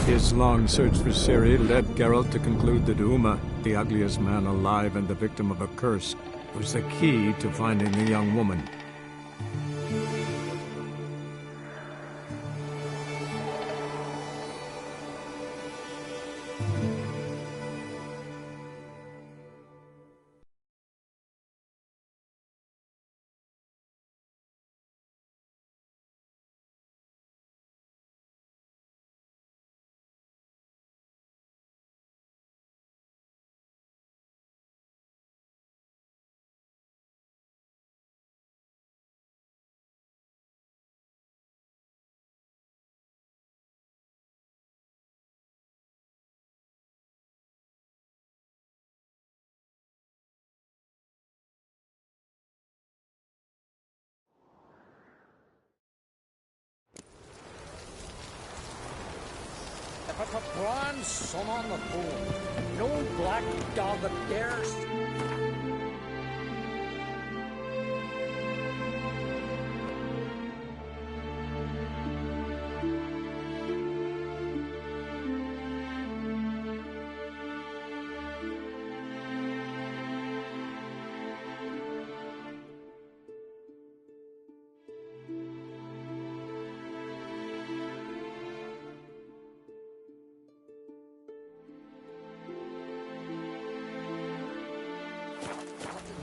His long search for Ciri led Geralt to conclude that Uma, the ugliest man alive and the victim of a curse, was the key to finding the young woman. But the bronze sun on the moon, no black dog dares.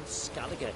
Scallagher.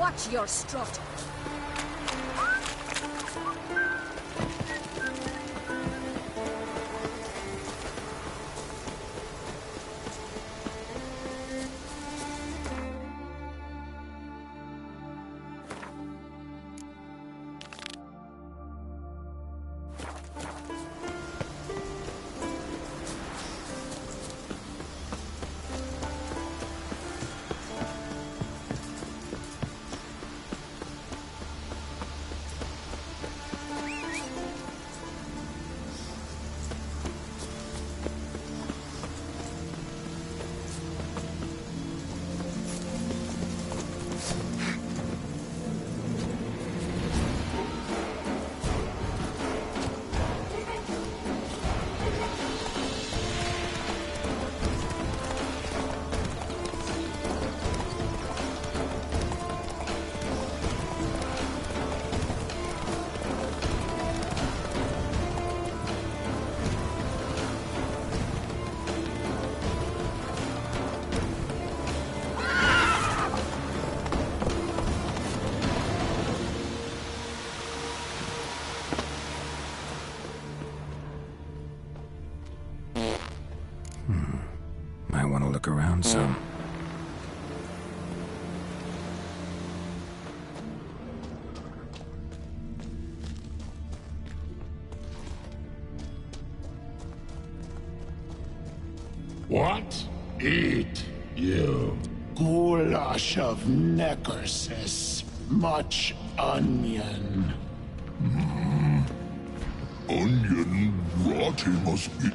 Watch your strut. I want to look around some. What? Eat, you. Goulash of necrosis. Much onion. Onion rotty must be.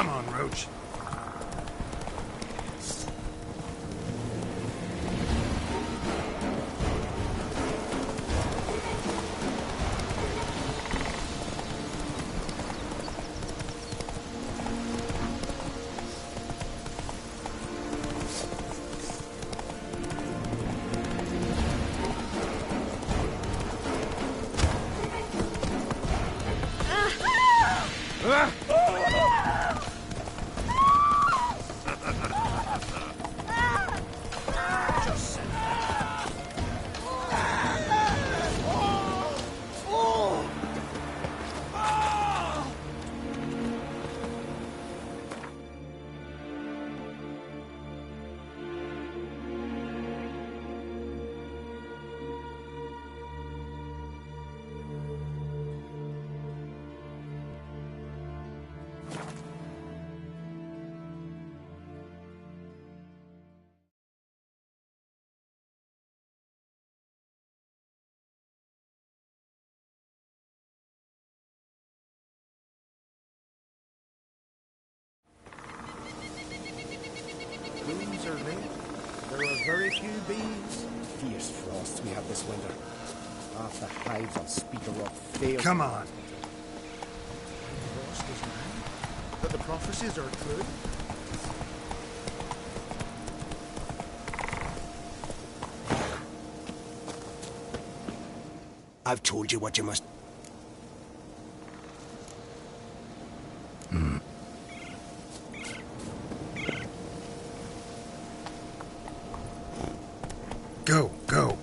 Come on, Roach. Bees are rare. There are very few bees. Fierce frosts we had this winter. Half the hives on Speaker Rock failed. Come on. Frost is now. But the prophecies are true. I've told you what you must... Go, go.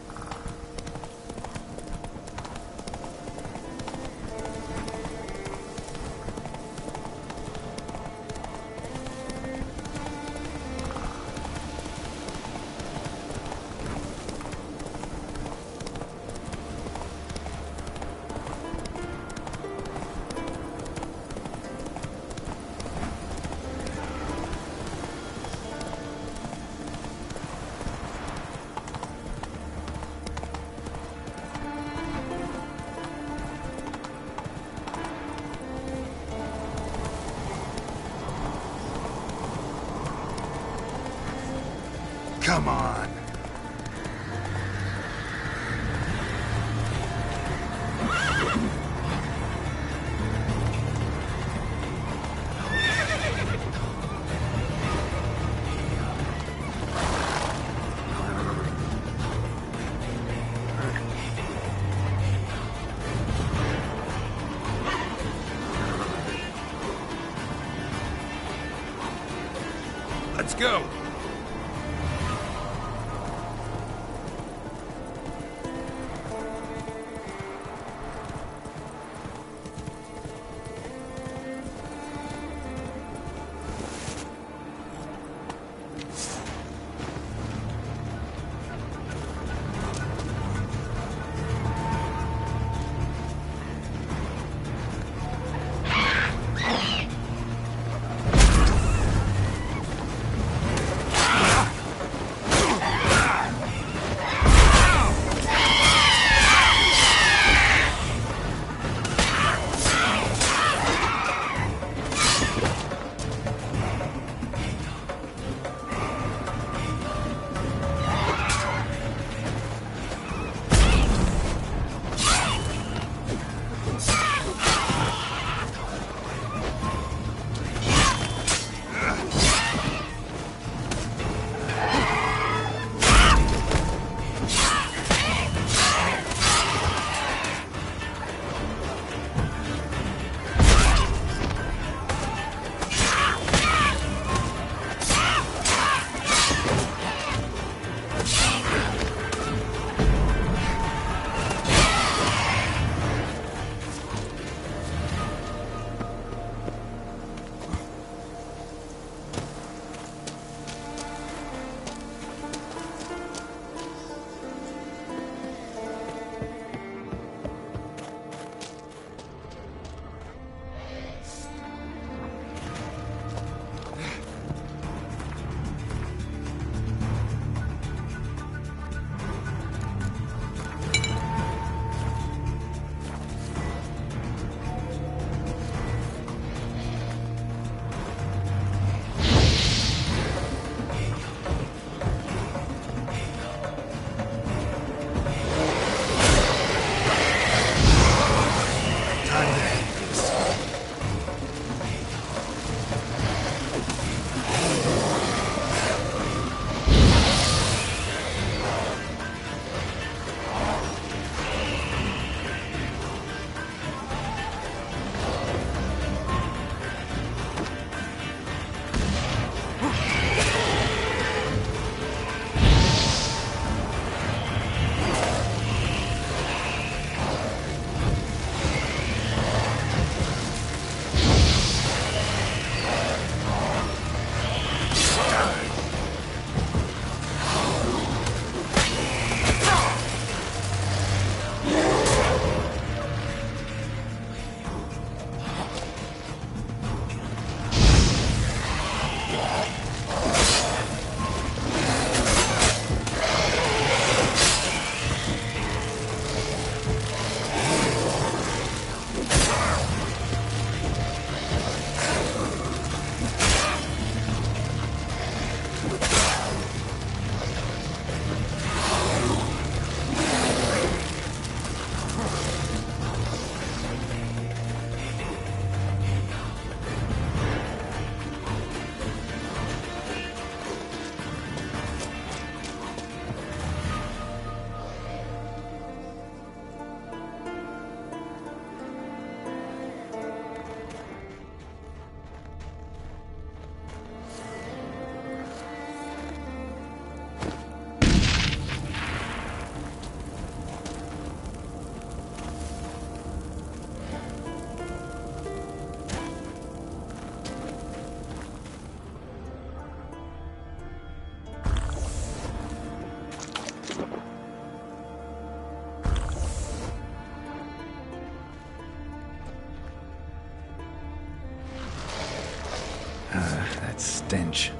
Come on. Let's go. That stench.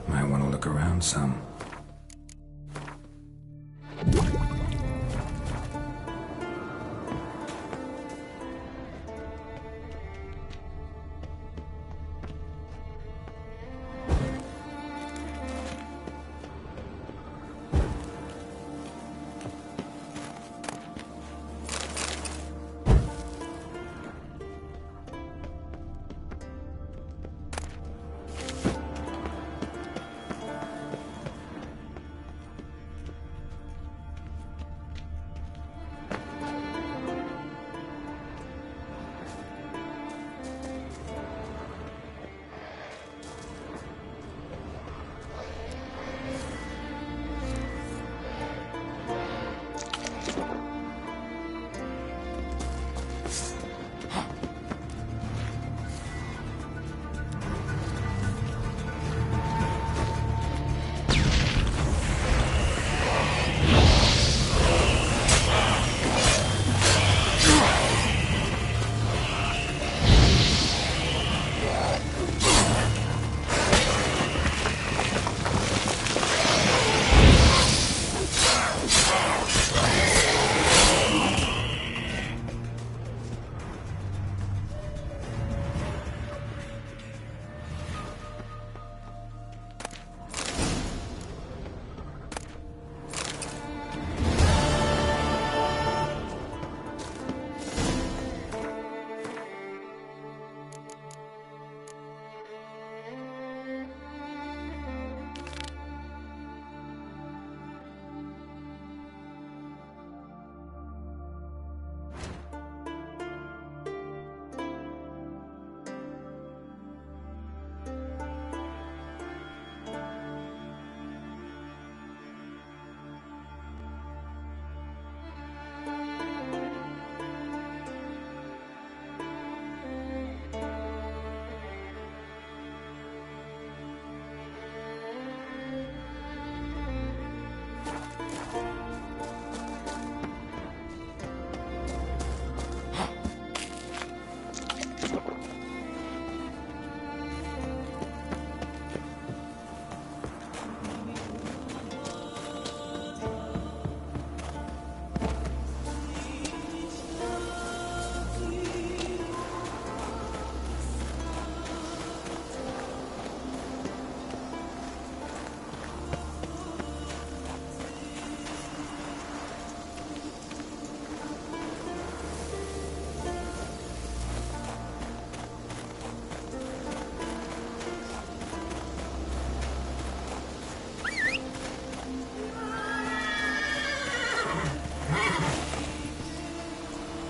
Might want to look around some.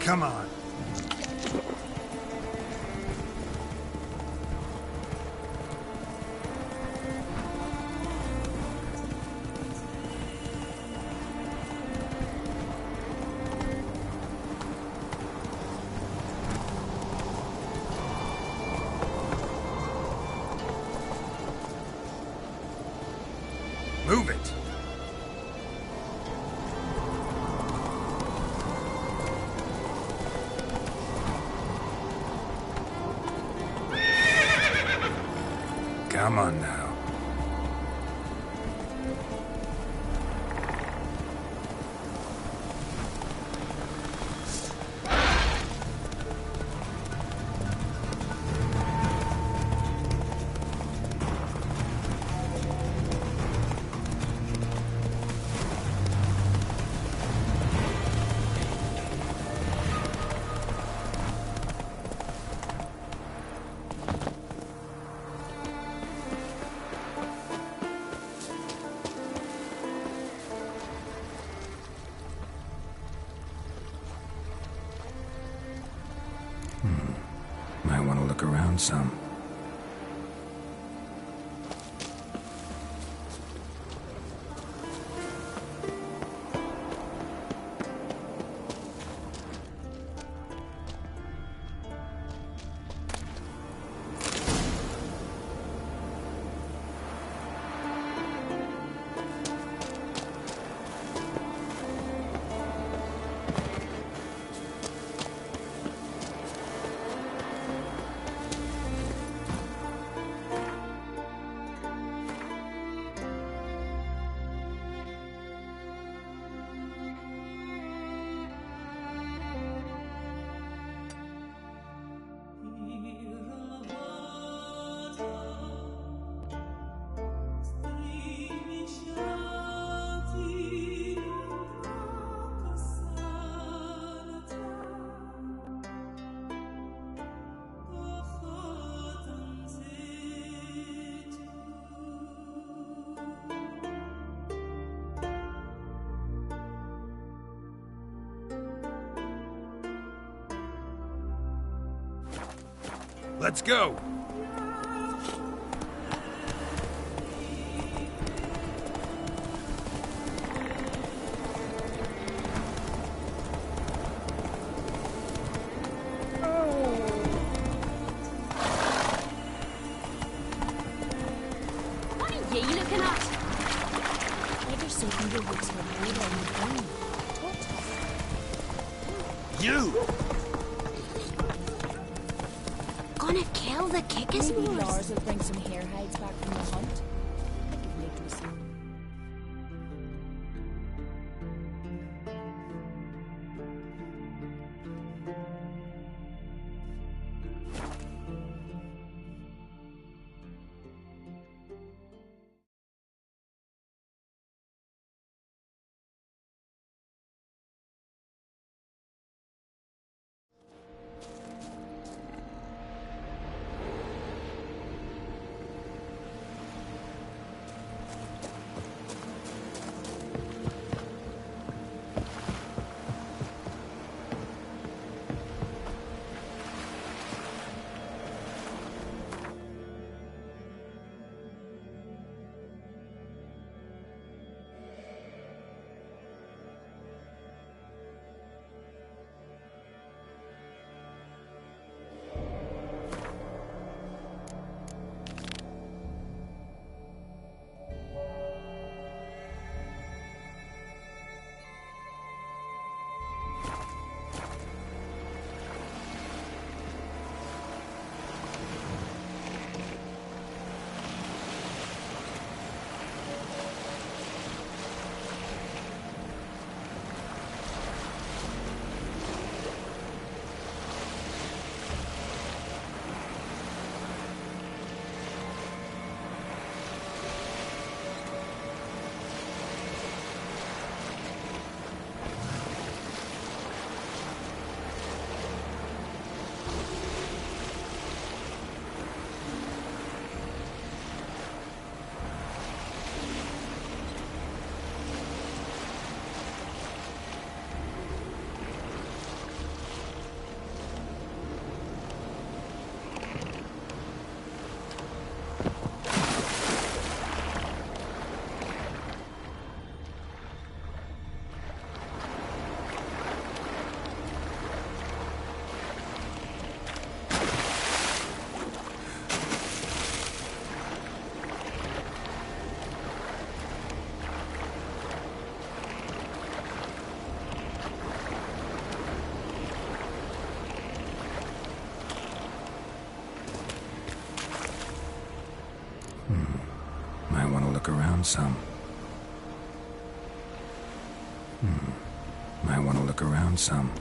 Come on. Move it! Come on now. Might want to look around some. Let's go! What are you looking at? Better say you were to avoid anything. You! Gonna kill the Kickers Maybe Moors? Lars will bring some hare hides back from the hunt. I could make me some. look around some. Might want to look around some.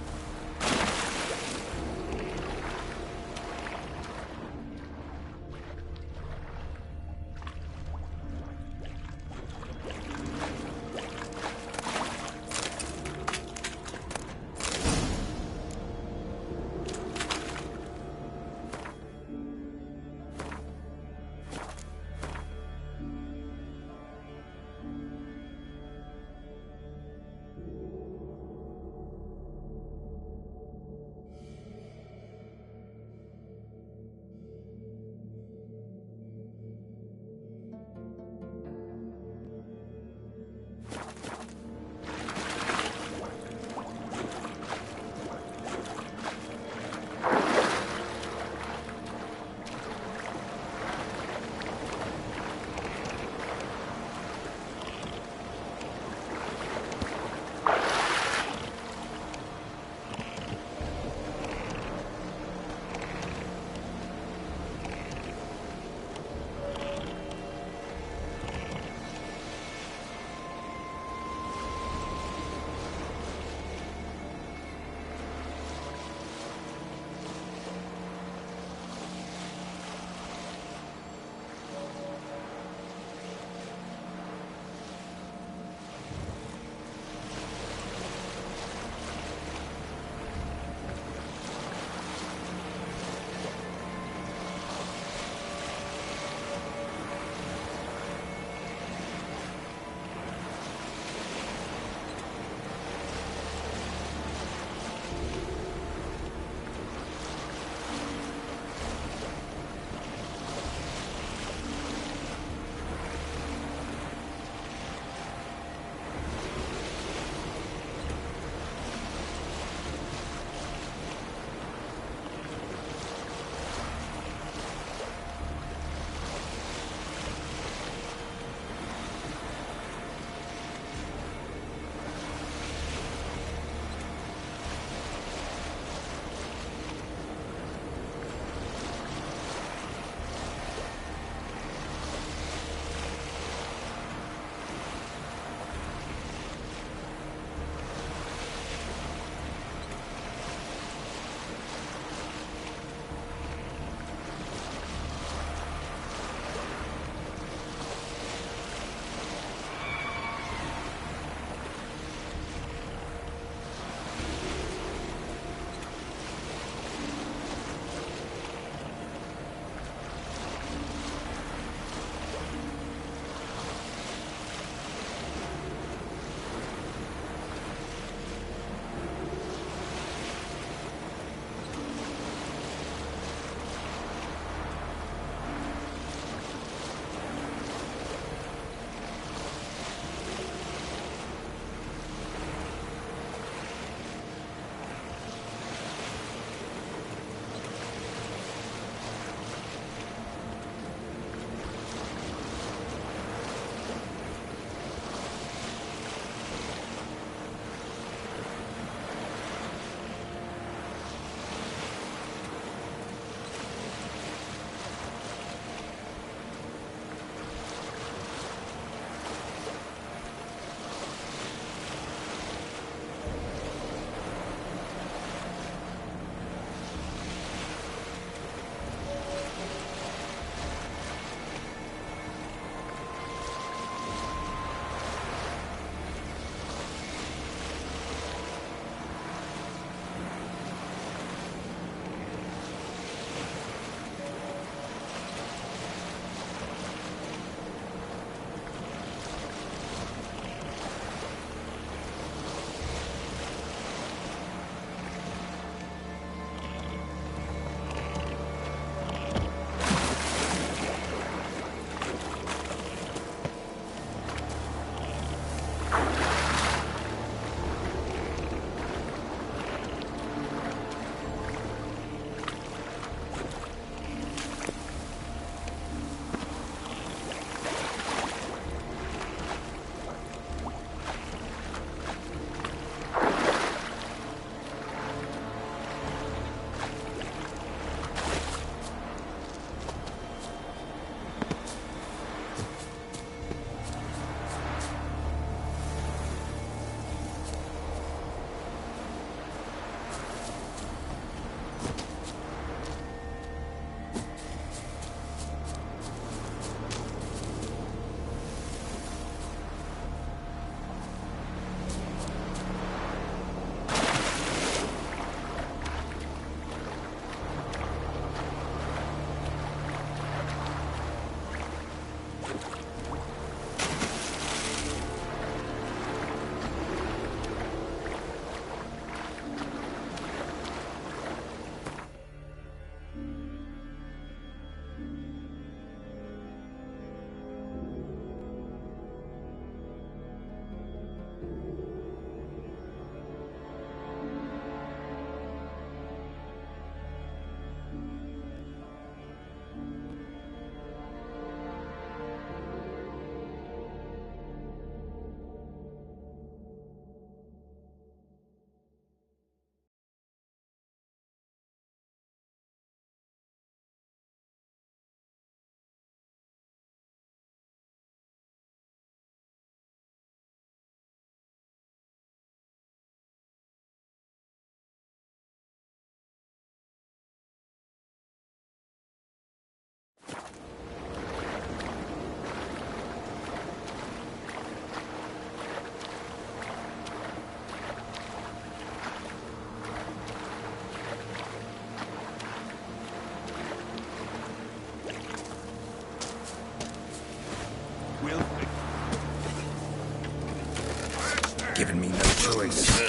Giving me no choice.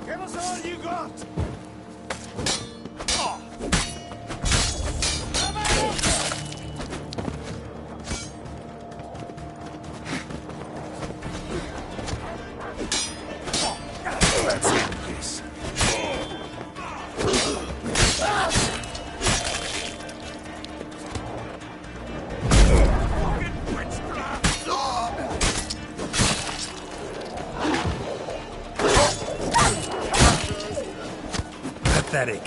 Give us all you got! Let's end this. Pathetic.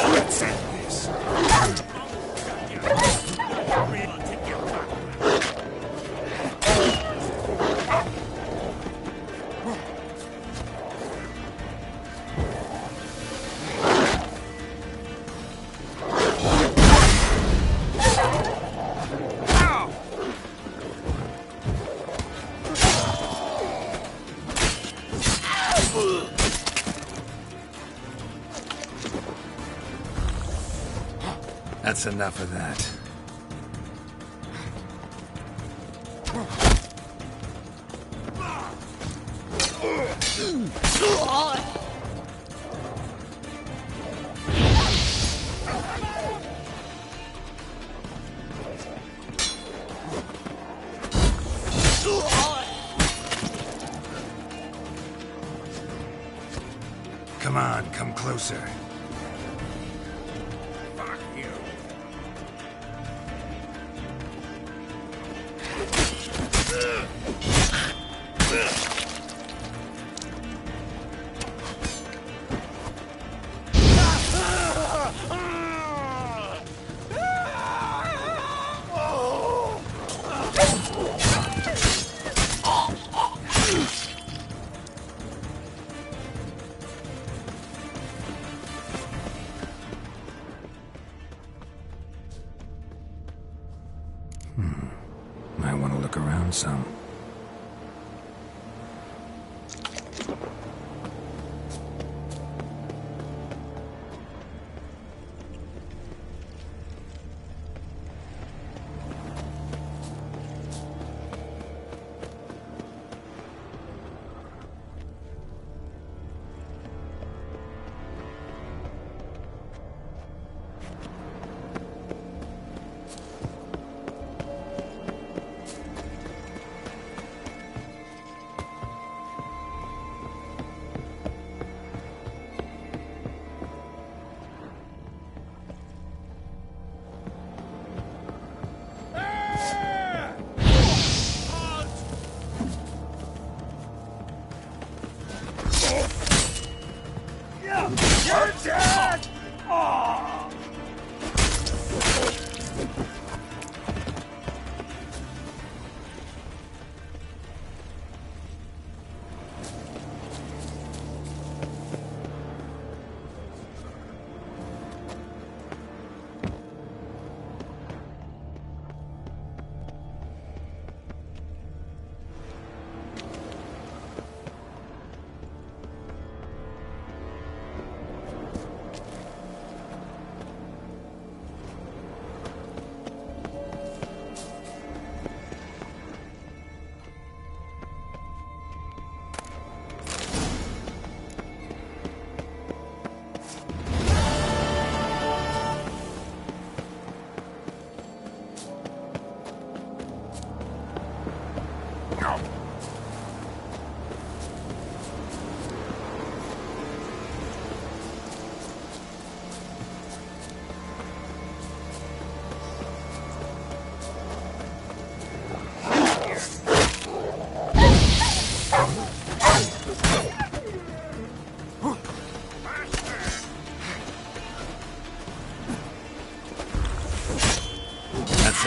Let's end this. That's enough of that. Come on, come closer. Fuck you. Might want to look around some.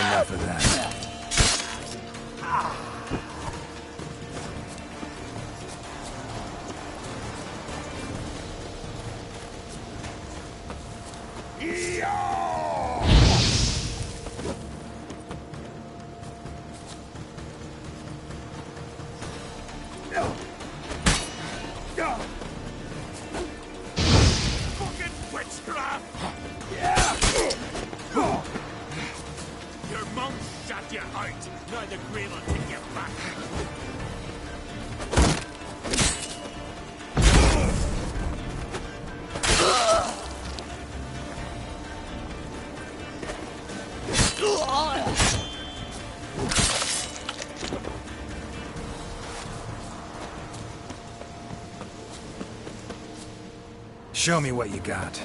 enough of that. Your mum shot you out. Now the grave will take you back. Show me what you got.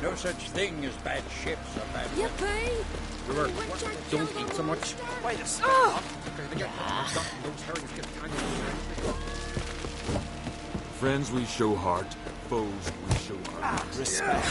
No such thing as bad ships or bad Yippee! weather. Don't eat so much. Wait a second. Those herrings get tangled. Friends we show heart, foes we show heart. Respect.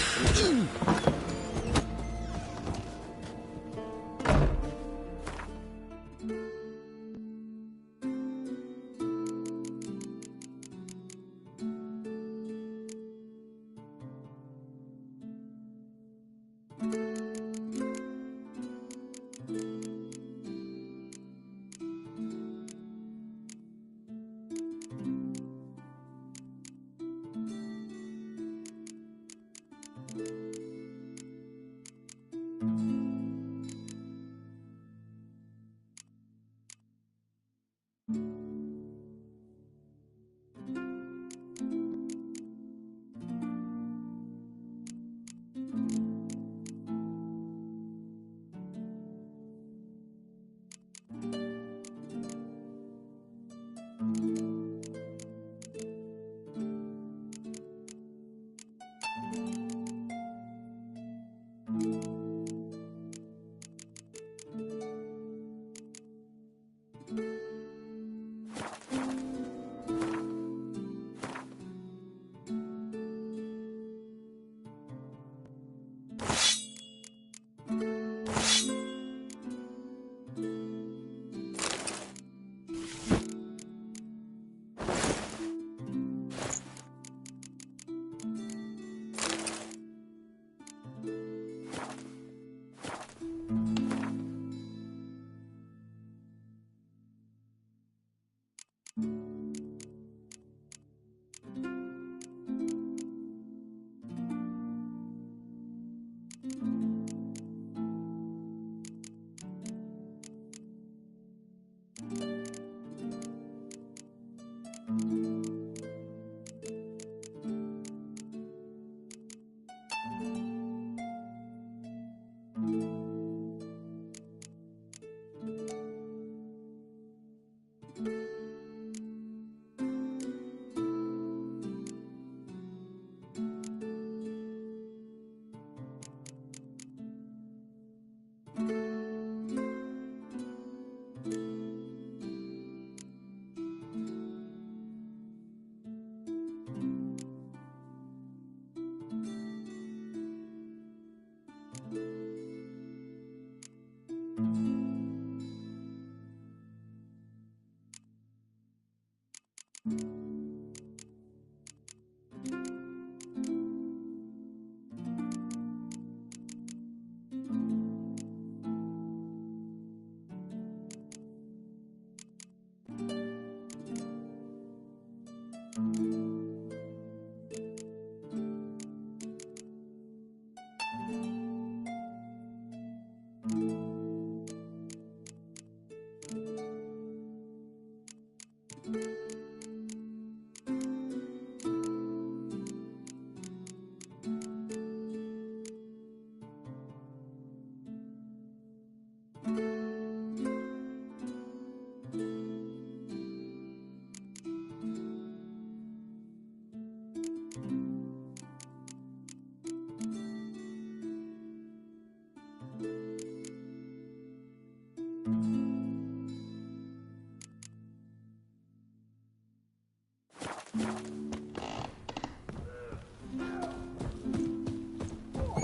May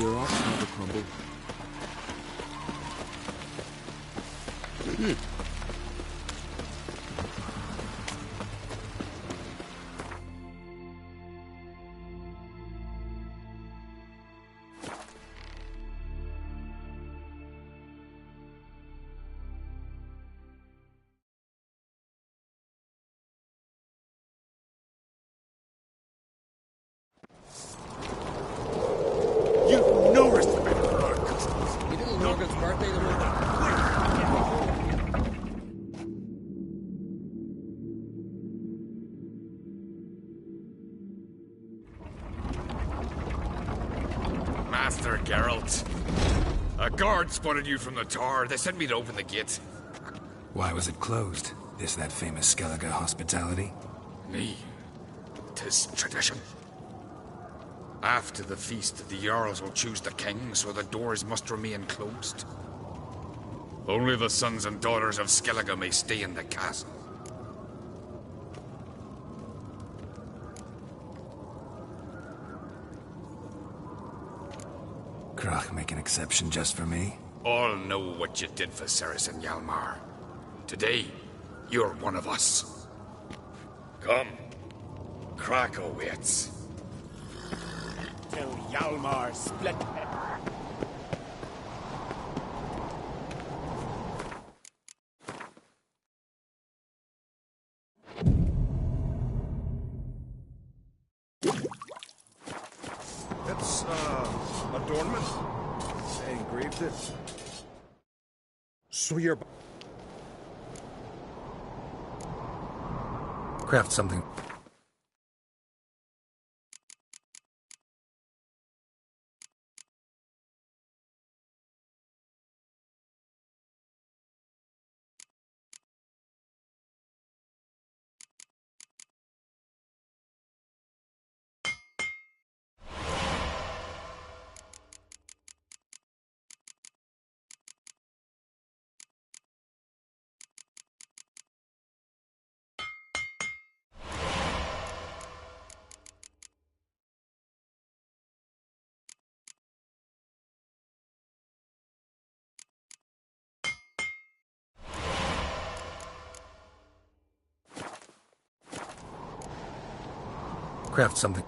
your ox never crumble. You've no respect for our customs. You didn't know it's birthday the month. Master Geralt. A guard spotted you from the tower. They sent me to open the gate. Why was it closed? Is that famous Skellige hospitality? Me. 'Tis tradition. After the feast, the Jarls will choose the king, so the doors must remain closed. Only the sons and daughters of Skellige may stay in the castle. Krach make an exception just for me? All know what you did for Ceres and Hjalmar. Today, you're one of us. Come. Krakow waits. Till Hjalmar split. That's, adornment? They engraved it. So you're... Craft something. Craft something.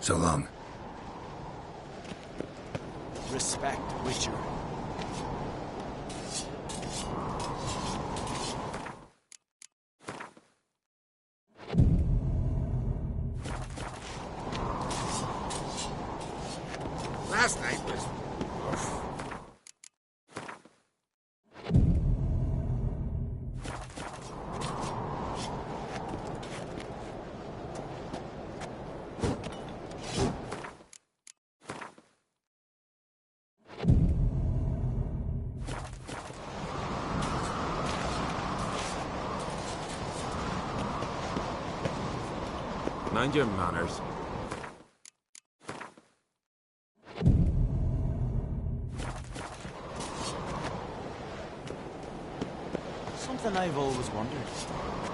So long. Respect, Witcher. Last night was... Mind your manners. Something I've always wondered.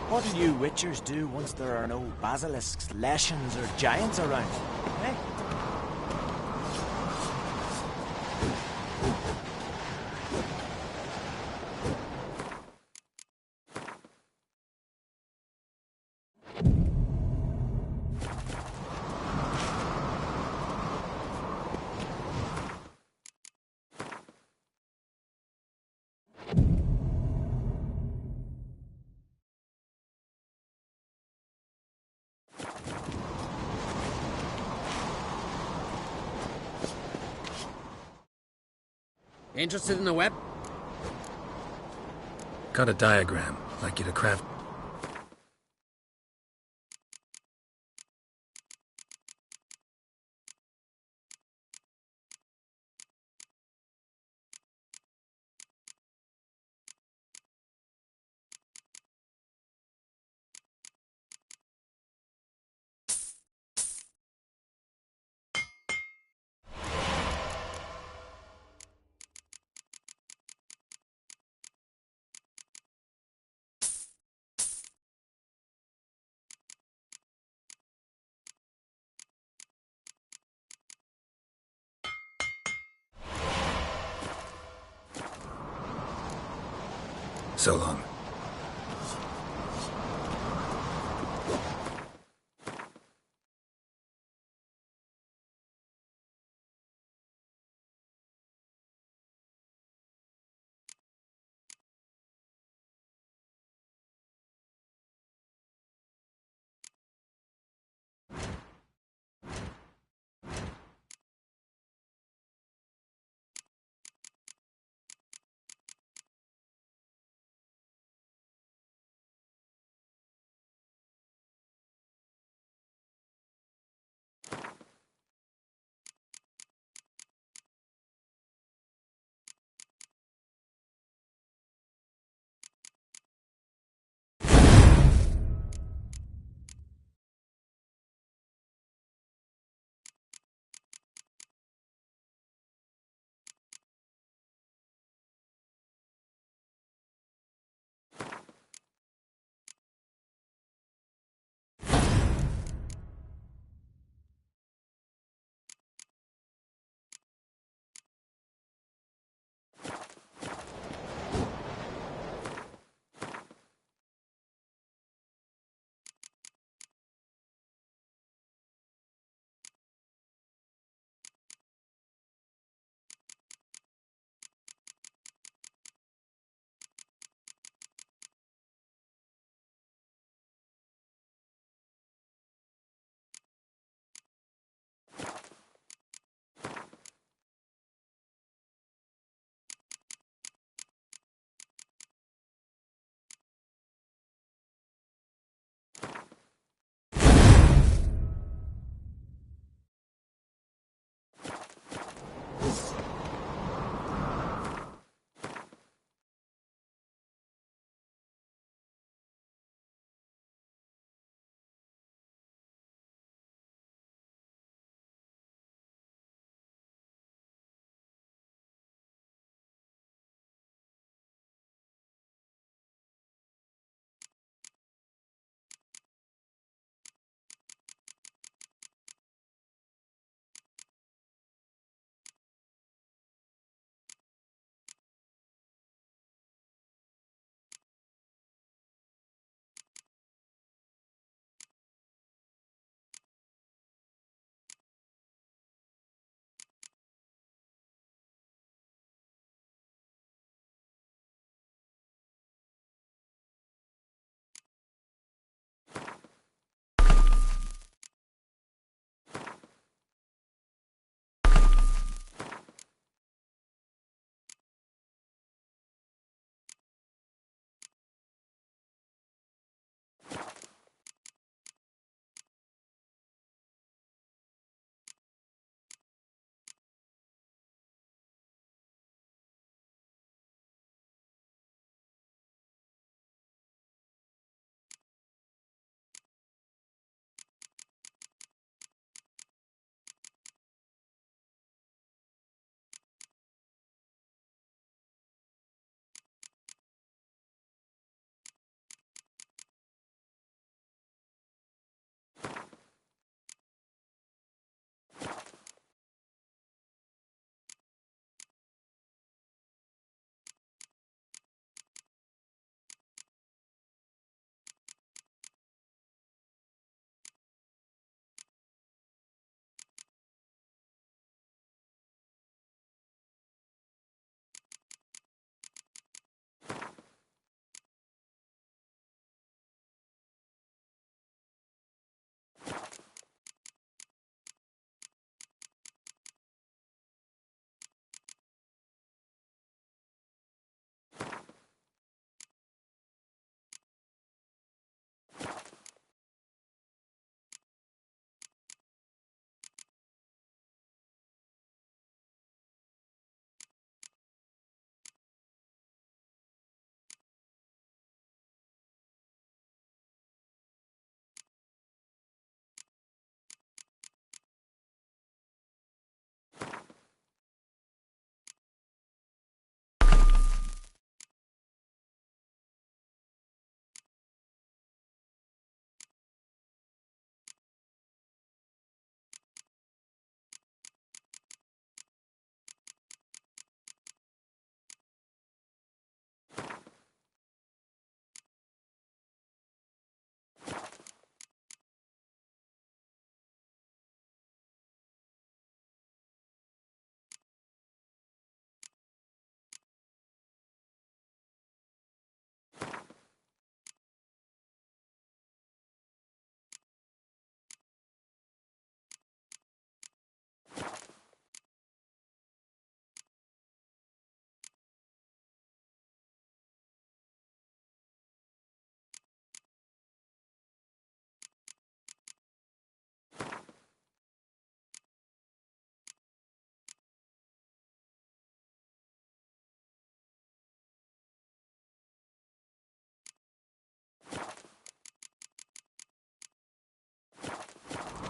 What do you Witchers do once there are no basilisks, leshens, or giants around? Eh? Interested in the web? Got a diagram. Like you to craft. So long.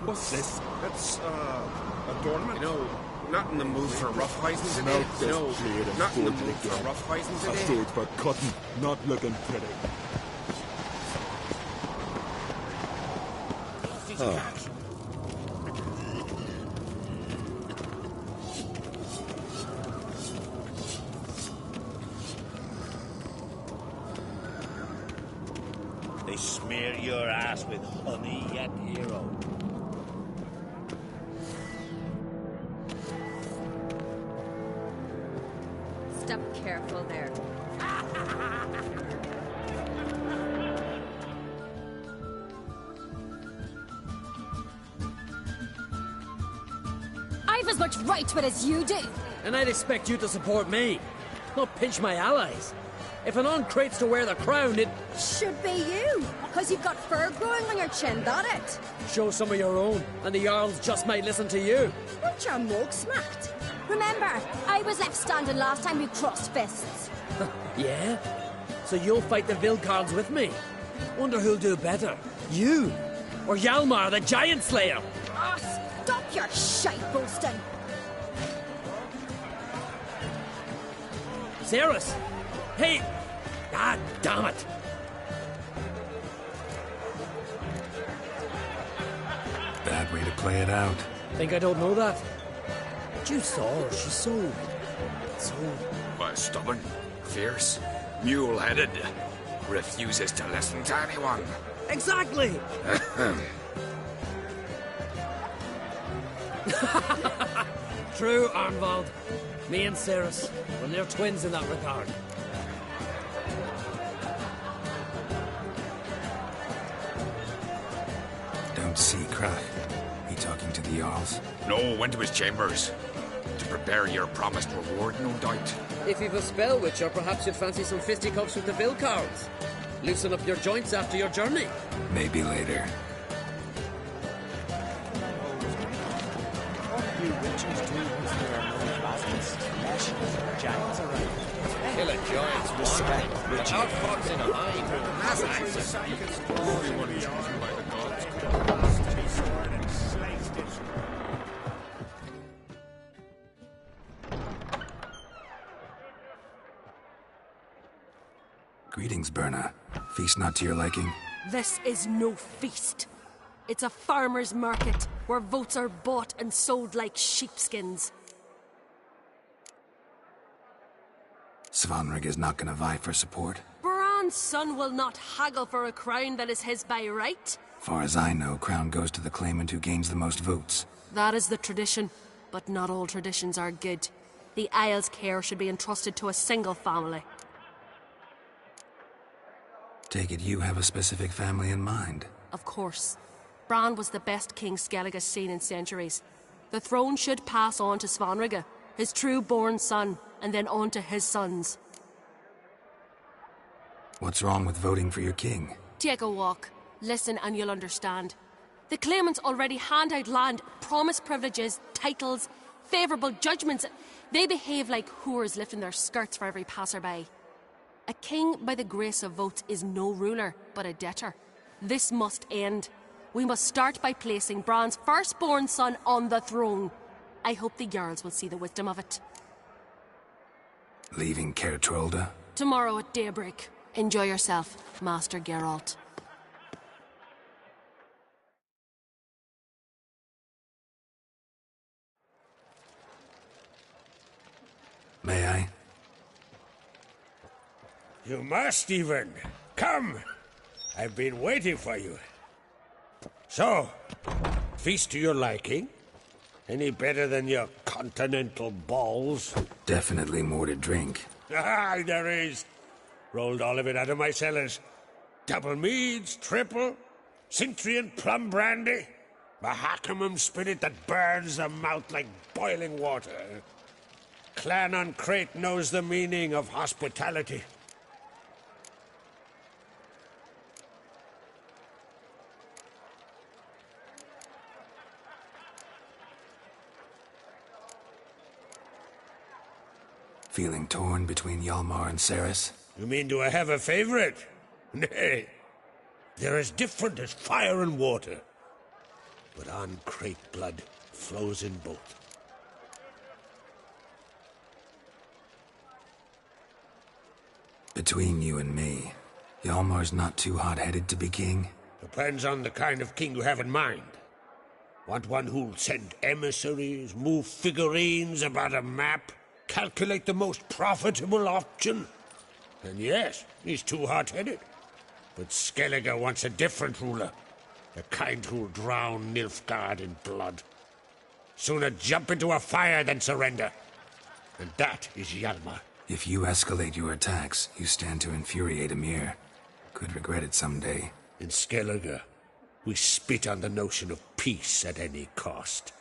What's this? It's, a tournament. You know, not in the mood for rough housing today. Smelt You this know, blade and not in the forge it mood for again. rough housing A today. sword for cutting, not looking pretty. They smear your ass with honey yet, hero. Step careful there. I've as much right to it as you do. And I'd expect you to support me, not pinch my allies. If an uncrate's to wear the crown, it... Should be you, because you've got fur growing on your chin, that it? Show some of your own, and the Jarls just might listen to you. Weren't your mug smacked? Remember, I was left standing last time we crossed fists. Yeah? So you'll fight the Vilcards with me? Wonder who'll do better, you or Hjalmar the Giant Slayer? Oh, stop your shite boasting. Cerys! Hey! Ah, damn it! Bad way to play it out. Think I don't know that? But you saw her, she's so... Why, stubborn, fierce, mule-headed, refuses to listen to anyone. Exactly! True, Arnvald. Me and Cerys, well, they're twins in that regard. Don't see Krach. He talking to the Jarls? No, went to his chambers. To prepare your promised reward, no doubt. If you've a spell witcher, perhaps you'd fancy some fisticuffs with the Vilcards. Loosen up your joints after your journey. Maybe later. You witches do once there are no bastards, especially giants around. Kill a giant's respect. Without fox in a line. That's an answer. Everyone is chosen by the gods. Greetings, Berna. Feast not to your liking? This is no feast. It's a farmer's market where votes are bought and sold like sheepskins. Svanrig is not gonna vie for support. Bran's son will not haggle for a crown that is his by right. Far as I know, crown goes to the claimant who gains the most votes. That is the tradition, but not all traditions are good. The Isle's care should be entrusted to a single family. Take it you have a specific family in mind. Of course. Bran was the best king Skellige's seen in centuries. The throne should pass on to Svanrige, his true-born son, and then on to his sons. What's wrong with voting for your king? Take a walk. Listen and you'll understand. The claimants already hand out land, promise privileges, titles, favourable judgments. They behave like whores lifting their skirts for every passerby. A king by the grace of votes is no ruler, but a debtor. This must end. We must start by placing Bran's firstborn son on the throne. I hope the Jarls will see the wisdom of it. Leaving Caer Trolda? Tomorrow at daybreak. Enjoy yourself, Master Geralt. May I? You must even. Come! I've been waiting for you. So, feast to your liking? Any better than your continental balls? Definitely more to drink. Ah, there is. Rolled all of it out of my cellars. Double meads, triple, Cintrian plum brandy, Mahakimum spirit that burns the mouth like boiling water. Clan on Crate knows the meaning of hospitality. Feeling torn between Hjalmar and Cerys? You mean, do I have a favorite? Nay. They're as different as fire and water. but on Crate blood flows in both. Between you and me, Hjalmar's not too hot-headed to be king? Depends on the kind of king you have in mind. Want one who'll send emissaries, move figurines about a map, calculate the most profitable option? And yes, he's too hot-headed. But Skellige wants a different ruler. The kind who'll drown Nilfgaard in blood. Sooner jump into a fire than surrender. And that is Hjalmar. If you escalate your attacks, you stand to infuriate Emhyr. Could regret it someday. In Skellige, we spit on the notion of peace at any cost.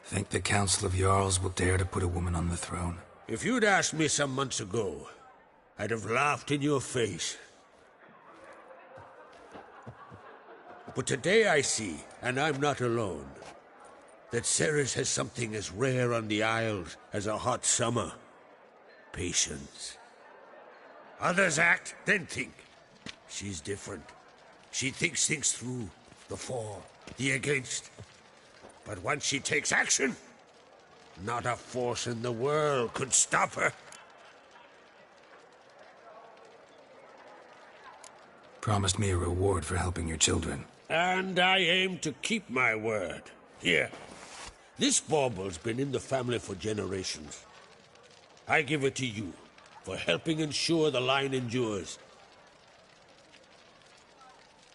Think the Council of Jarls will dare to put a woman on the throne? If you'd asked me some months ago, I'd have laughed in your face. But today I see, and I'm not alone, that Cerys has something as rare on the Isles as a hot summer. Patience. Others act, then think. She's different. She thinks things through. The for, the against. But once she takes action, not a force in the world could stop her. Promised me a reward for helping your children. And I aim to keep my word. Here. This bauble's been in the family for generations. I give it to you for helping ensure the line endures.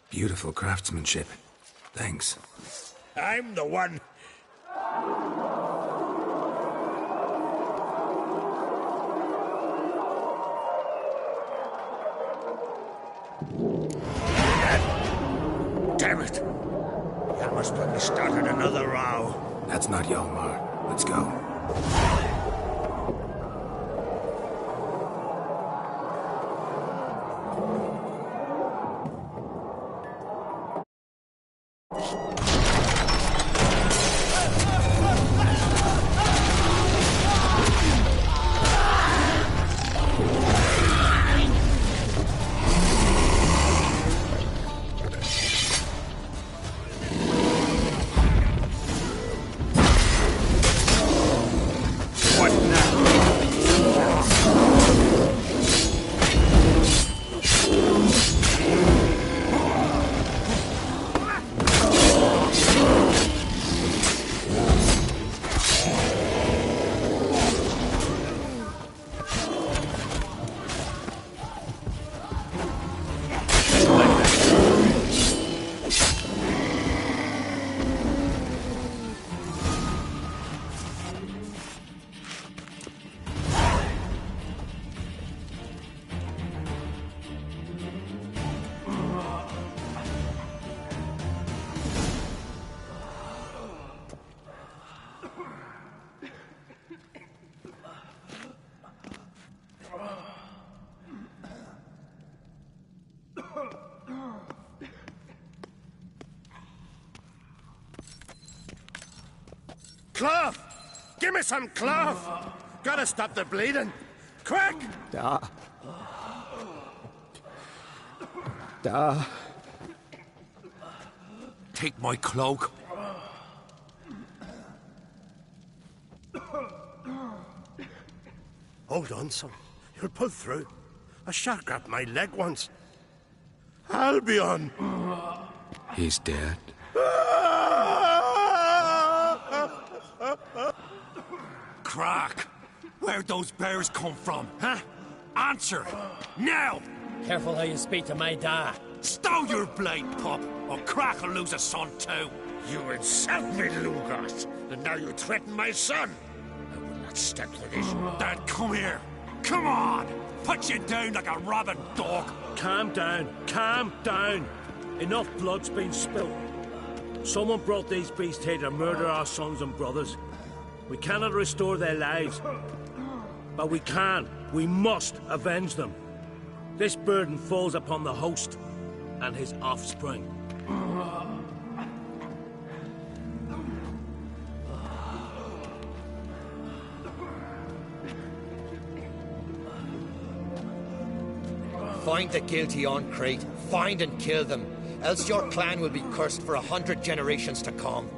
Beautiful craftsmanship. Thanks. I'm the one. Damn it! Hjalmar's probably started another row. That's not Hjalmar. Let's go. Cloth! Give me some cloth! Gotta stop the bleeding! Quick! Da. Take my cloak. Hold on, son. You'll pull through. A shark grabbed my leg once. Albion! He's dead. Crack! Where'd those bears come from, huh? Answer! Now! Careful how you speak to my dad. Stow your blade, pup, or Crack will lose a son too. You insult me, Lugos, and now you threaten my son. I will not stand for this. Dad, come here. Come on! Put you down like a rabid dog. Calm down. Calm down. Enough blood's been spilled. Someone brought these beasts here to murder our sons and brothers. We cannot restore their lives. But we can. We must avenge them. This burden falls upon the host and his offspring. Find the guilty on Crate. Find and kill them. else your clan will be cursed for 100 generations to come.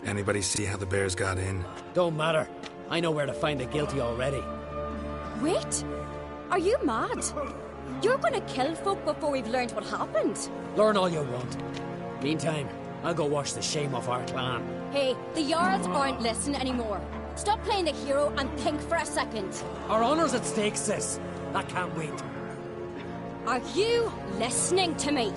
Anybody see how the bears got in? Don't matter. I know where to find the guilty already. Wait! Are you mad? You're gonna kill folk before we've learned what happened. Learn all you want. Meantime, I'll go wash the shame off our clan. Hey, the Jarls aren't listening anymore. Stop playing the hero and think for a second. Our honor's at stake, sis. That can't wait. Are you listening to me?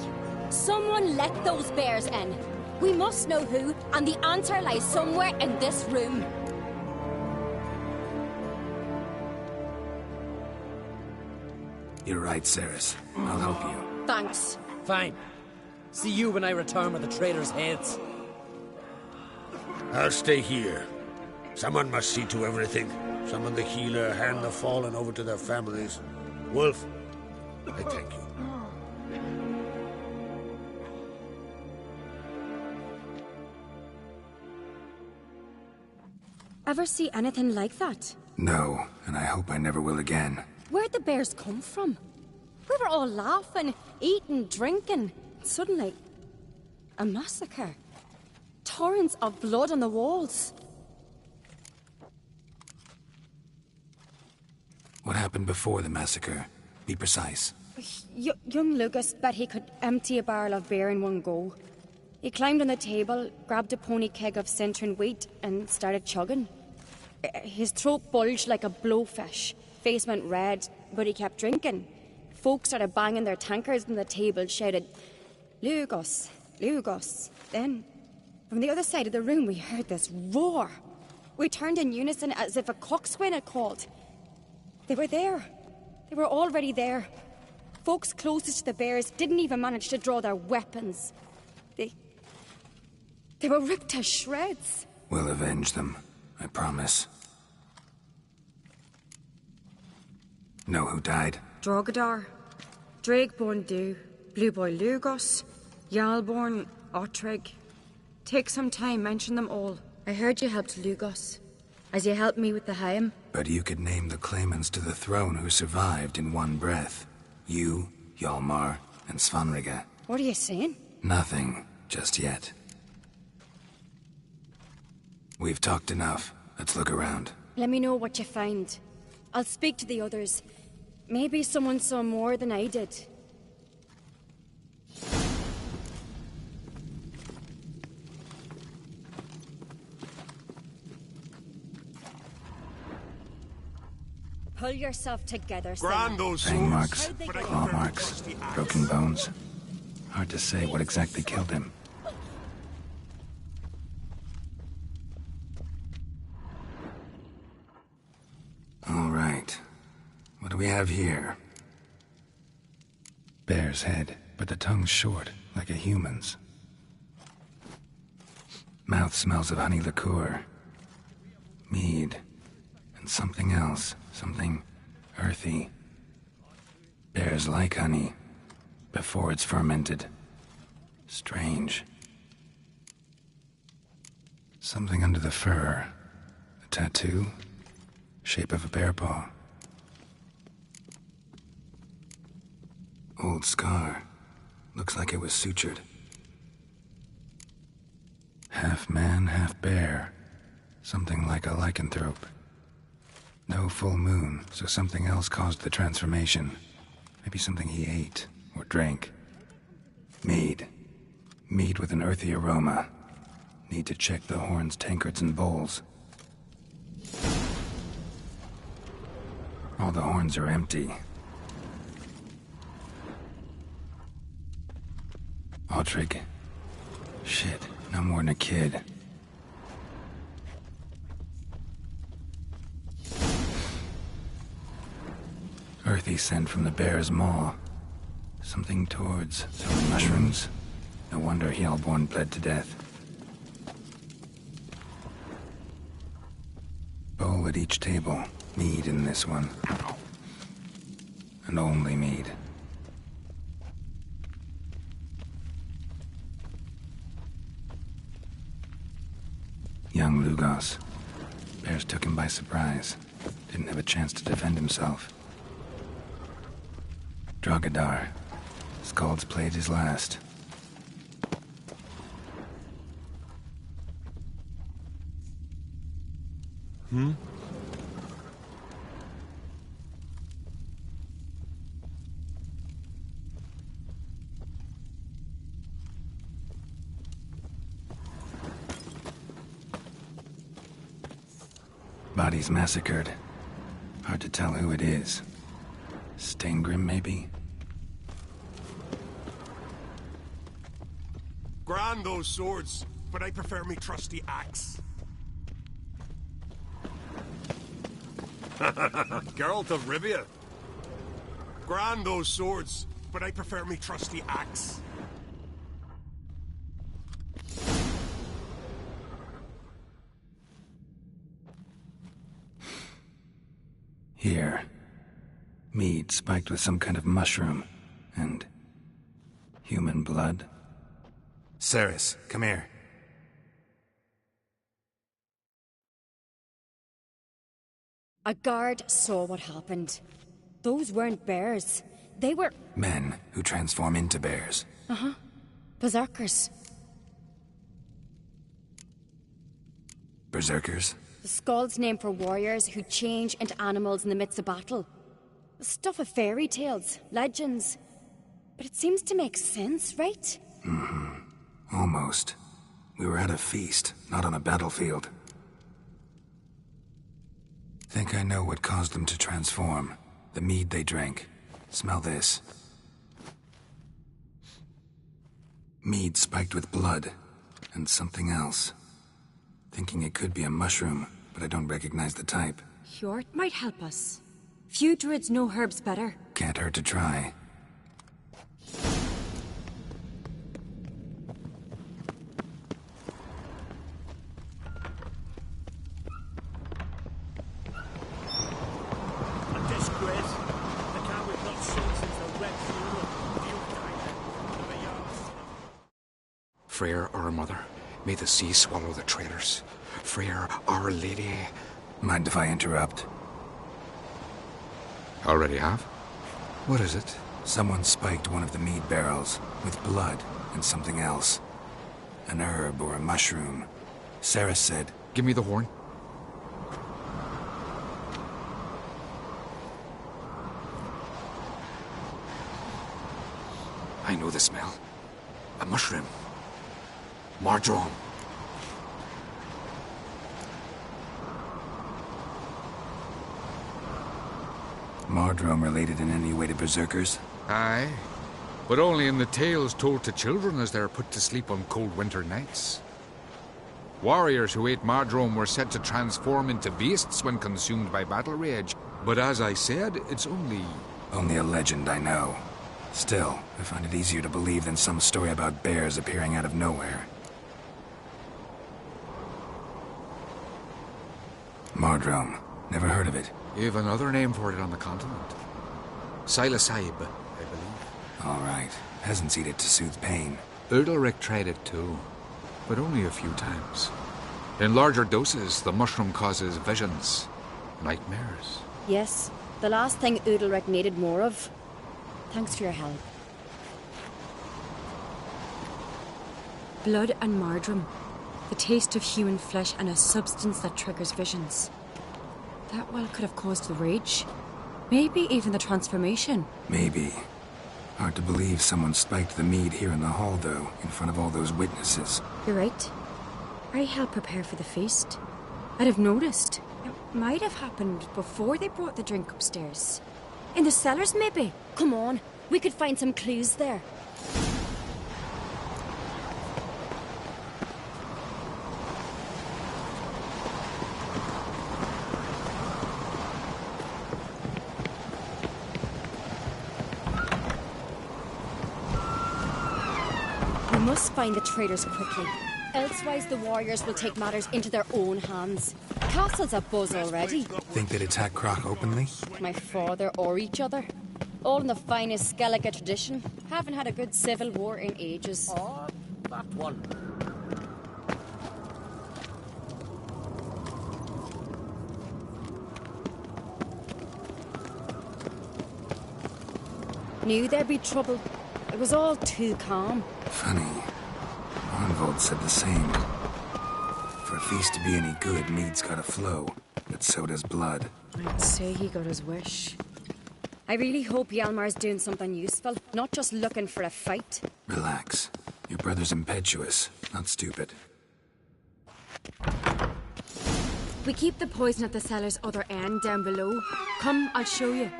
Someone let those bears in. We must know who, and the answer lies somewhere in this room. You're right, Cerys. I'll help you. Thanks. Fine. See you when I return with the traitors' heads. I'll stay here. Someone must see to everything. Summon the healer, hand the fallen over to their families. Wolf, I thank you. Ever see anything like that? No, and I hope I never will again. Where'd the bears come from? We were all laughing, eating, drinking. Suddenly, a massacre. Torrents of blood on the walls. What happened before the massacre? Be precise. Young Lucas bet he could empty a barrel of beer in one go. He climbed on the table, grabbed a pony keg of Cintern wheat, and started chugging. His throat bulged like a blowfish. Face went red, but he kept drinking. Folks started banging their tankards on the table, shouted, "Lugos, Lugos." Then, from the other side of the room, we heard this roar. We turned in unison as if a coxswain had called. They were there. They were already there. Folks closest to the bears didn't even manage to draw their weapons. They were ripped to shreds. We'll avenge them, I promise. Know who died? Drogadar, Drakeborn Du, Blue Boy Lugos, Jarlborn, Ottrig. Take some time, mention them all. I heard you helped Lugos, as you helped me with the Haim. But you could name the claimants to the throne who survived in one breath. You, Hjalmar, and Svanrige. What are you saying? Nothing, just yet. We've talked enough. Let's look around. Let me know what you find. I'll speak to the others. Maybe someone saw more than I did. Pull yourself together, Fang marks, claw marks, broken bones. Hard to say what exactly killed him. All right. What do we have here? Bear's head, but the tongue's short, like a human's. Mouth smells of honey liqueur. Mead. And something else. Something earthy. Bears like honey, before it's fermented. Strange. Something under the fur. A tattoo? Shape of a bear paw. Old scar. Looks like it was sutured. Half man, half bear. Something like a lycanthrope. No full moon, so something else caused the transformation. Maybe something he ate or drank. Mead. Mead with an earthy aroma. Need to check the horns, tankards, and bowls. All the horns are empty. Ottrig. Shit, no more than a kid. Earthy scent from the bear's maw. Something towards some mushrooms. No wonder Hjalborn bled to death. Bowl at each table. Mead in this one. And only mead. Lugos. Bears took him by surprise. Didn't have a chance to defend himself. Drogadar. Skald's played his last. Bodies massacred. Hard to tell who it is. Steingrim, maybe? Grand those swords, but I prefer me trusty axe. Geralt of Rivia. Grand those swords, but I prefer me trusty axe. Here. Mead spiked with some kind of mushroom. And... human blood. Cerys, come here. A guard saw what happened. Those weren't bears. They were... Men who transform into bears. Uh-huh. Berserkers. Berserkers? The Skald's name for warriors who change into animals in the midst of battle. The stuff of fairy tales, legends. But it seems to make sense, right? Mm-hmm. Almost. We were at a feast, not on a battlefield. Think I know what caused them to transform. The mead they drank. Smell this. Mead spiked with blood. And something else. Thinking it could be a mushroom, but I don't recognize the type. Hjort might help us. Few druids know herbs better. Can't hurt to try. Freyr, our mother, may the sea swallow the traitors. Freyr, our lady. Mind if I interrupt? Already have? What is it? Someone spiked one of the mead barrels with blood and something else. An herb or a mushroom. Cerys said... Give me the horn. I know the smell. A mushroom. Mardrome. Mardrome related in any way to berserkers? Aye, but only in the tales told to children as they're put to sleep on cold winter nights. Warriors who ate Mardrome were said to transform into beasts when consumed by battle rage, but as I said, it's only... Only a legend, I know. Still, I find it easier to believe than some story about bears appearing out of nowhere. Mardrome. Never heard of it. You've another name for it on the continent. Silasaib, I believe. All right. Peasants eat it to soothe pain. Udalric tried it too, but only a few times. In larger doses, the mushroom causes visions, nightmares. Yes, the last thing Udalric needed more of. Thanks for your help. Blood and Mardrome. The taste of human flesh and a substance that triggers visions. That well could have caused the rage. Maybe even the transformation. Maybe. Hard to believe someone spiked the mead here in the hall, though, in front of all those witnesses. You're right. I helped prepare for the feast. I'd have noticed. It might have happened before they brought the drink upstairs. In the cellars, maybe? Come on, we could find some clues there. We must find the traitors quickly. Elsewise, the warriors will take matters into their own hands. Castle's abuzz already. Think they'd attack Croc openly? My father or each other. All in the finest Skellige tradition. Haven't had a good civil war in ages. Oh, that one. Knew there'd be trouble. It was all too calm. Funny. Arnvold said the same. For a feast to be any good, mead's gotta flow, but so does blood. I'd say he got his wish. I really hope Hjalmar's doing something useful, not just looking for a fight. Relax. Your brother's impetuous, not stupid. We keep the poison at the cellar's other end down below. Come, I'll show you.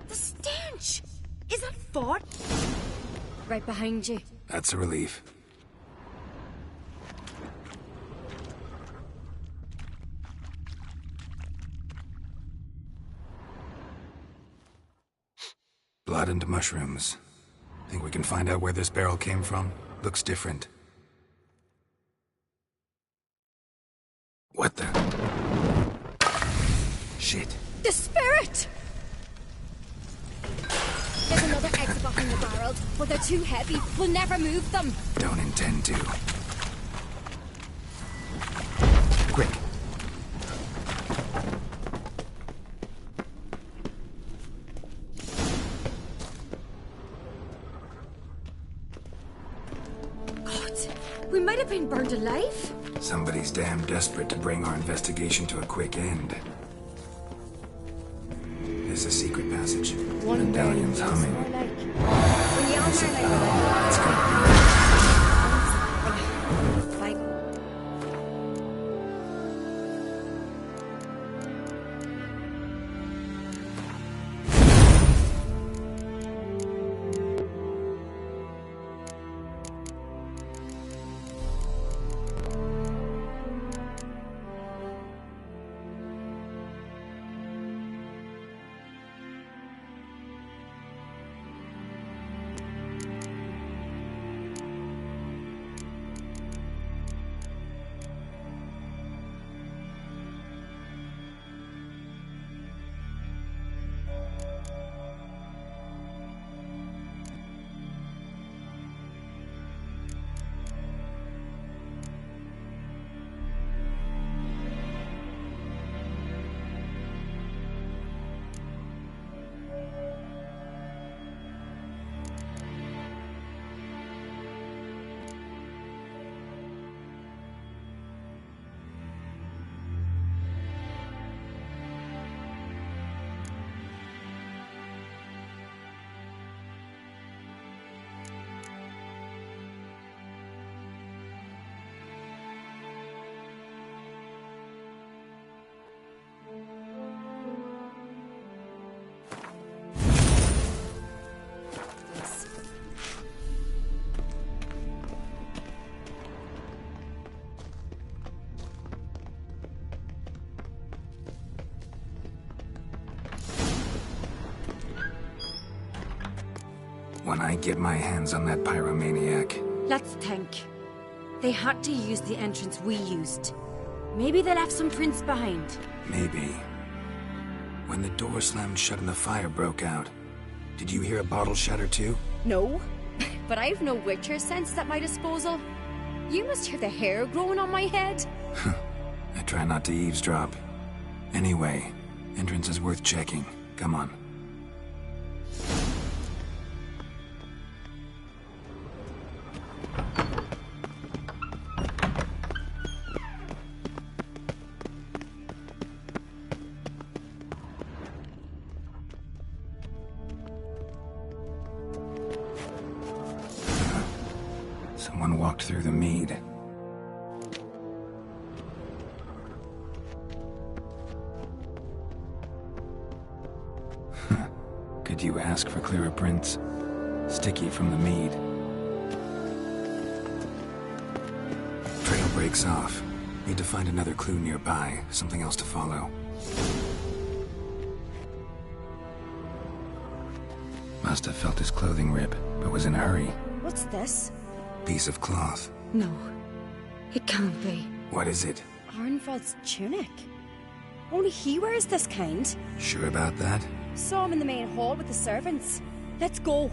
The stench! Is that Fort? Right behind you. That's a relief. Blood and mushrooms. Think we can find out where this barrel came from? Looks different. What the? Shit. The spirit! There's another exit behind the barrels, but they're too heavy. We'll never move them. Don't intend to. Quick. We might have been burned alive. Somebody's damn desperate to bring our investigation to a quick end. There's a secret passage. Medallion's humming. Let's go. When I get my hands on that pyromaniac. Let's think. They had to use the entrance we used. Maybe they left some prints behind. Maybe. When the door slammed shut and the fire broke out, did you hear a bottle shatter too? No, but I've no Witcher sense at my disposal. You must hear the hair growing on my head. I try not to eavesdrop. Anyway, entrance is worth checking. Come on. Someone walked through the mead. Could you ask for clearer prints? Sticky from the mead. Trail breaks off. Need to find another clue nearby. Something else to follow. Must have felt his clothing rip, but was in a hurry. What's this? Piece of cloth. No, it can't be. What is it? Arnvold's tunic. Only he wears this kind. Sure about that? Saw him in the main hall with the servants. Let's go.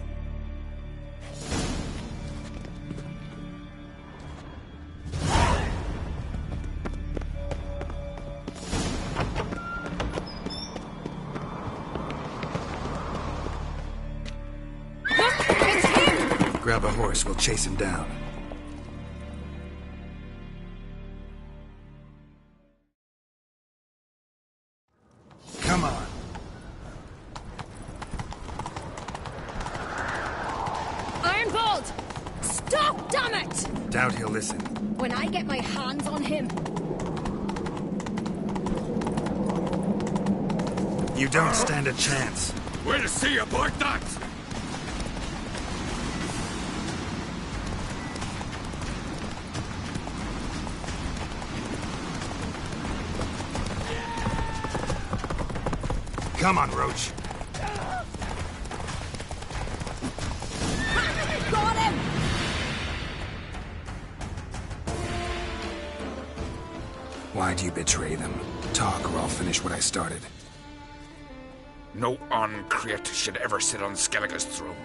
Grab a horse, we'll chase him down. Come on. Ironbolt! Stop, damn it! Doubt he'll listen. When I get my hands on him... You don't stand a chance. Where to see about that? Come on, Roach. Got him! Why do you betray them? Talk or I'll finish what I started. No Ancrete should ever sit on Skellige's throne.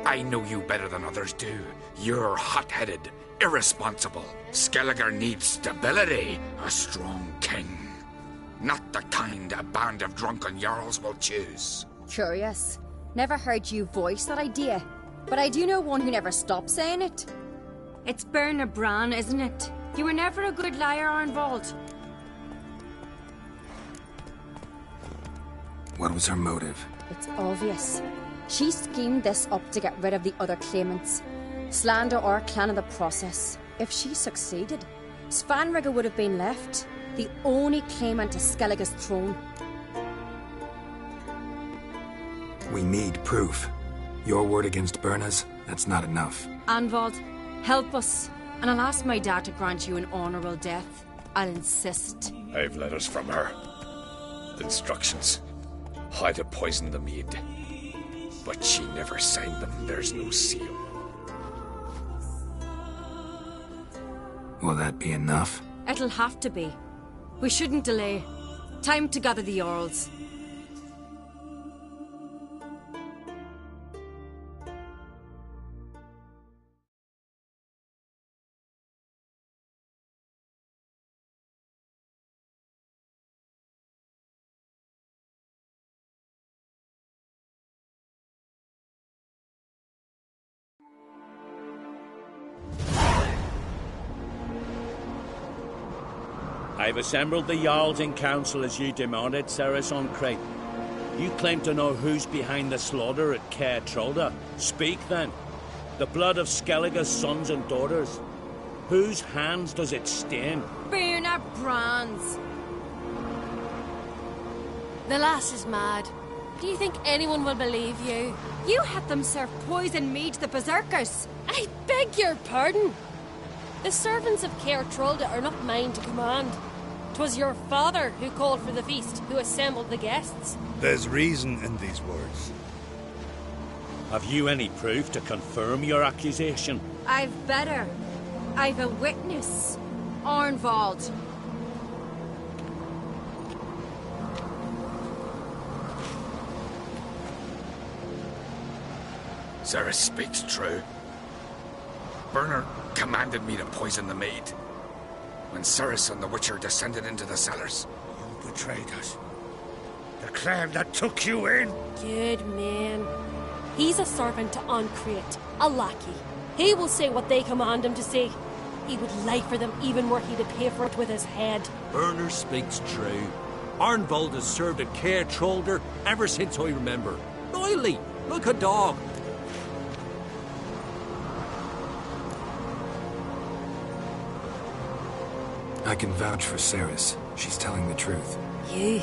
I know you better than others do. You're hot-headed, irresponsible. Skellige needs stability, a strong king. Not the kind a band of drunken jarls will choose. Curious. Never heard you voice that idea. But I do know one who never stops saying it. It's Berna Bran, isn't it? You were never a good liar, Arnvald. What was her motive? It's obvious. She schemed this up to get rid of the other claimants. Slander our clan in the process. If she succeeded, Svanrige would have been left, the only claimant to Skellige's throne. We need proof. Your word against Berna's, that's not enough. Anvald, help us, and I'll ask my dad to grant you an honourable death. I'll insist. I've letters from her. Instructions. How to poison the mead. But she never signed them. There's no seal. Will that be enough? It'll have to be. We shouldn't delay. Time to gather the Jarls. I've assembled the Jarls in council as you demanded, Cerys Ancrete. You claim to know who's behind the slaughter at Caer Trolda. Speak then. The blood of Skellige's sons and daughters. Whose hands does it stain? Berna Bran's. The lass is mad. Do you think anyone will believe you? You had them serve poison mead to the berserkers. I beg your pardon. The servants of Caer Trolda are not mine to command. 'Twas your father who called for the feast, who assembled the guests. There's reason in these words. Have you any proof to confirm your accusation? I've better. I've a witness. Arnvald. Cerys speaks true. Berna commanded me to poison the maid. When Cerys and the Witcher descended into the cellars. You betrayed us. The clan that took you in. Good man. He's a servant to Ancrete, a lackey. He will say what they command him to say. He would lie for them even were he to pay for it with his head. Berner speaks true. Arnvald has served at Caer Trolder ever since I remember. Loyally, like a dog. I can vouch for Cerys. She's telling the truth. You?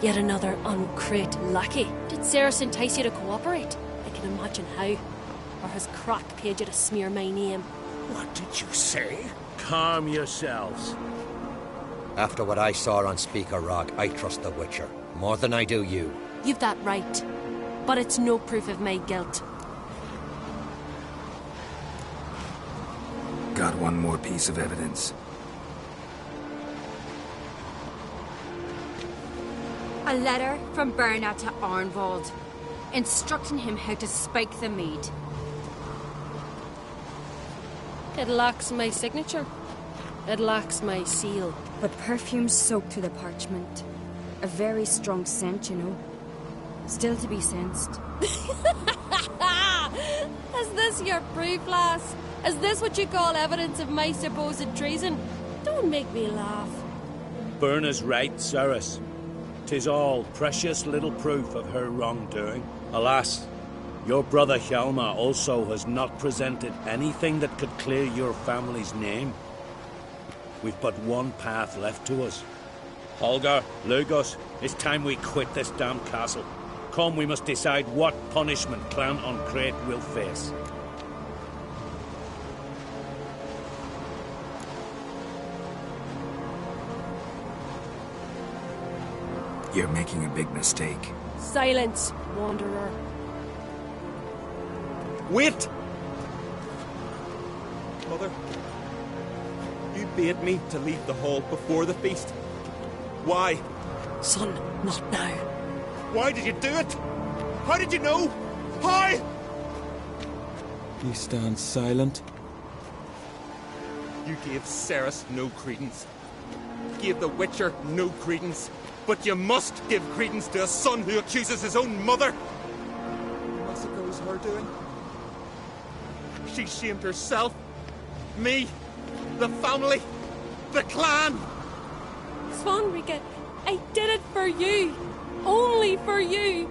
Yet another Ancrete lackey. Did Cerys entice you to cooperate? I can imagine how. Or has Crack paid you to smear my name? What did you say? Calm yourselves. After what I saw on Speaker Rock, I trust the Witcher. More than I do you. You've that right. But it's no proof of my guilt. Got one more piece of evidence. A letter from Berna to Arnvald, instructing him how to spike the mead. It lacks my signature. It lacks my seal. But perfume soaked through the parchment. A very strong scent, you know. Still to be sensed. Is this your proof, lass? Is this what you call evidence of my supposed treason? Don't make me laugh. Berna's right, Cerys. 'Tis all precious little proof of her wrongdoing. Alas, your brother Hjalmar also has not presented anything that could clear your family's name. We've but one path left to us. Holger, Lugos, it's time we quit this damn castle. Come, we must decide what punishment Clan an Craite will face. You're making a big mistake. Silence, wanderer. Wait! Mother, you bade me to leave the hall before the feast. Why? Son, not now. Why did you do it? How did you know? How? You stand silent. You gave Cerys no credence. Gave the Witcher no credence. But you must give credence to a son who accuses his own mother. The massacre was her doing. She shamed herself, me, the family, the clan. Svanrika, I did it for you. Only for you.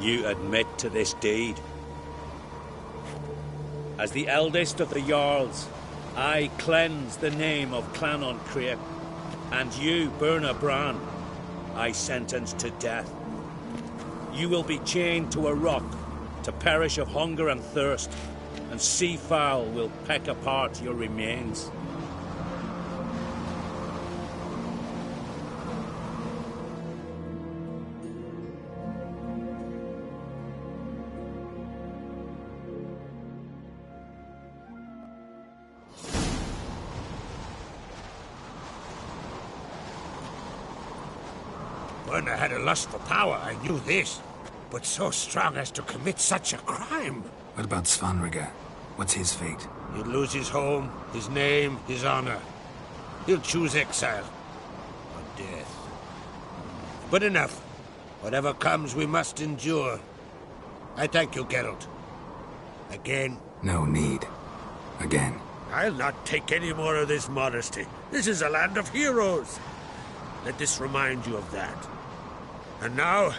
You admit to this deed. As the eldest of the Jarls, I cleanse the name of Clan an Craite, and you, Berna Bran, I sentence to death. You will be chained to a rock to perish of hunger and thirst, and sea fowl will peck apart your remains. Berna had a lust for power, I knew this. But so strong as to commit such a crime. What about Svanrika? What's his fate? He'll lose his home, his name, his honor. He'll choose exile. Or death. But enough. Whatever comes, we must endure. I thank you, Geralt. Again. No need. Again. I'll not take any more of this modesty. This is a land of heroes. Let this remind you of that. And now,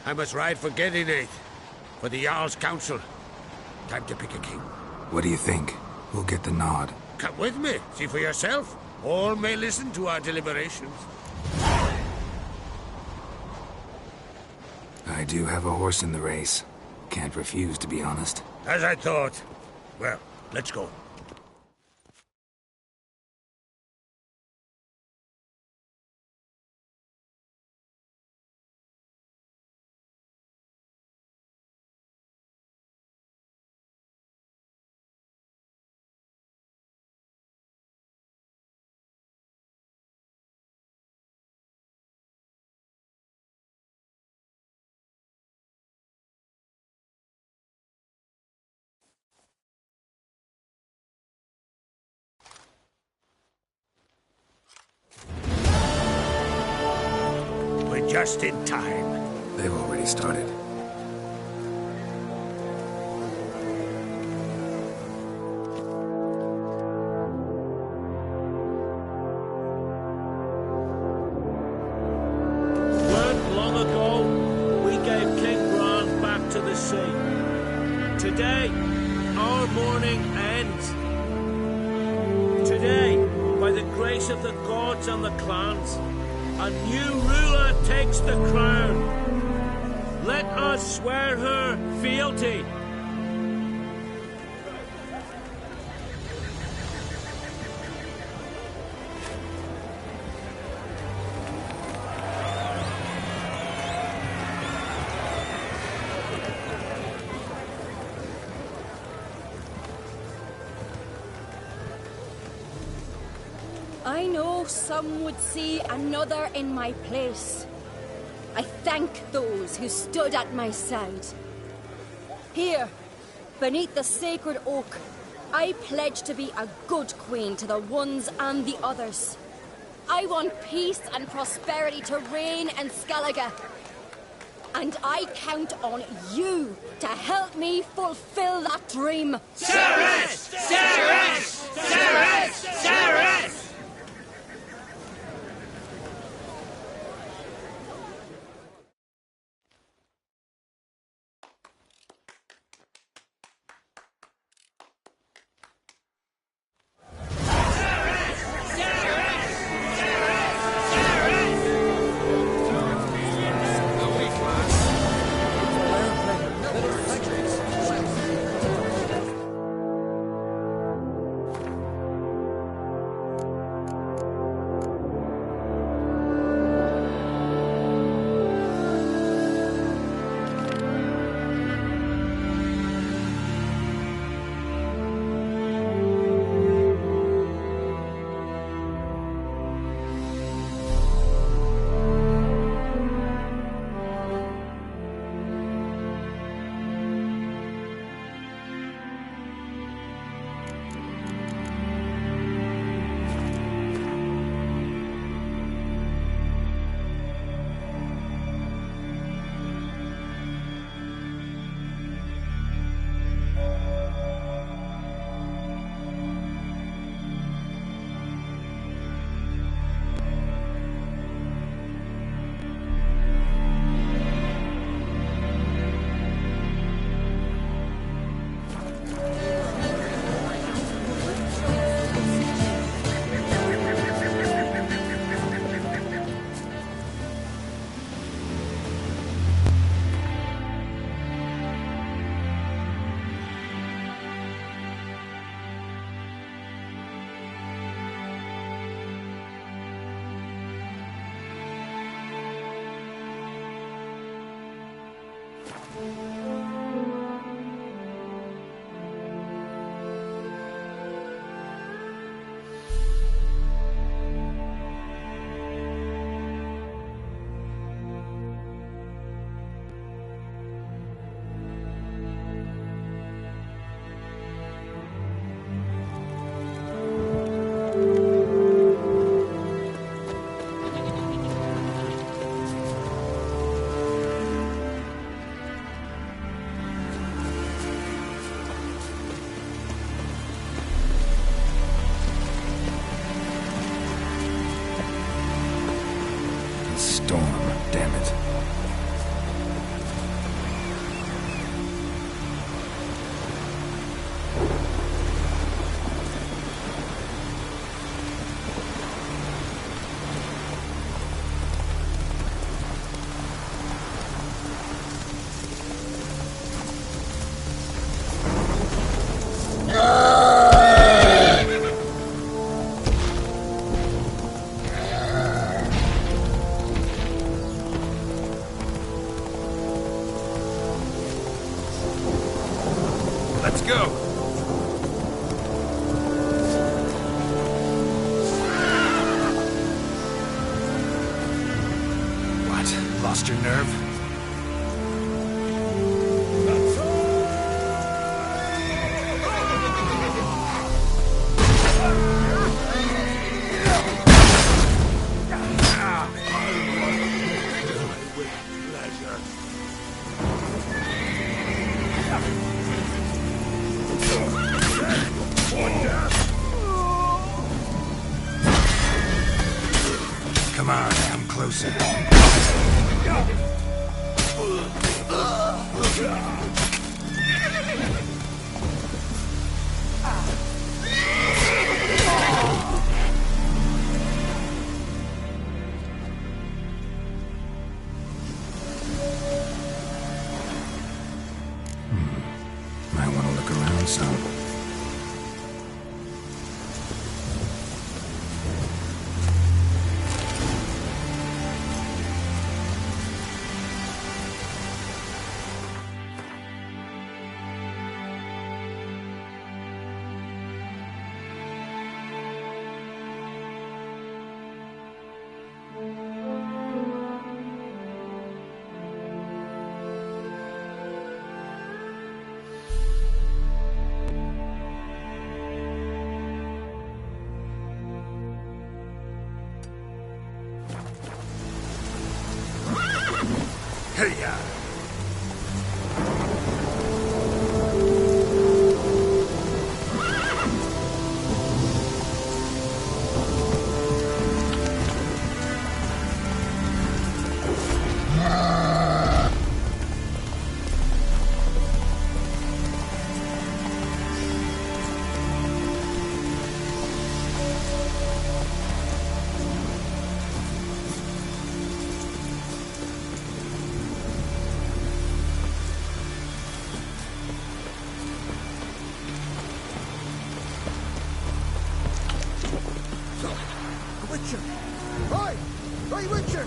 I must ride for Gedinath, for the Jarl's Council. Time to pick a king. What do you think? Who'll get the nod? Come with me, see for yourself. All may listen to our deliberations. I do have a horse in the race. Can't refuse, to be honest. As I thought. Well, let's go. Just in time. They've already started. Weren't long ago, we gave King Bran back to the sea. Today, our mourning ends. Today, by the grace of the gods and the clans, a new ruler takes the crown. Let us swear her fealty. I know some would see another in my place. I thank those who stood at my side. Here, beneath the sacred oak, I pledge to be a good queen to the ones and the others. I want peace and prosperity to reign in Skellige. And I count on you to help me fulfill that dream. Cerys! Cerys! Cerys! Cerys! Storm, damn it. Let's go! What? Lost your nerve? Come on, come closer. Might want to look around some. Hey-ya! Witcher! Roy! Roy Witcher!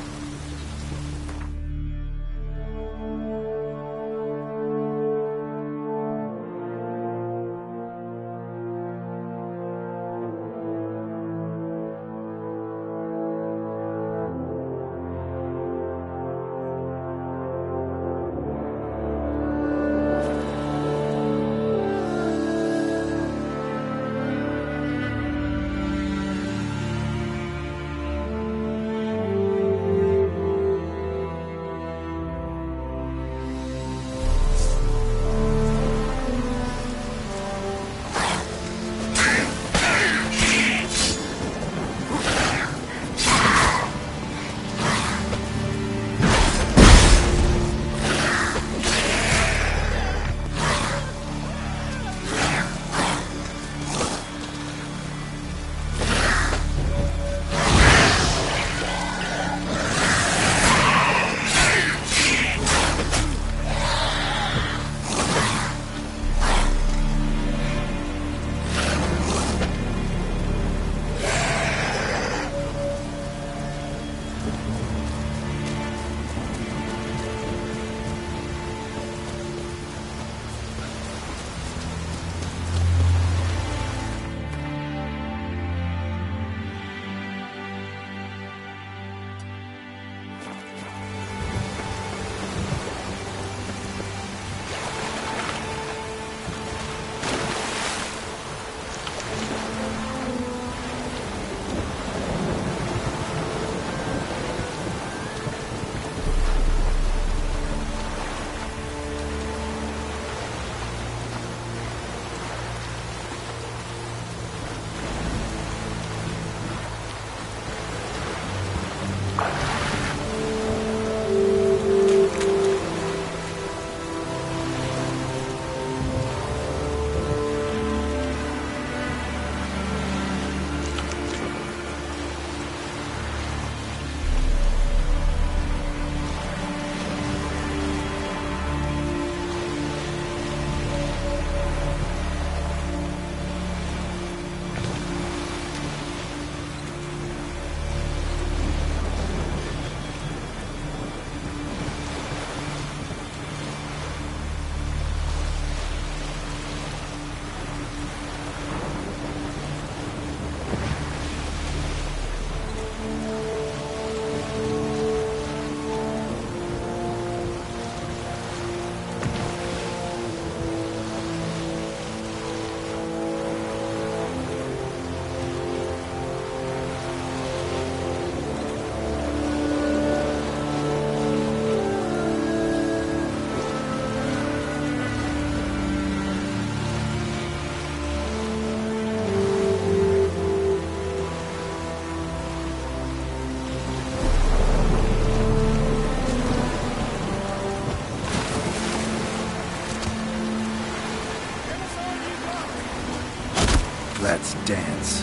Let's dance.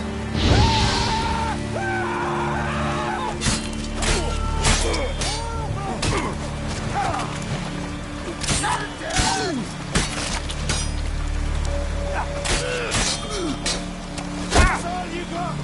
That's all you got!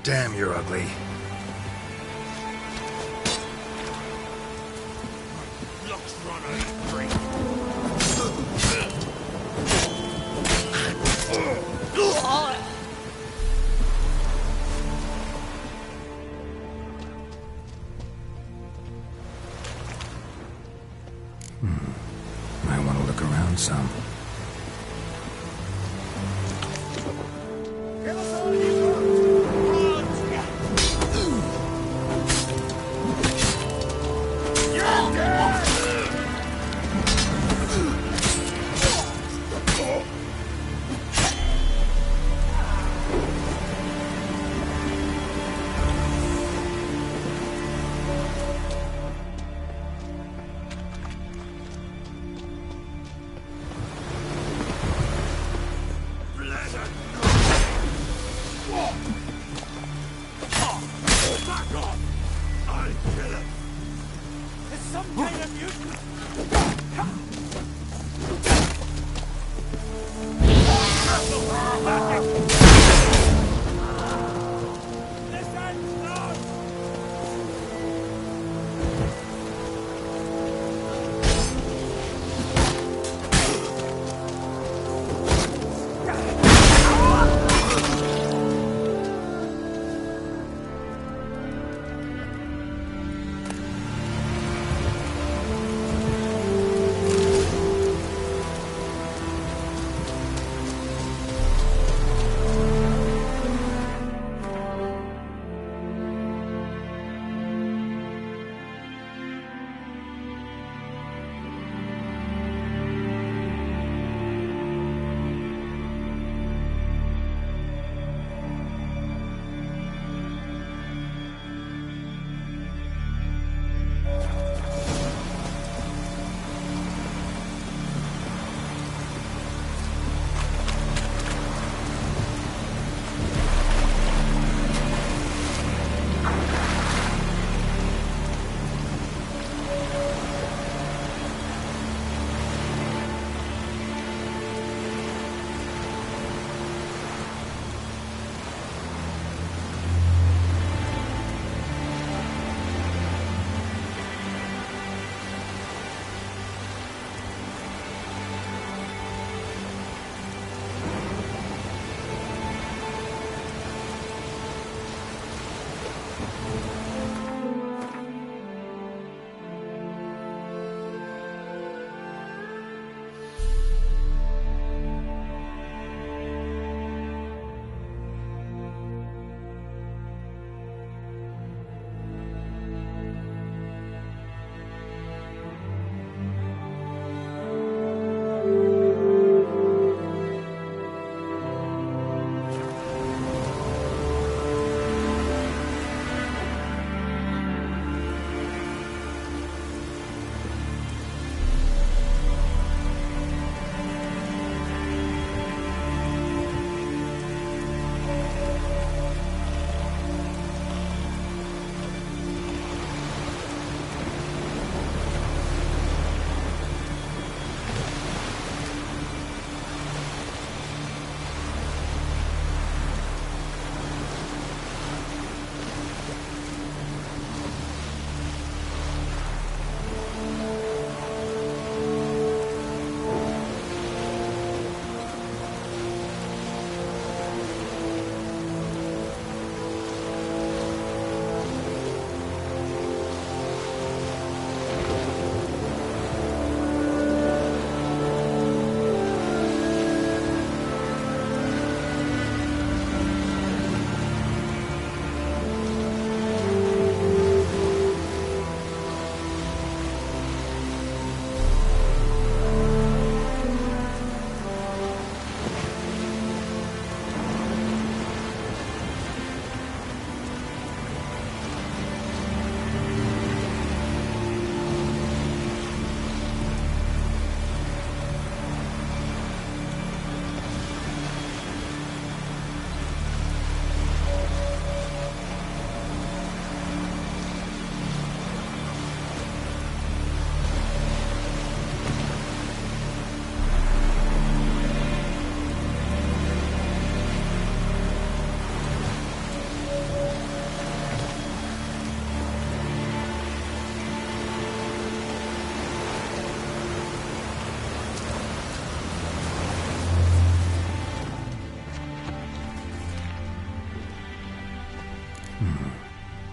Damn, you're ugly. some.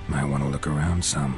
Might want to look around some.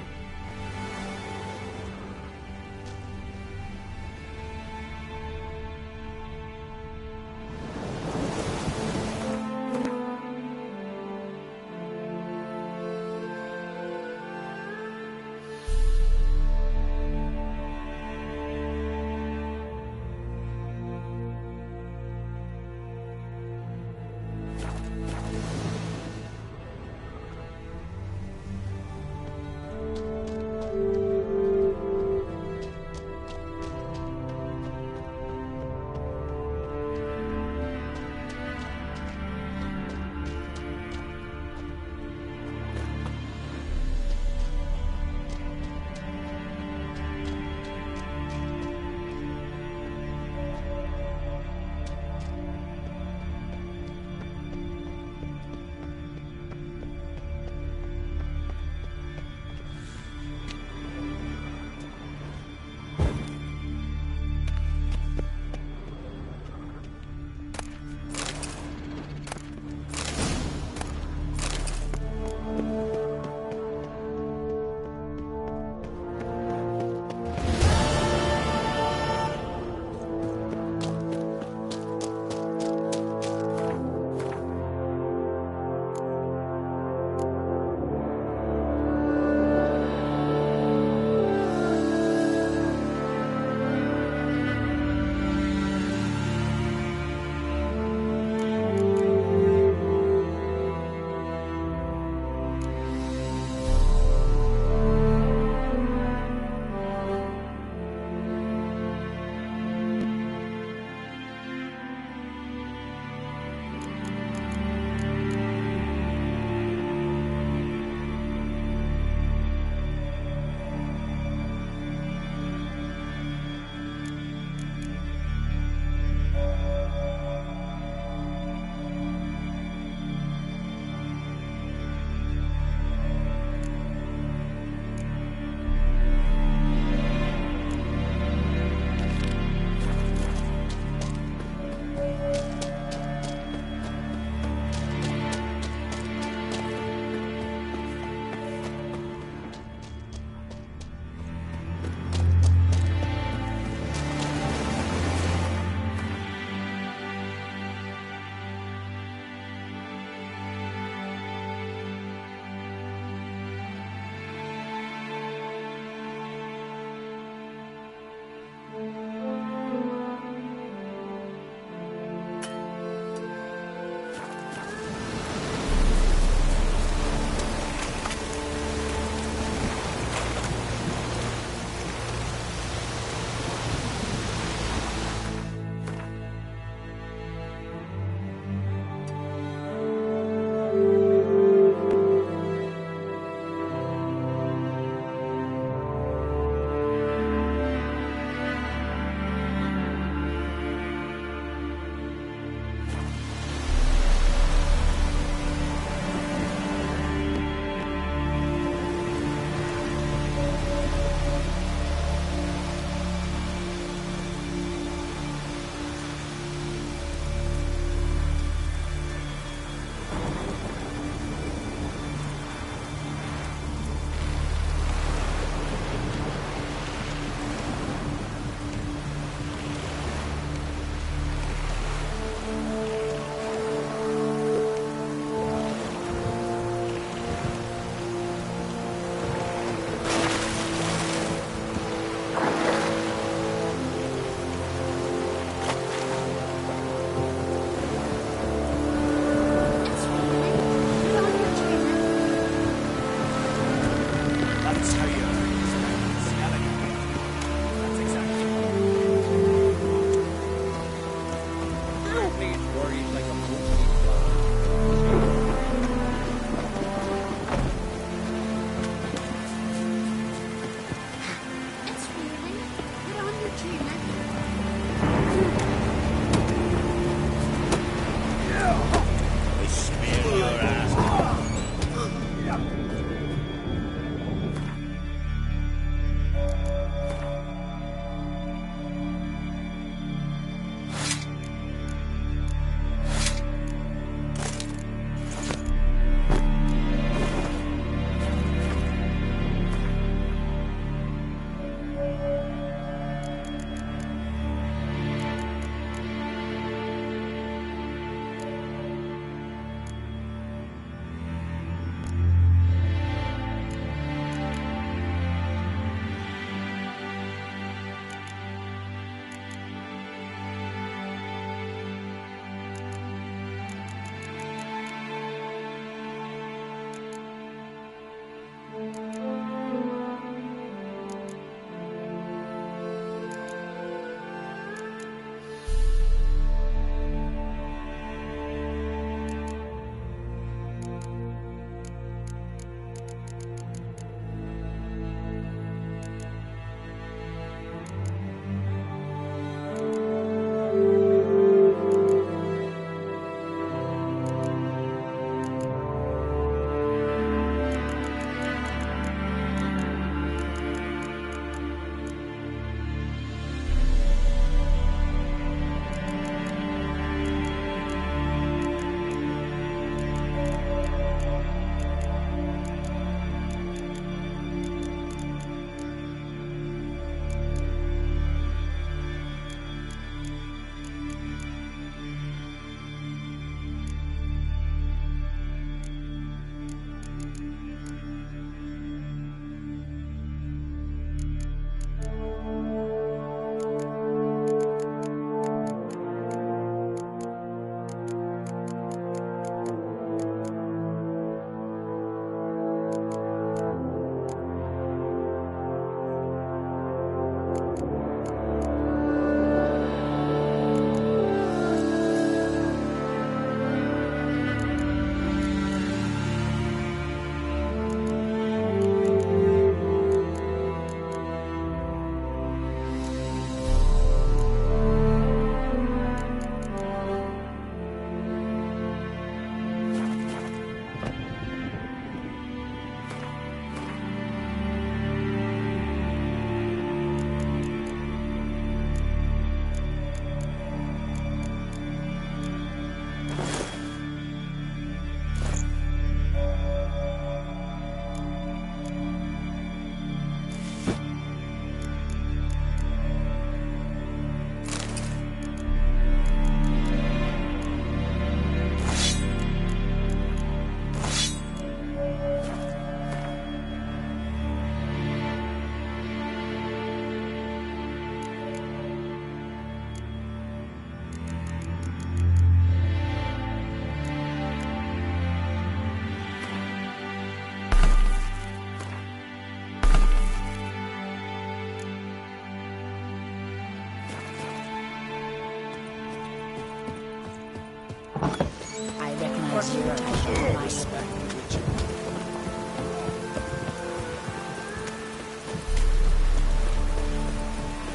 Trust into me, your title I life. respect the Witcher.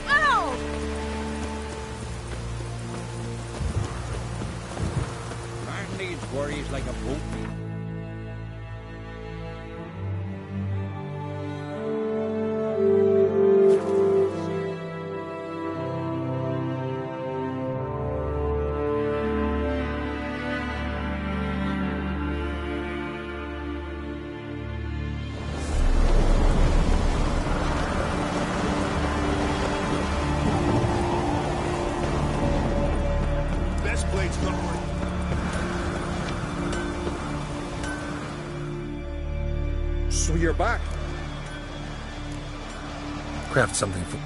Ow! Man needs worries like a boat. Best blade's not working. So you're back. Craft something for...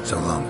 So long.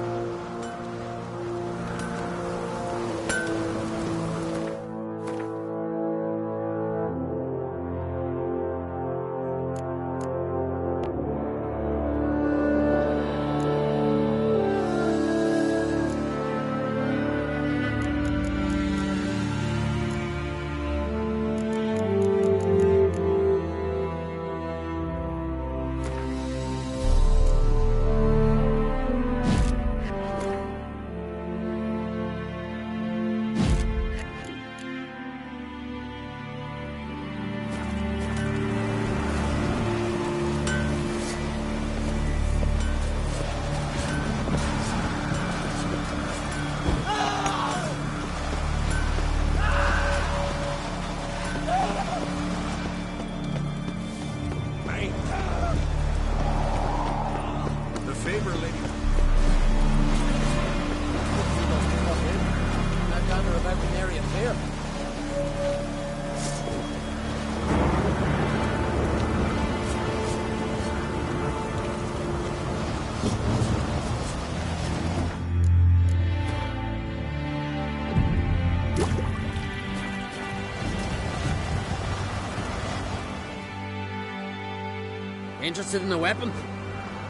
Interested in a weapon?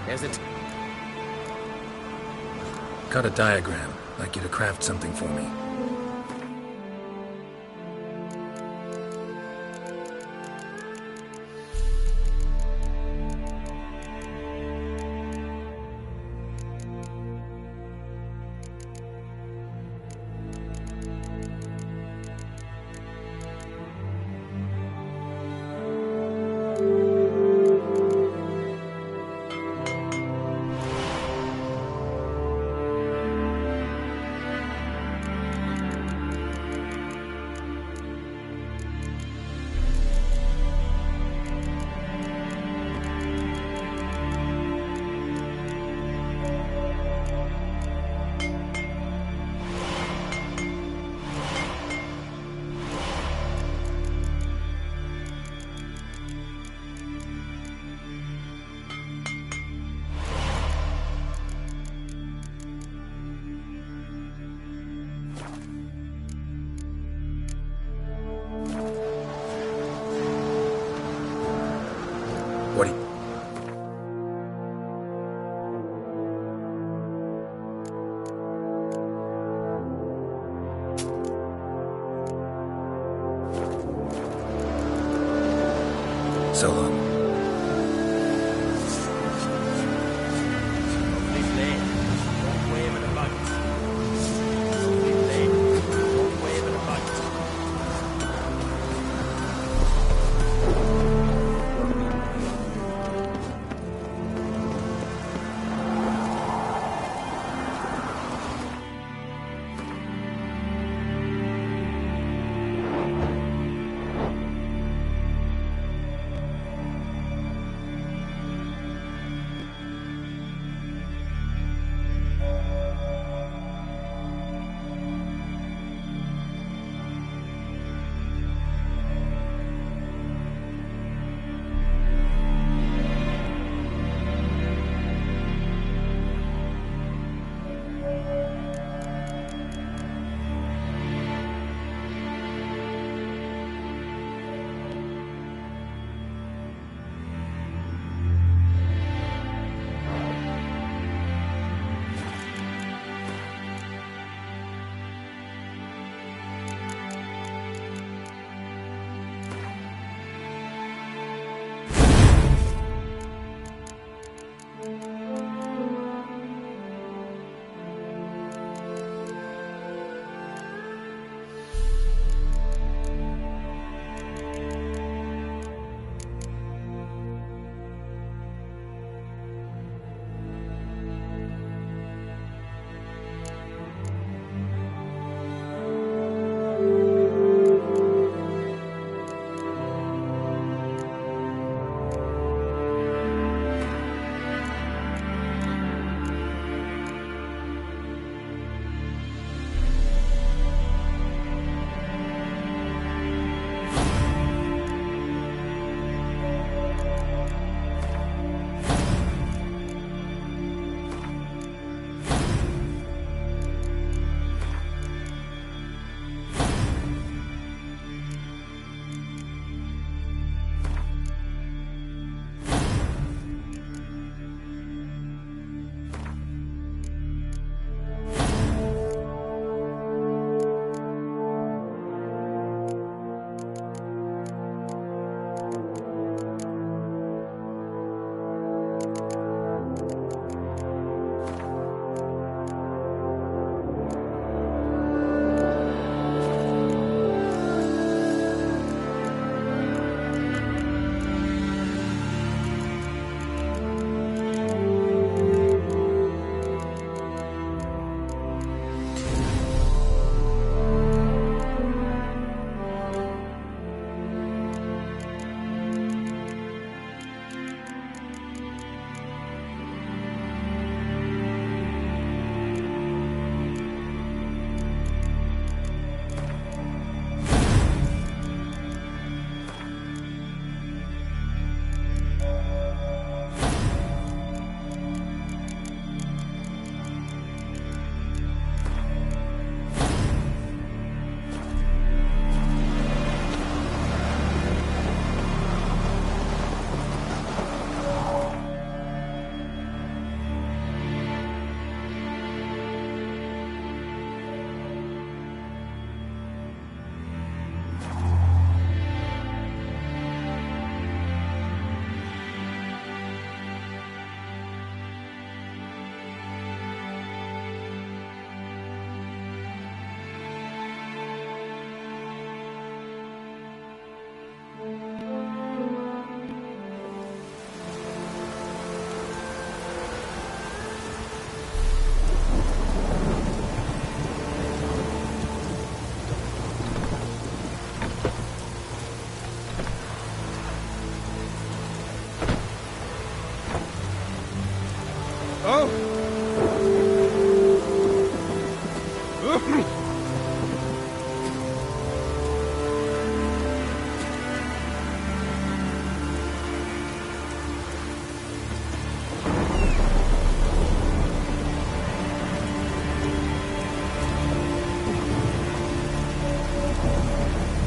Is it? Got a diagram. Like you to craft something for me. What do you... So long.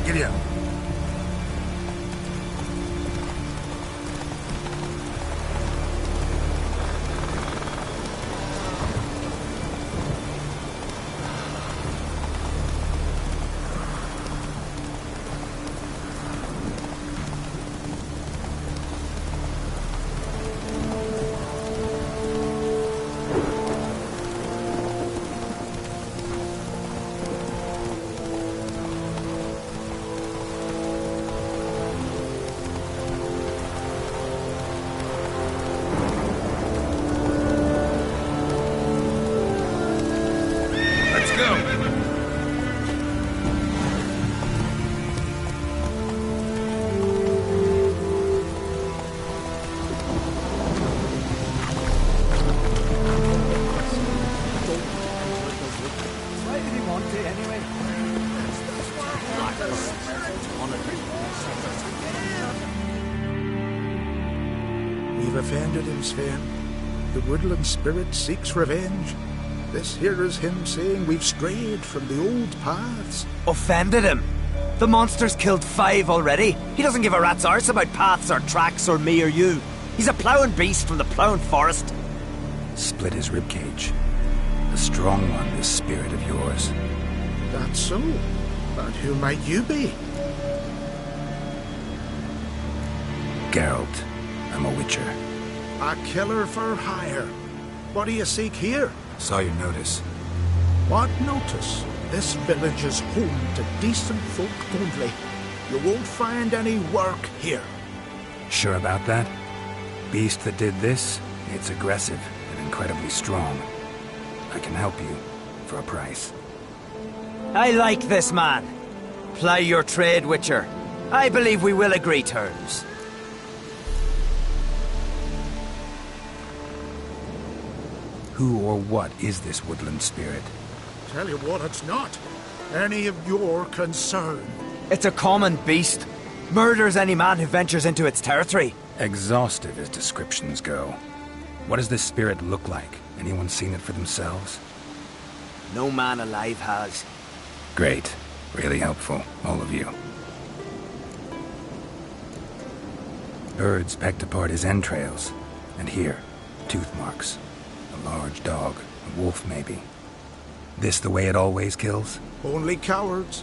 Gideon. We've offended him, Sven. The woodland spirit seeks revenge. This here is him saying we've strayed from the old paths. Offended him? The monster's killed 5 already. He doesn't give a rat's arse about paths or tracks or me or you. He's a ploughing beast from the ploughing forest. Split his ribcage. The strong one, this spirit of yours. That's so. But who might you be? Geralt. I'm a witcher. A killer for hire. What do you seek here? Saw your notice. What notice? This village is home to decent folk only. You won't find any work here. Sure about that? Beast that did this, it's aggressive and incredibly strong. I can help you for a price. I like this man. Ply your trade, Witcher. I believe we will agree terms. Who or what is this woodland spirit? Tell you what, it's not any of your concern. It's a common beast. Murders any man who ventures into its territory. Exhaustive as descriptions go. What does this spirit look like? Anyone seen it for themselves? No man alive has. Great. Really helpful, all of you. Birds pecked apart his entrails. And here, tooth marks. A large dog, a wolf maybe. This the way it always kills? Only cowards.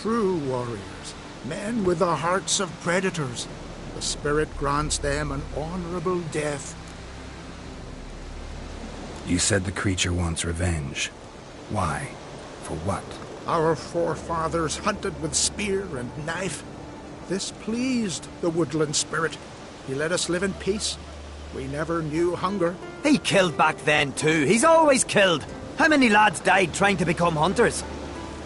True warriors. Men with the hearts of predators. The spirit grants them an honorable death. You said the creature wants revenge. Why? For what? Our forefathers hunted with spear and knife. This pleased the woodland spirit. He let us live in peace. We never knew hunger. He killed back then too. He's always killed. How many lads died trying to become hunters?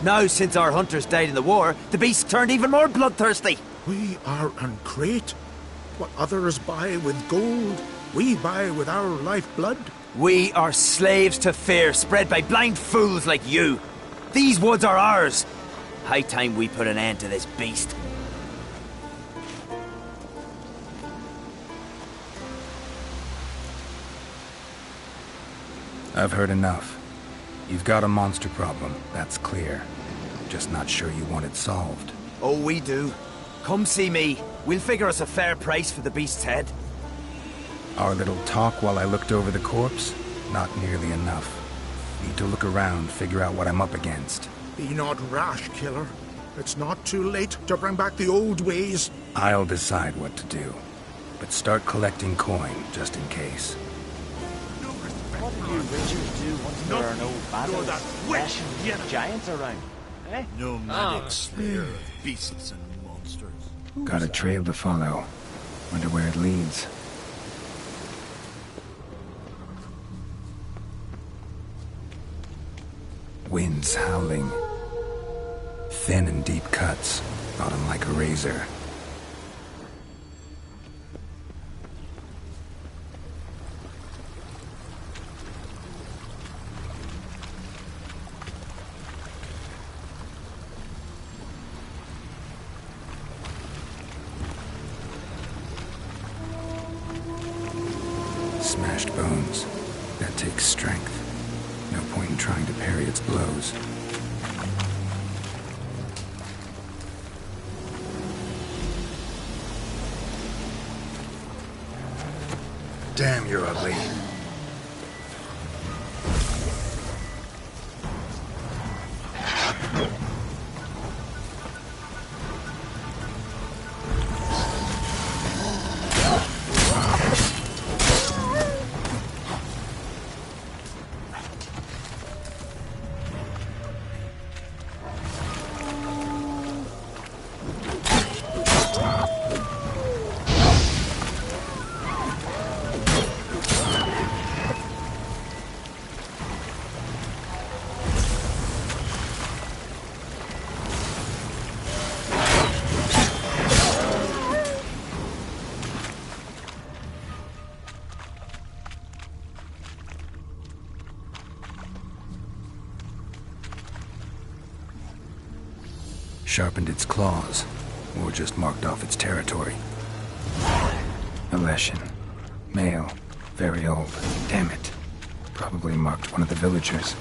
Now, since our hunters died in the war, the beast turned even more bloodthirsty. We are great. What others buy with gold, we buy with our lifeblood. We are slaves to fear spread by blind fools like you. These woods are ours. High time we put an end to this beast. I've heard enough. You've got a monster problem, that's clear. Just not sure you want it solved. Oh, we do. Come see me. We'll figure us a fair price for the beast's head. Our little talk while I looked over the corpse? Not nearly enough. Need to look around, figure out what I'm up against. Be not rash, killer. It's not too late to bring back the old ways. I'll decide what to do. But start collecting coin, just in case. What do you witchers do once there are no battles, flashing giants around? Eh? Nomadic slayer of beasts and monsters. Got a trail to follow. Wonder where it leads. Winds howling. Thin and deep cuts. Bottom like a razor. smashed bones. That takes strength. No point in trying to parry its blows. Damn, you're ugly. Sharpened its claws, or just marked off its territory. A Leshen. Male. Very old. Damn it. Probably marked one of the villagers.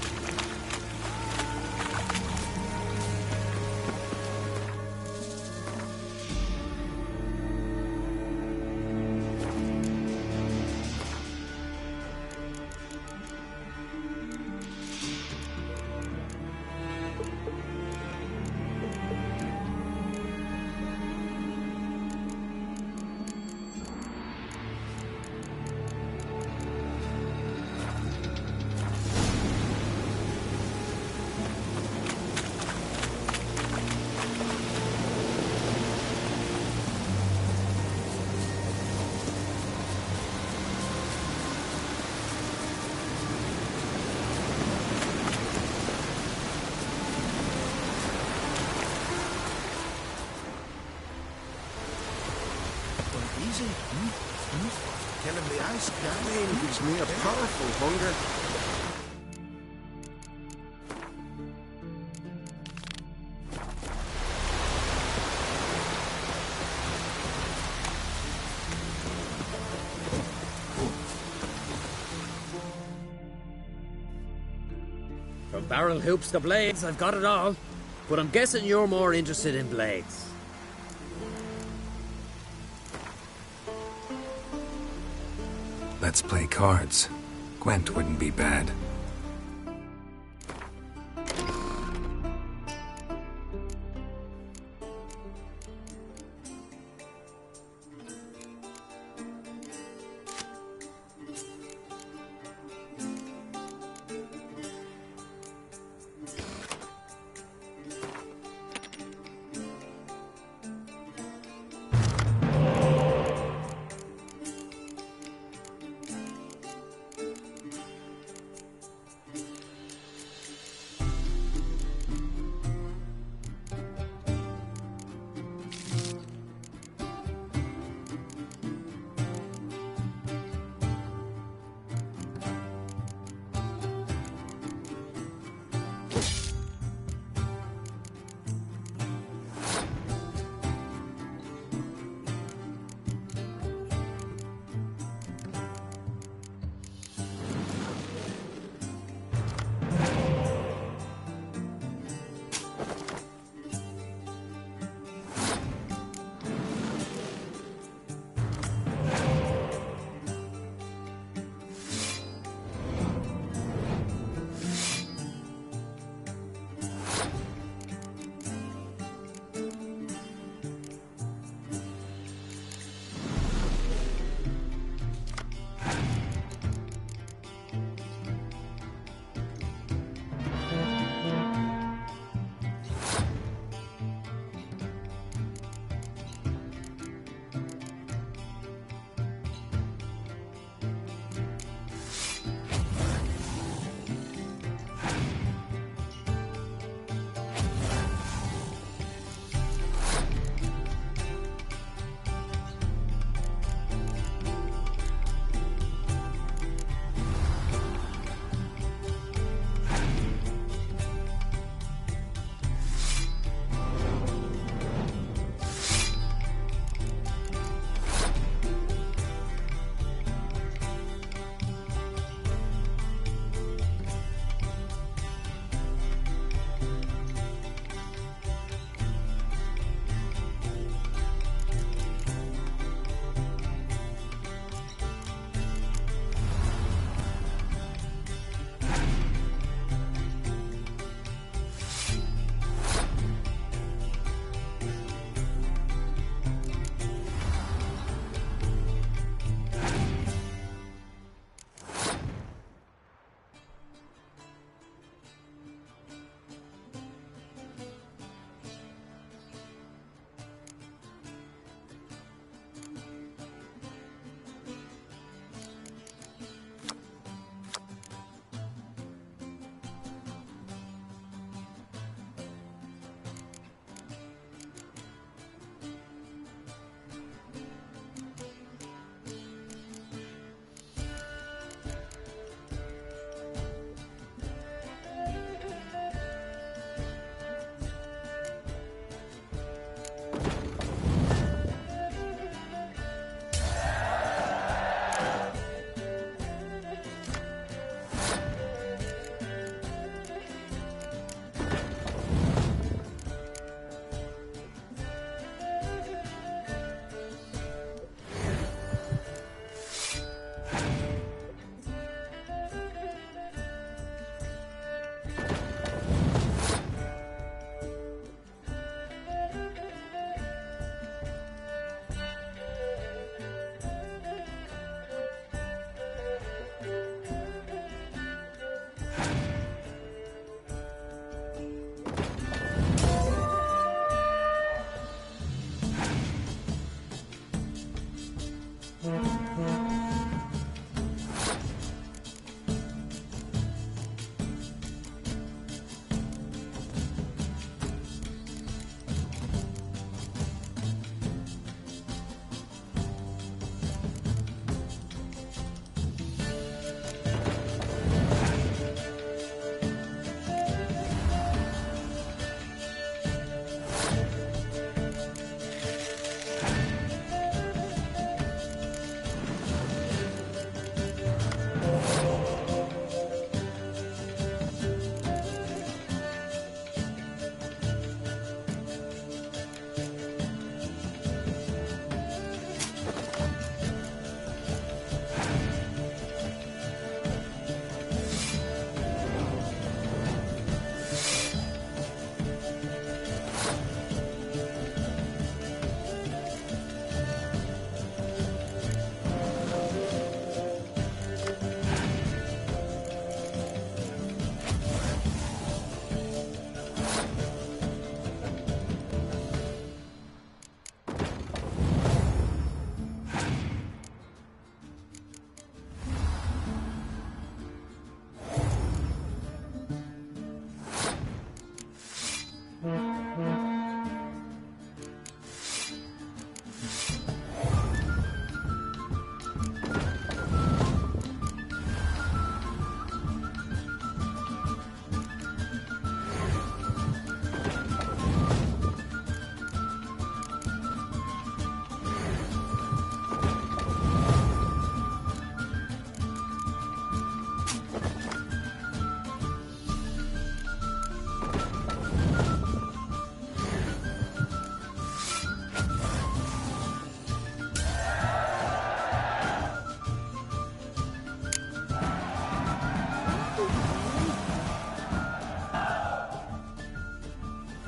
Easy, Killing the ice guy gives me a powerful hunger. From barrel hoops to blades, I've got it all. But I'm guessing you're more interested in blades. Let's play cards. Gwent wouldn't be bad.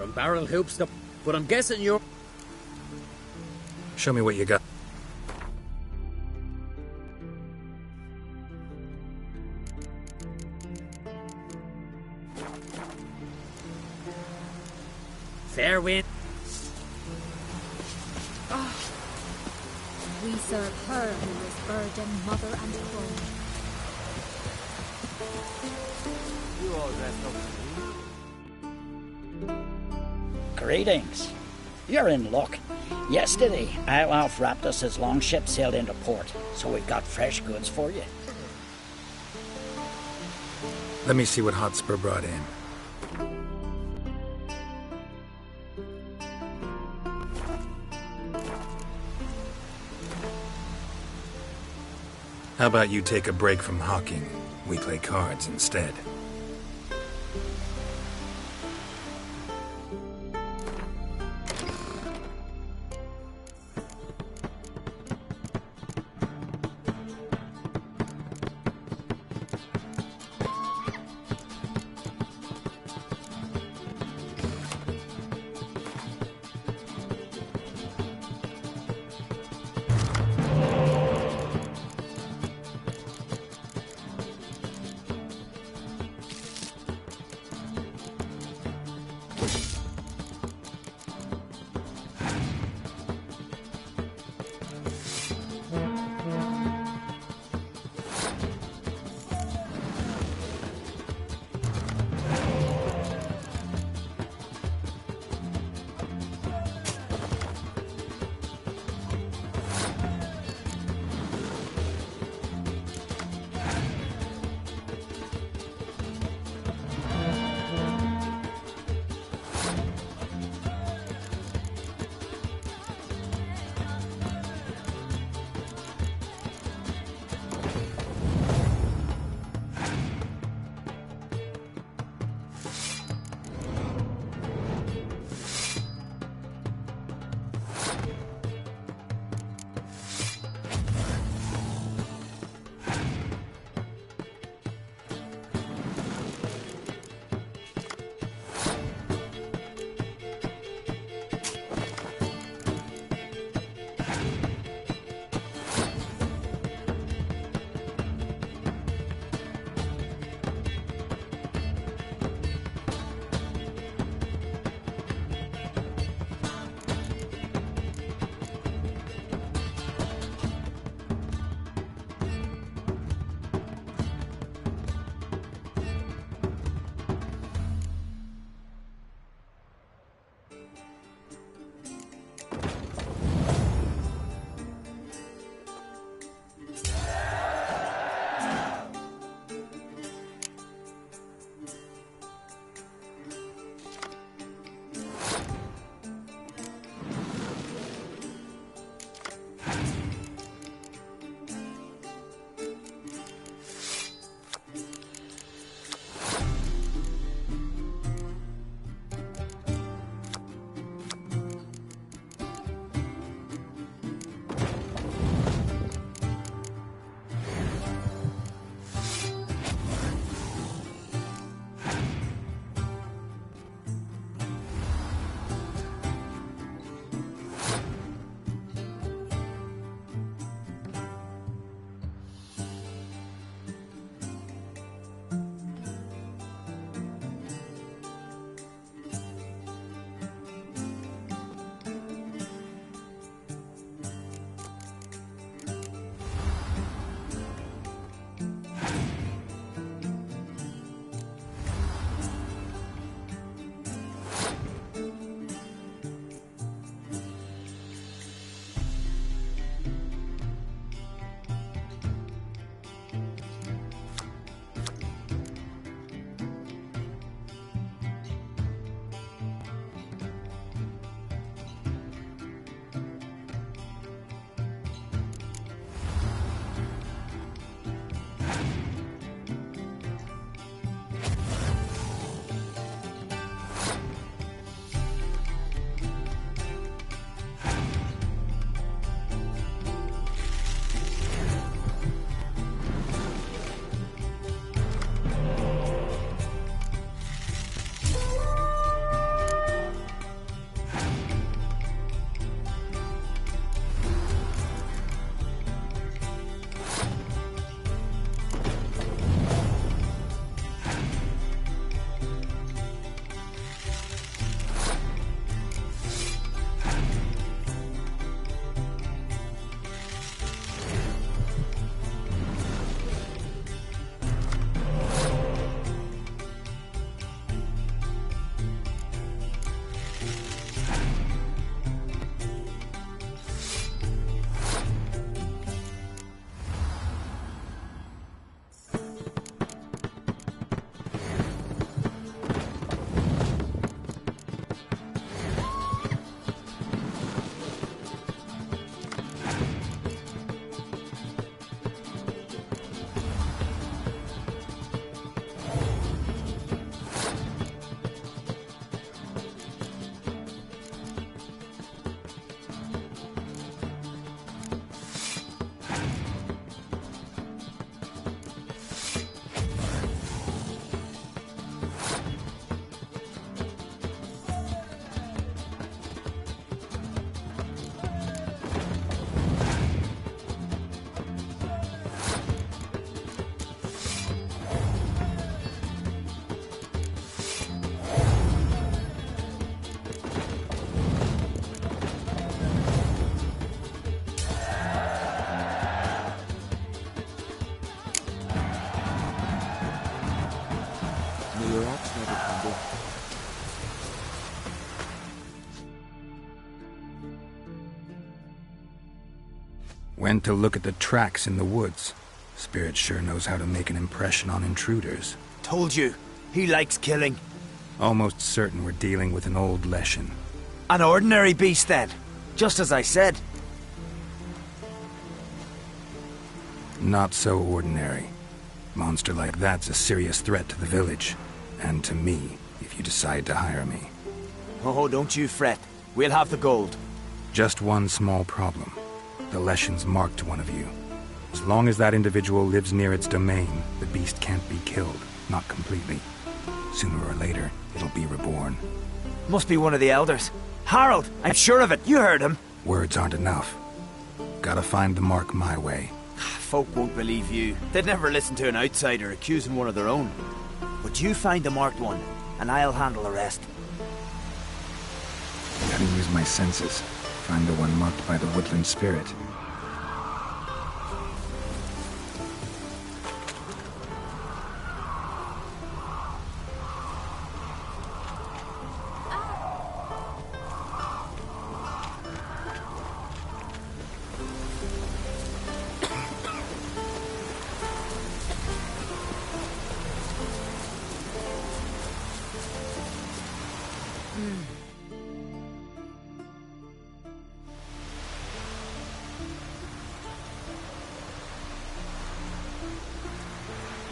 From barrel hoops to... But I'm guessing you're... Show me what you got. Fair wind. Oh. We serve her who is virgin, mother, and throne. You all dressed up. Greetings. You're in luck. Yesterday, Iolf rapped us his longship sailed into port, so we've got fresh goods for you. Let me see what Hotspur brought in. How about you take a break from hawking? We play cards instead. Went to look at the tracks in the woods. Spirit sure knows how to make an impression on intruders. Told you, he likes killing. Almost certain we're dealing with an old Leshen. An ordinary beast, then. Just as I said. Not so ordinary. Monster like that's a serious threat to the village. And to me, if you decide to hire me. Oh, don't you fret. We'll have the gold. Just one small problem. The Leshen's marked one of you. As long as that individual lives near its domain, the beast can't be killed. Not completely. Sooner or later, it'll be reborn. Must be one of the elders. Harold! I'm sure of it. You heard him. Words aren't enough. Gotta find the mark my way. Folk won't believe you. They'd never listen to an outsider accusing one of their own. But you find the marked one, and I'll handle the rest. Gotta use my senses. Find the one marked by the woodland spirit.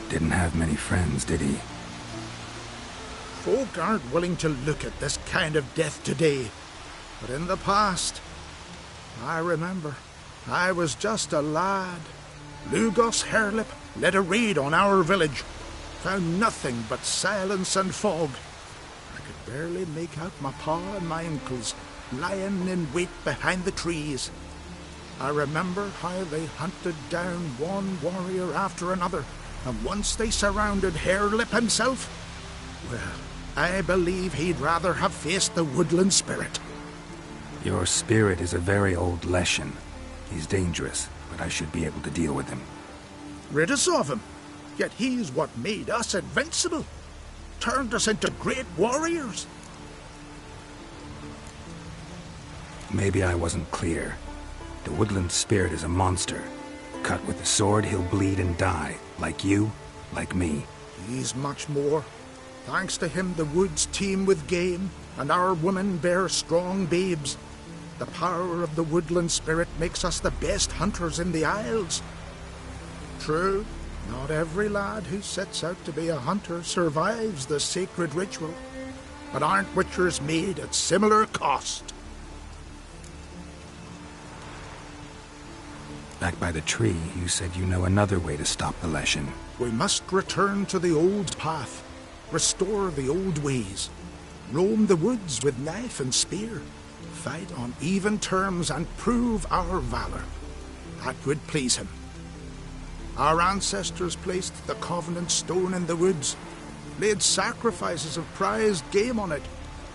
Didn't have many friends, did he? Folk aren't willing to look at this kind of death today. But in the past, I remember, I was just a lad. Lugos Harelip led a raid on our village. Found nothing but silence and fog. I could barely make out my pa and my uncles lying in wait behind the trees. I remember how they hunted down one warrior after another. And once they surrounded Harelip himself, well, I believe he'd rather have faced the woodland spirit. Your spirit is a very old Leshen. He's dangerous, but I should be able to deal with him. Rid us of him. Yet he's what made us invincible. Turned us into great warriors. Maybe I wasn't clear. The woodland spirit is a monster. Cut with the sword, he'll bleed and die. Like you, like me. He's much more. Thanks to him, the woods teem with game, and our women bear strong babes. The power of the woodland spirit makes us the best hunters in the Isles. True, not every lad who sets out to be a hunter survives the sacred ritual, but aren't witchers made at similar cost? Back by the tree, you said you know another way to stop the Leshen. We must return to the old path, restore the old ways, roam the woods with knife and spear, fight on even terms and prove our valor. That would please him. Our ancestors placed the Covenant Stone in the woods, laid sacrifices of prized game on it,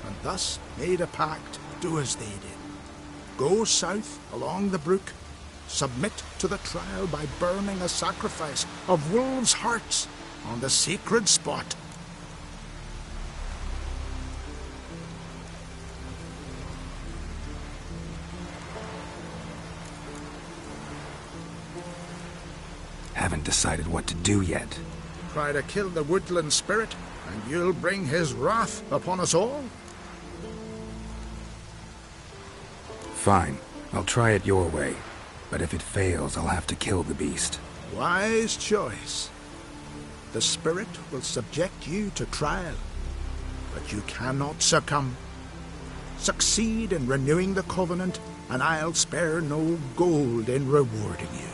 and thus made a pact, do as they did. Go south along the brook, submit to the trial by burning a sacrifice of wolves' hearts on the sacred spot. Haven't decided what to do yet. Try to kill the woodland spirit, and you'll bring his wrath upon us all? Fine. I'll try it your way. But if it fails, I'll have to kill the beast. Wise choice. The spirit will subject you to trial, but you cannot succumb. Succeed in renewing the covenant, and I'll spare no gold in rewarding you.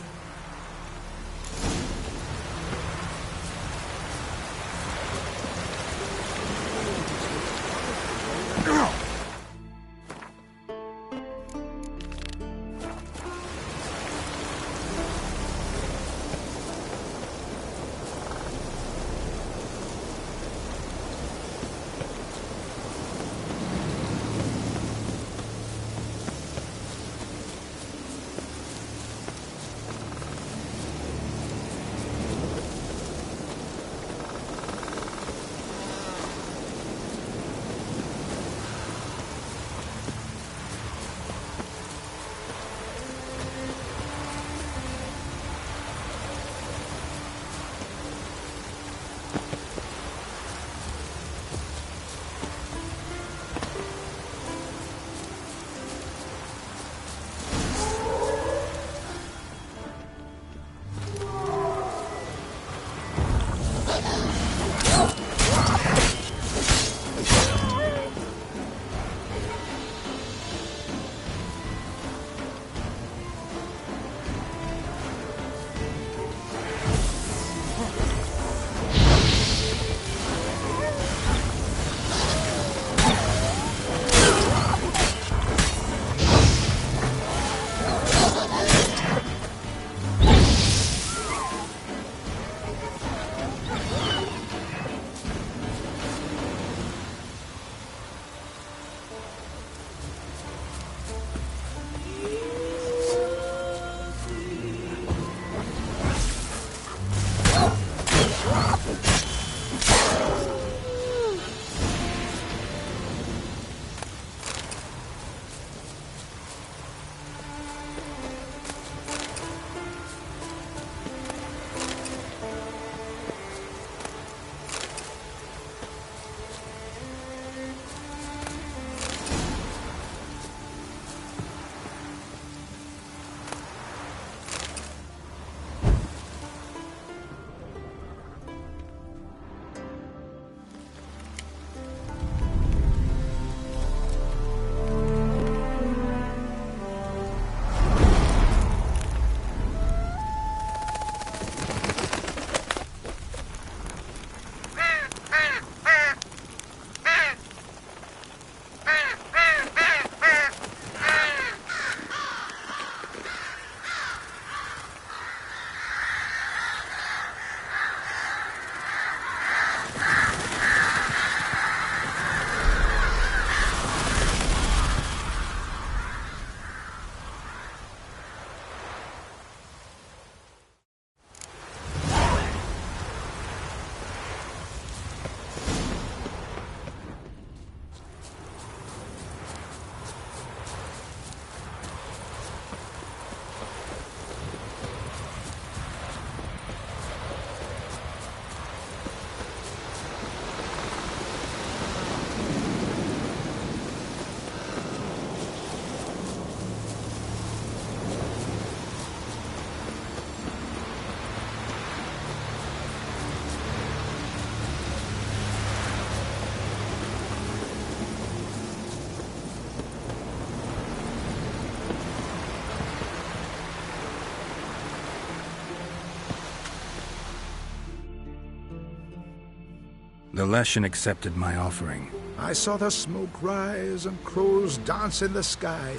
The Leshen accepted my offering. I saw the smoke rise and crows dance in the sky.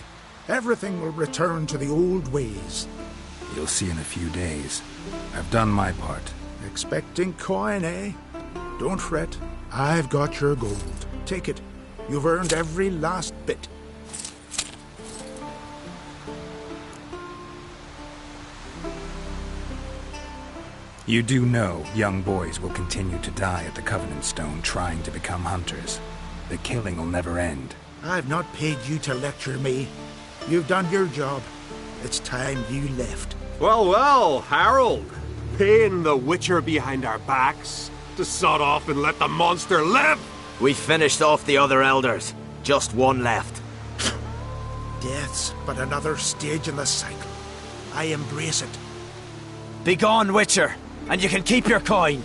Everything will return to the old ways. You'll see in a few days. I've done my part. Expecting coin, eh? Don't fret. I've got your gold. Take it. You've earned every last bit. You do know young boys will continue to die at the Covenant Stone trying to become hunters. The killing will never end. I've not paid you to lecture me. You've done your job. It's time you left. Well, well, Harold. Paying the Witcher behind our backs to sod off and let the monster live? We finished off the other elders. Just one left. Death's but another stage in the cycle. I embrace it. Begone, Witcher, and you can keep your coin.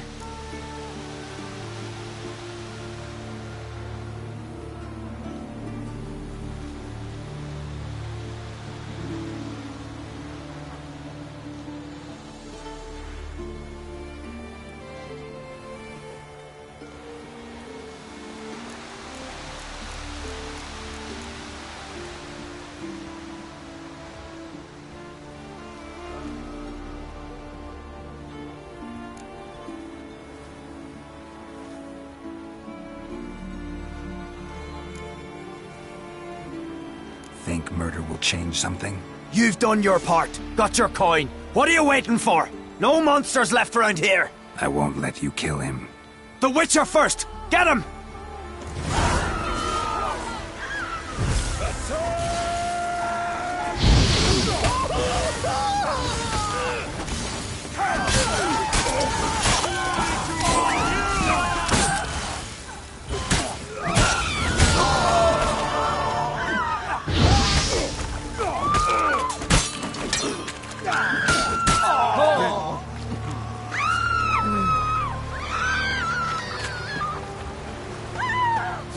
Think murder will change something? You've done your part. Got your coin. What are you waiting for? No monsters left around here. I won't let you kill him. The Witcher first! Get him!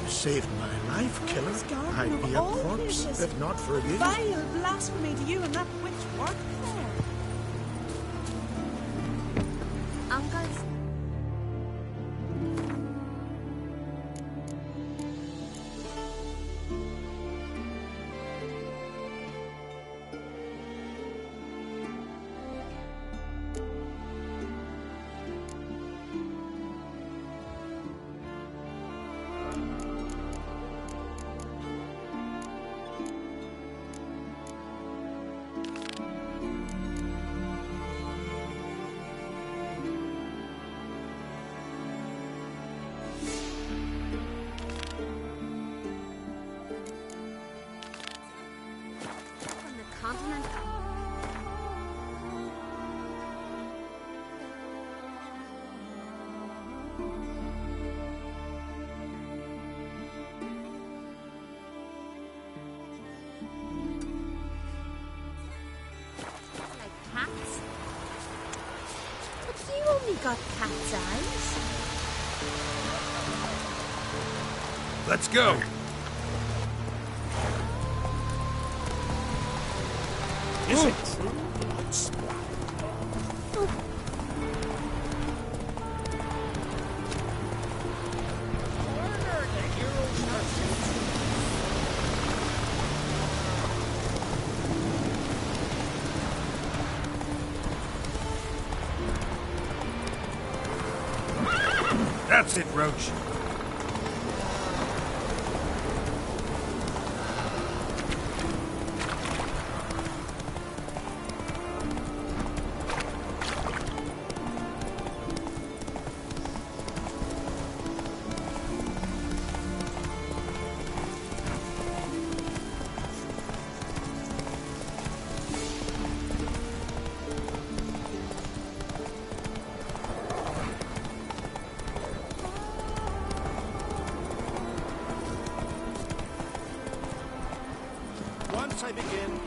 Saved my life, killer. I'd be a corpse if not for you. Vile blasphemy to you and that witch work there. Uncles. Continent. Like cats? But you only got cat's eyes. Let's go. Is it? That's it, Roach. Once I begin,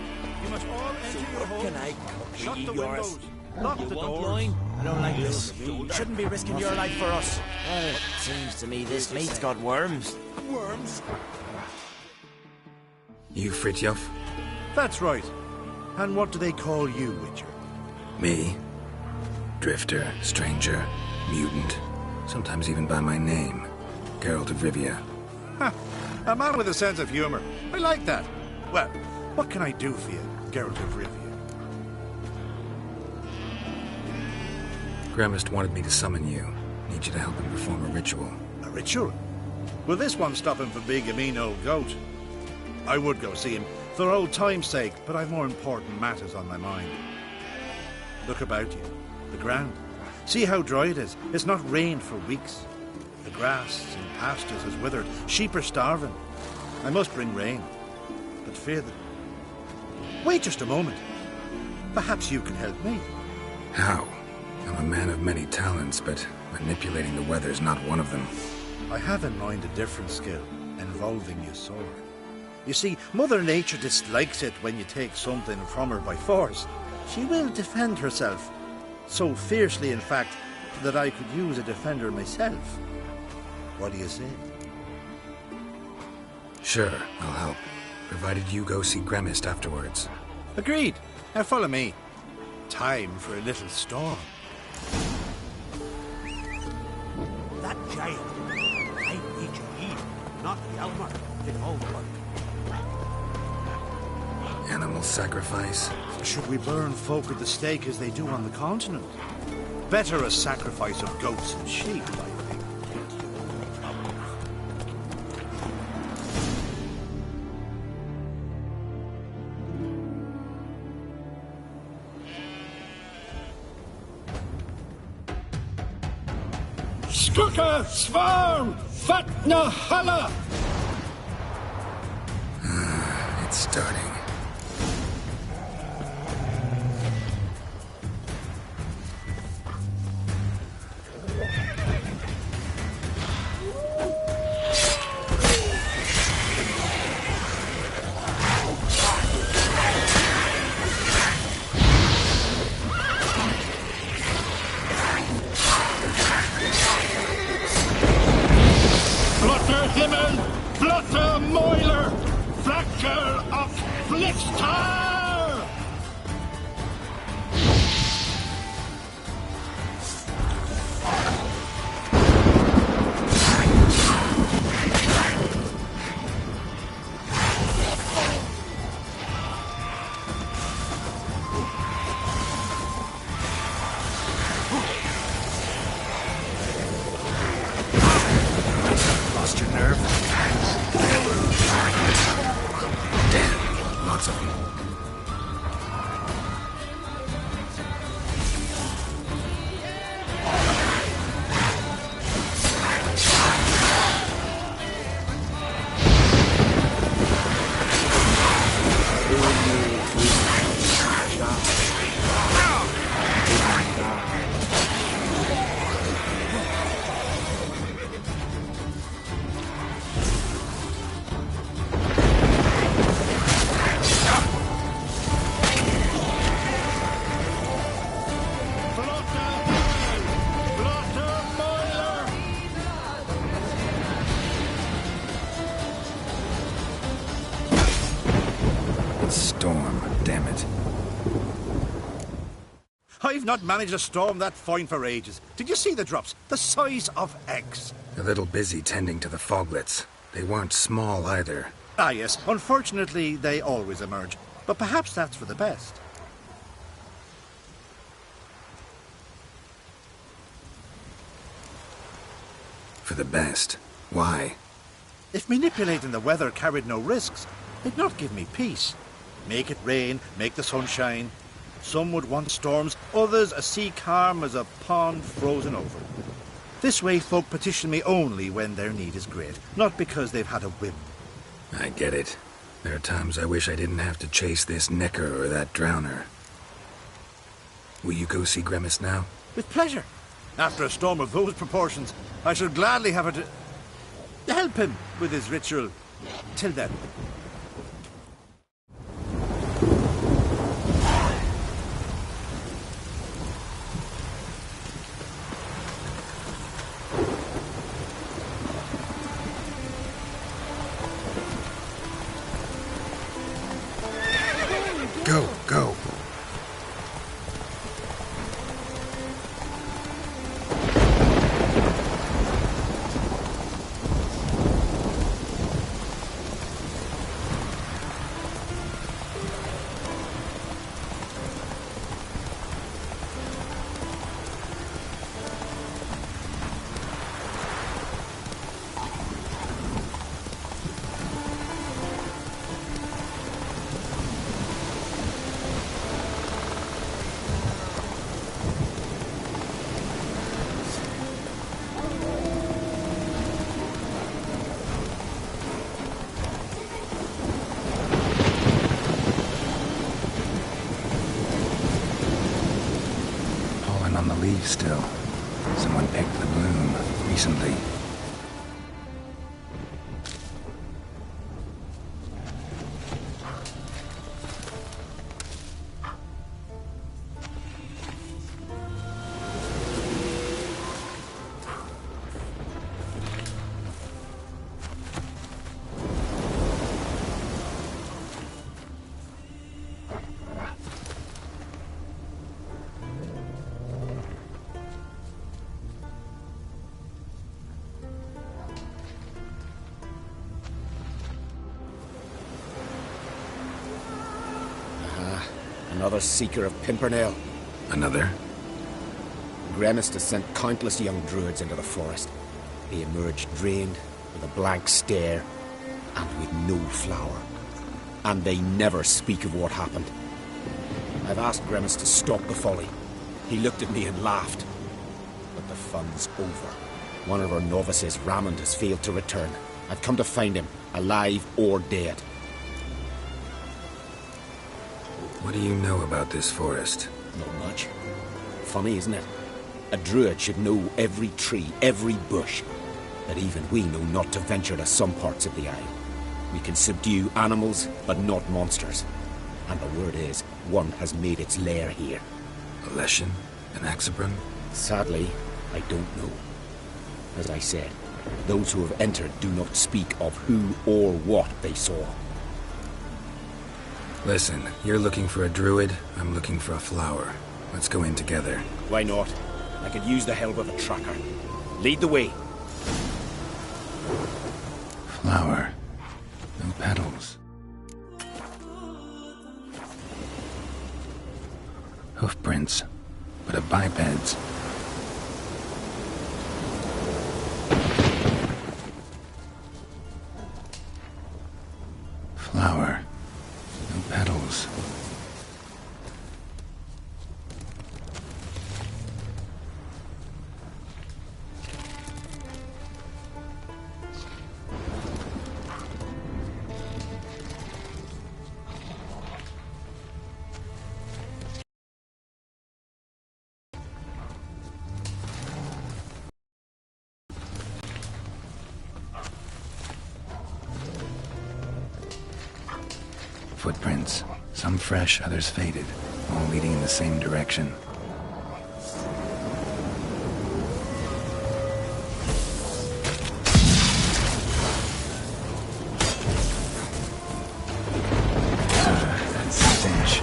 you must all enter your home. Can I Shut the yours? windows. Lock You the want doors. line? I don't like this. Shouldn't be risking your life for us. It seems to me this meat's got worms. Worms? You Fritjof? That's right. And what do they call you, Witcher? Me? Drifter, stranger, mutant, Sometimes even by my name, Geralt of Rivia. Ha! A man with a sense of humor. I like that. Well, what can I do for you, Geralt of Rivia? Gremist wanted me to summon you. Need you to help him perform a ritual. A ritual? Will this one stop him from being a mean old goat? I would go see him for old time's sake, but I've more important matters on my mind. Look about you. The ground. See how dry it is. It's not rained for weeks. The grass in pastures has withered. Sheep are starving. I must bring rain. But fear that... Wait just a moment. Perhaps you can help me. How? I'm a man of many talents, but manipulating the weather's not one of them. I have in mind a different skill, involving your sword. You see, Mother Nature dislikes it when you take something from her by force. She will defend herself. So fiercely, in fact, that I could use a defender myself. What do you say? Sure, I'll help. Provided you go see Gremist afterwards. Agreed. Now follow me. Time for a little storm. That giant. I need you here, not Hjalmar. It all work. Animal sacrifice? Should we burn folk at the stake as they do on the continent? Better a sacrifice of goats and sheep, I think. Skugga Svarm Fatna Hala! It's starting. Blotter Himmel, Blotter Moiler, Flacker of Flixtar! Lost your nerve? Damn, lots of them. Storm, damn it. I've not managed a storm that fine for ages. Did you see the drops? The size of eggs. A little busy tending to the foglets. They weren't small either. Ah, yes. Unfortunately, they always emerge. But perhaps that's for the best. For the best? Why? If manipulating the weather carried no risks, they'd not give me peace. Make it rain, make the sun shine. Some would want storms, others a sea calm as a pond frozen over. This way folk petition me only when their need is great, not because they've had a whim. I get it. There are times I wish I didn't have to chase this Necker or that Drowner. Will you go see Gremist now? With pleasure. After a storm of those proportions, I shall gladly have her to help him with his ritual. Till then. Go, go. on the leaves still. Someone picked the bloom recently. Another seeker of Pimpernel. Another? Gremist has sent countless young druids into the forest. They emerge drained, with a blank stare, and with no flower. And they never speak of what happened. I've asked Gremist to stop the folly. He looked at me and laughed. But the fun's over. One of our novices, Rammond, has failed to return. I've come to find him, alive or dead. What do you know about this forest? Not much. Funny, isn't it? A druid should know every tree, every bush. But even we know not to venture to some parts of the isle. We can subdue animals, but not monsters. And the word is, one has made its lair here. A Leshen? An Axabron? Sadly, I don't know. As I said, those who have entered do not speak of who or what they saw. Listen, you're looking for a druid, I'm looking for a flower. Let's go in together. Why not? I could use the help of a tracker. Lead the way. Flower. No petals. Hoofprints, but of bipeds. Flower. No petals. Footprints. Some fresh, others faded, all leading in the same direction. That stench.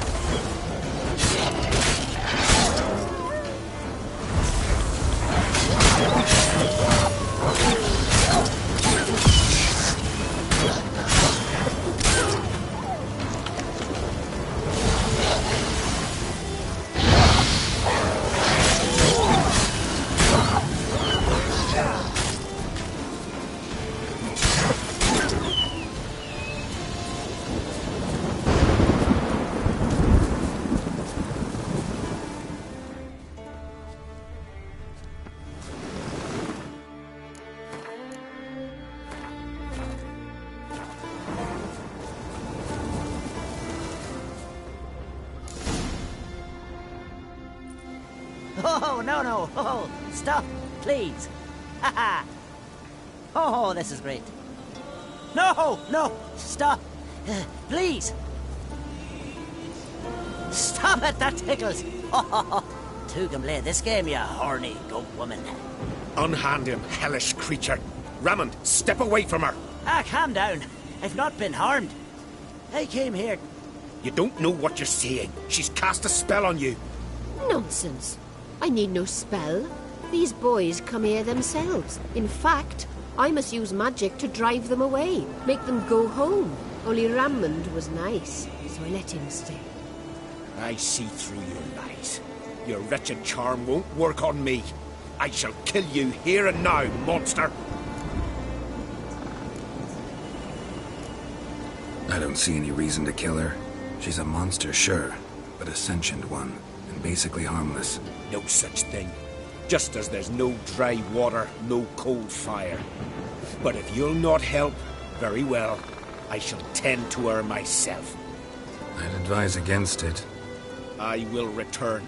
Oh, no. Oh, stop, please. Ha Oh, this is great. No, stop. Please. Stop it, that tickles. Two can play this game, you horny goat woman. Unhand him, hellish creature. Rammond, step away from her. Calm down. I've not been harmed. I came here. You don't know what you're saying. She's cast a spell on you. Nonsense. I need no spell. These boys come here themselves. In fact, I must use magic to drive them away, make them go home. Only Rammond was nice, so I let him stay. I see through your lies. Your wretched charm won't work on me. I shall kill you here and now, monster. I don't see any reason to kill her. She's a monster, sure, but a sentient one, and basically harmless. No such thing. Just as there's no dry water, no cold fire. But if you'll not help, very well. I shall tend to her myself. I'd advise against it. I will return.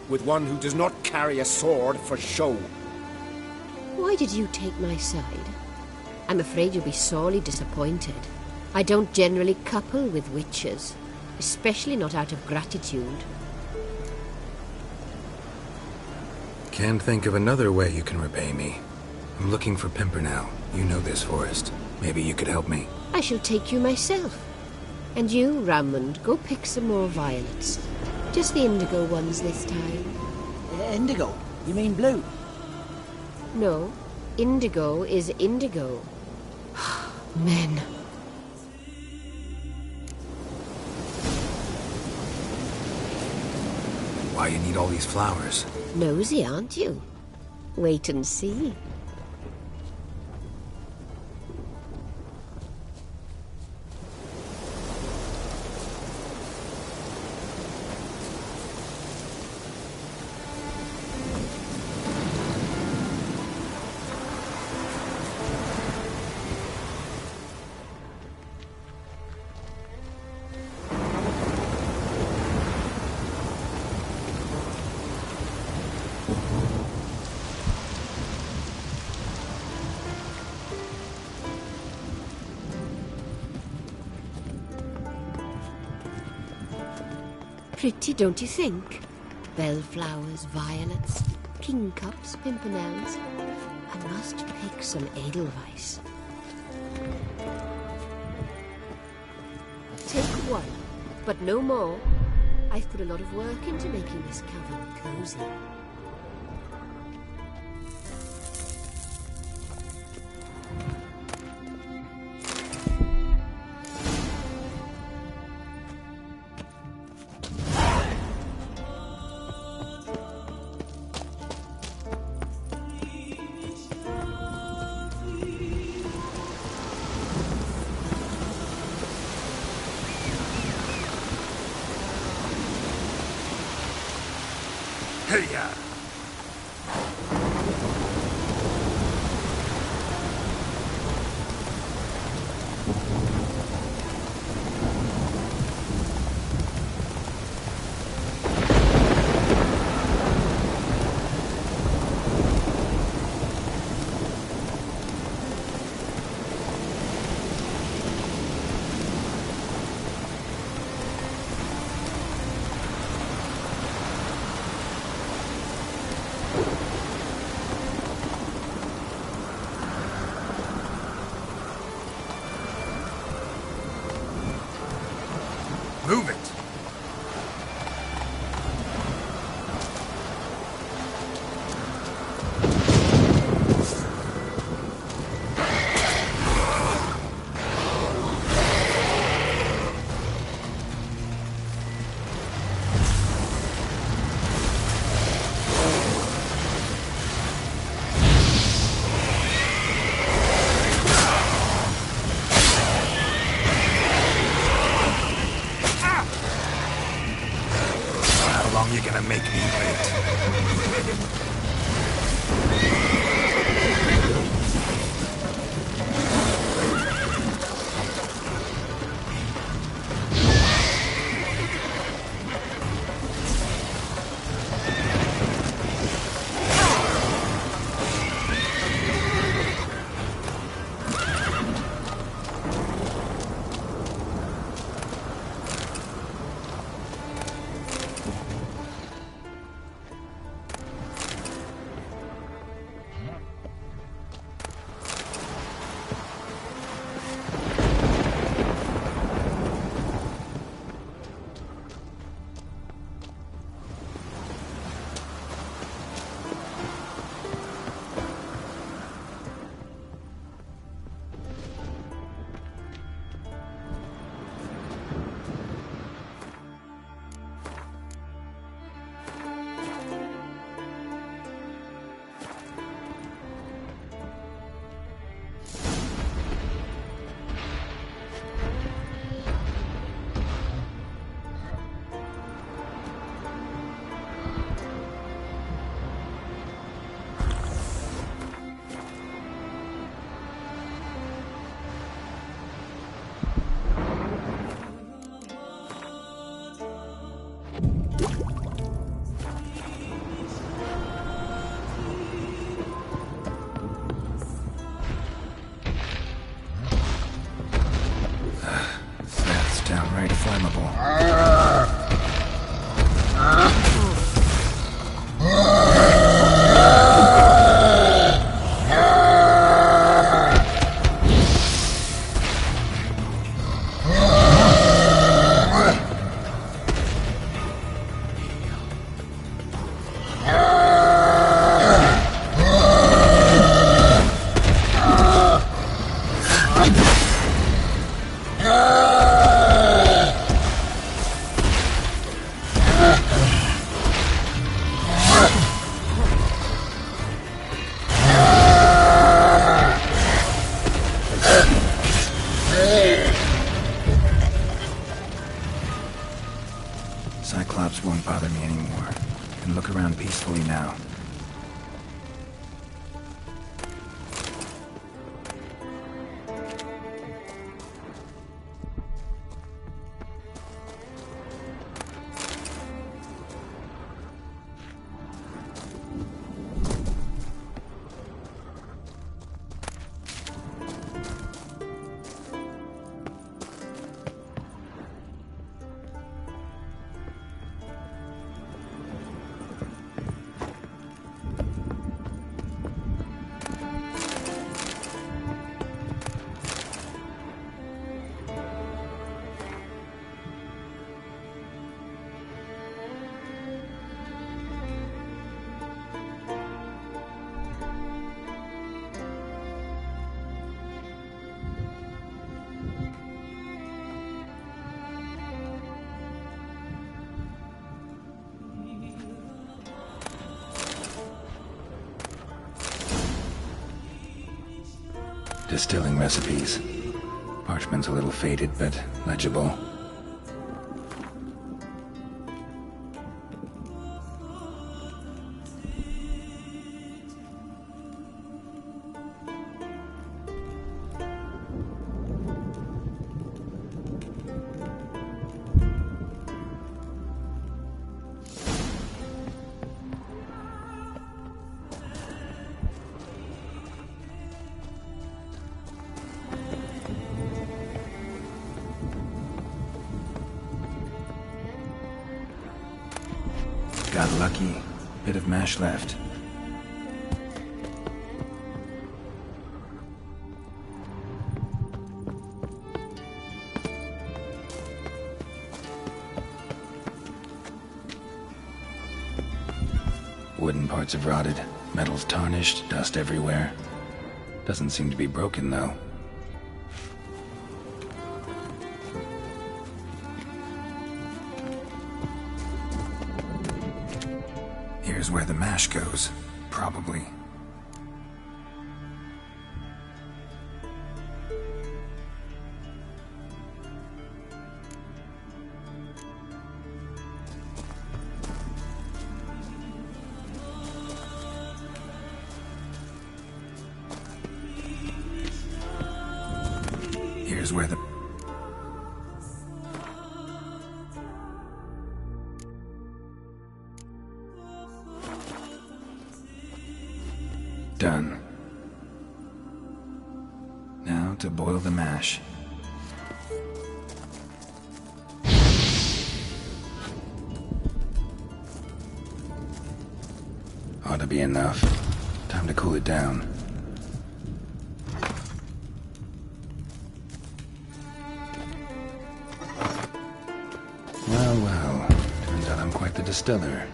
with one who does not carry a sword for show. Why did you take my side? I'm afraid you'll be sorely disappointed. I don't generally couple with witches, especially not out of gratitude. Can't think of another way you can repay me. I'm looking for Pimpernel. You know this forest. Maybe you could help me. I shall take you myself. And you, Rammond, go pick some more violets. Just the indigo ones this time. Indigo? You mean blue? No, indigo is indigo. Men. Why you need all these flowers? Nosy, aren't you? Wait and see. Pretty, don't you think? Bellflowers, violets, kingcups, pimpernels. I must pick some edelweiss. Take one, but no more. I've put a lot of work into making this cavern cozy. Hey-ya! Move it! You're gonna make me wait. Can look around peacefully now. Distilling recipes. Parchment's a little faded, but legible. Got lucky. Bit of mash left. Wooden parts have rotted. Metal's tarnished, dust everywhere. Doesn't seem to be broken, though. Here's where the mash goes, probably. Here's where the... Done. Now to boil the mash. Ought to be enough. Time to cool it down. Well, well. Turns out I'm quite the distiller.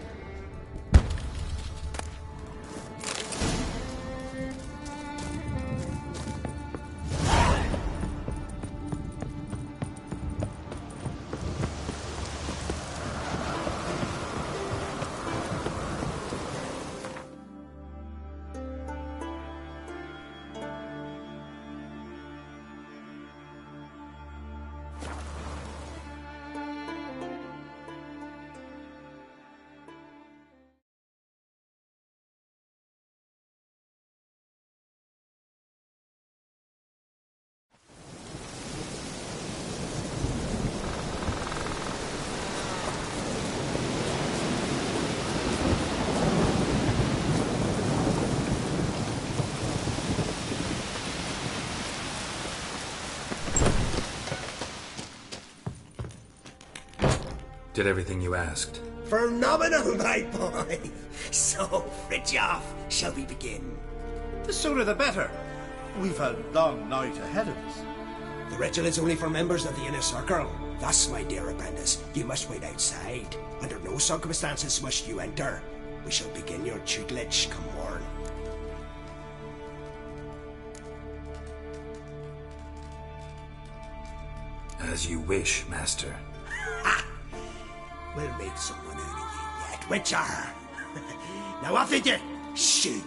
Did everything you asked. Phenomenal, my boy! So, Fridtjof, shall we begin? The sooner the better. We've a long night ahead of us. The ritual is only for members of the inner circle. Thus, my dear apprentice, you must wait outside. Under no circumstances must you enter. We shall begin your tutelage come morn. As you wish, Master. We'll make someone out of you yet, Witcher! Now off with you! Shoot!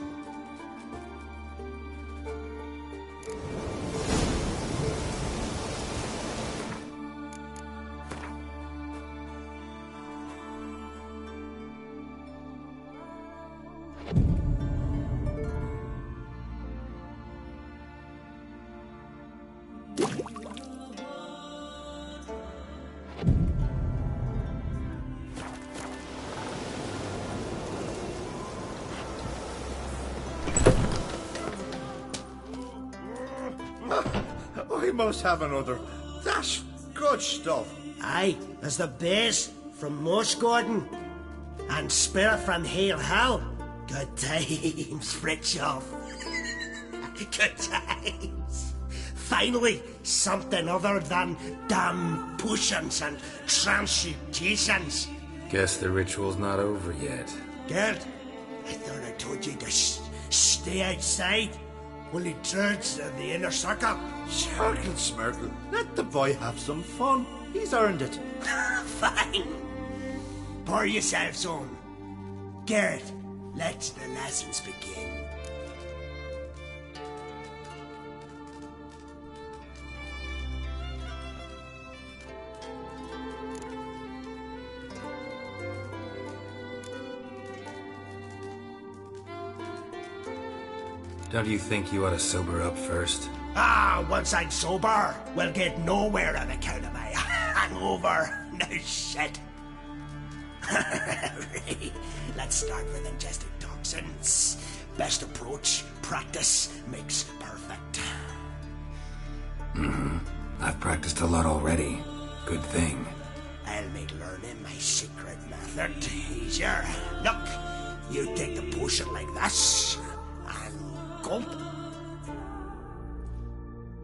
I must have another. That's good stuff. Aye, there's the base from Moss Gordon and Spirit from Hale Hell. Good times, Fritjof. Good times. Finally, something other than damn potions and transmutations. Guess the ritual's not over yet. Gerd, I thought I told you to stay outside. Only druids in the inner circle. Circle, Smirkle. Let the boy have some fun. He's earned it. Fine. Pour yourselves on. Gerd, let the lessons begin. Don't you think you ought to sober up first? Once I'm sober, we'll get nowhere on account of my hangover. No shit. Let's start with ingesting toxins. Best approach, practice makes perfect. I've practiced a lot already. Good thing. I'll make learning my secret method easier. Look, you take the potion like this, and gulp.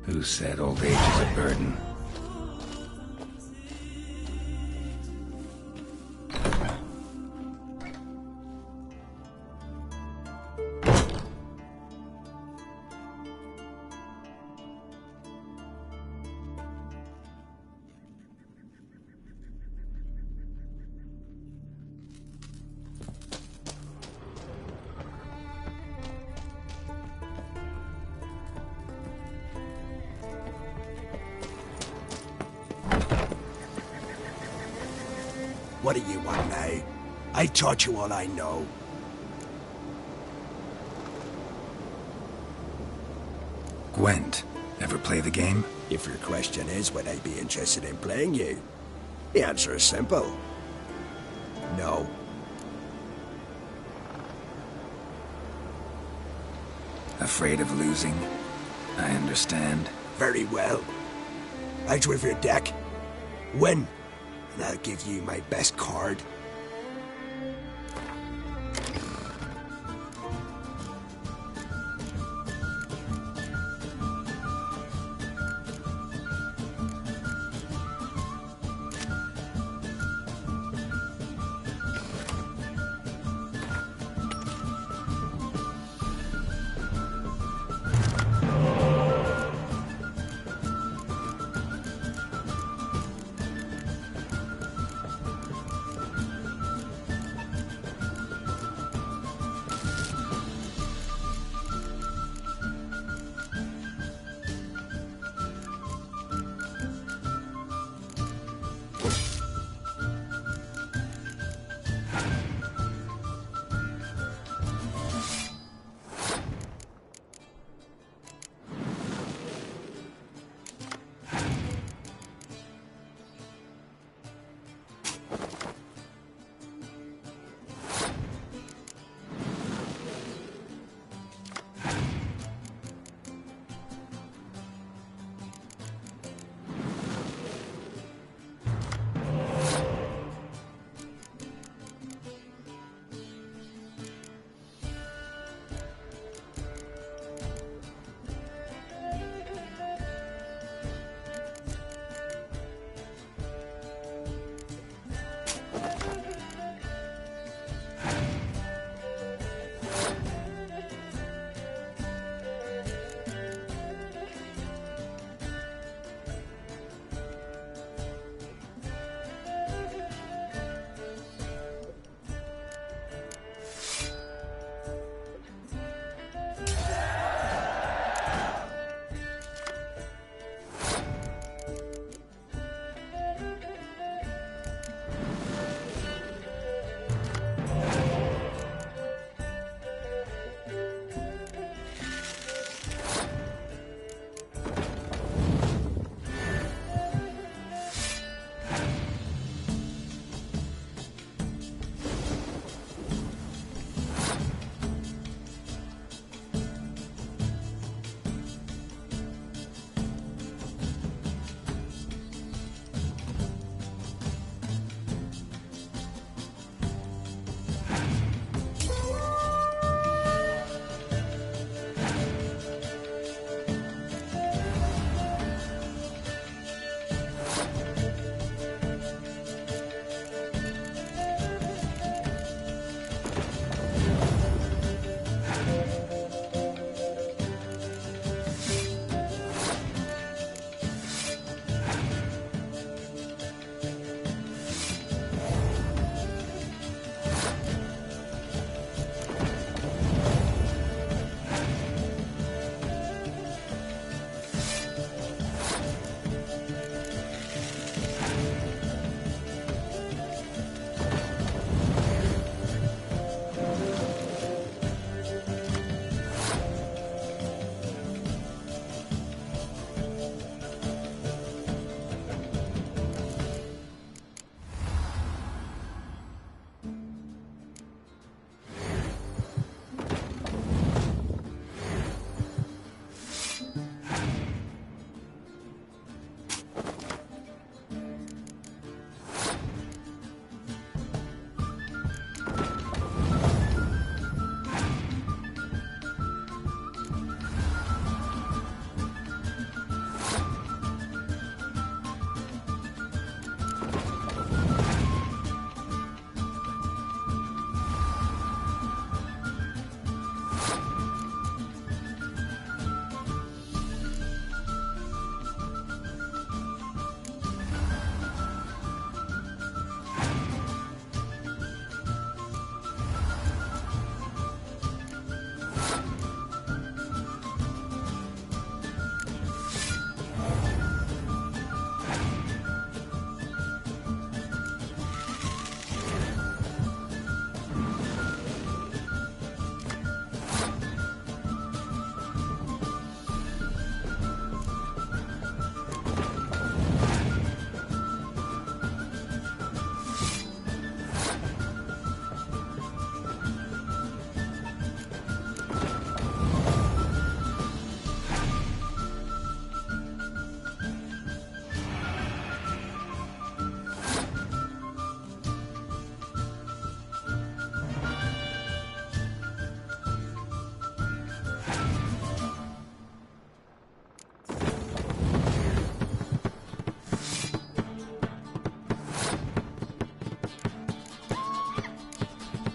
Who said old age is a burden? What do you want now? I taught you all I know. Gwent. Ever play the game? If your question is, would I be interested in playing you? The answer is simple. No. Afraid of losing? I understand. Very well. Out with your deck. Win. And I'll give you my best card.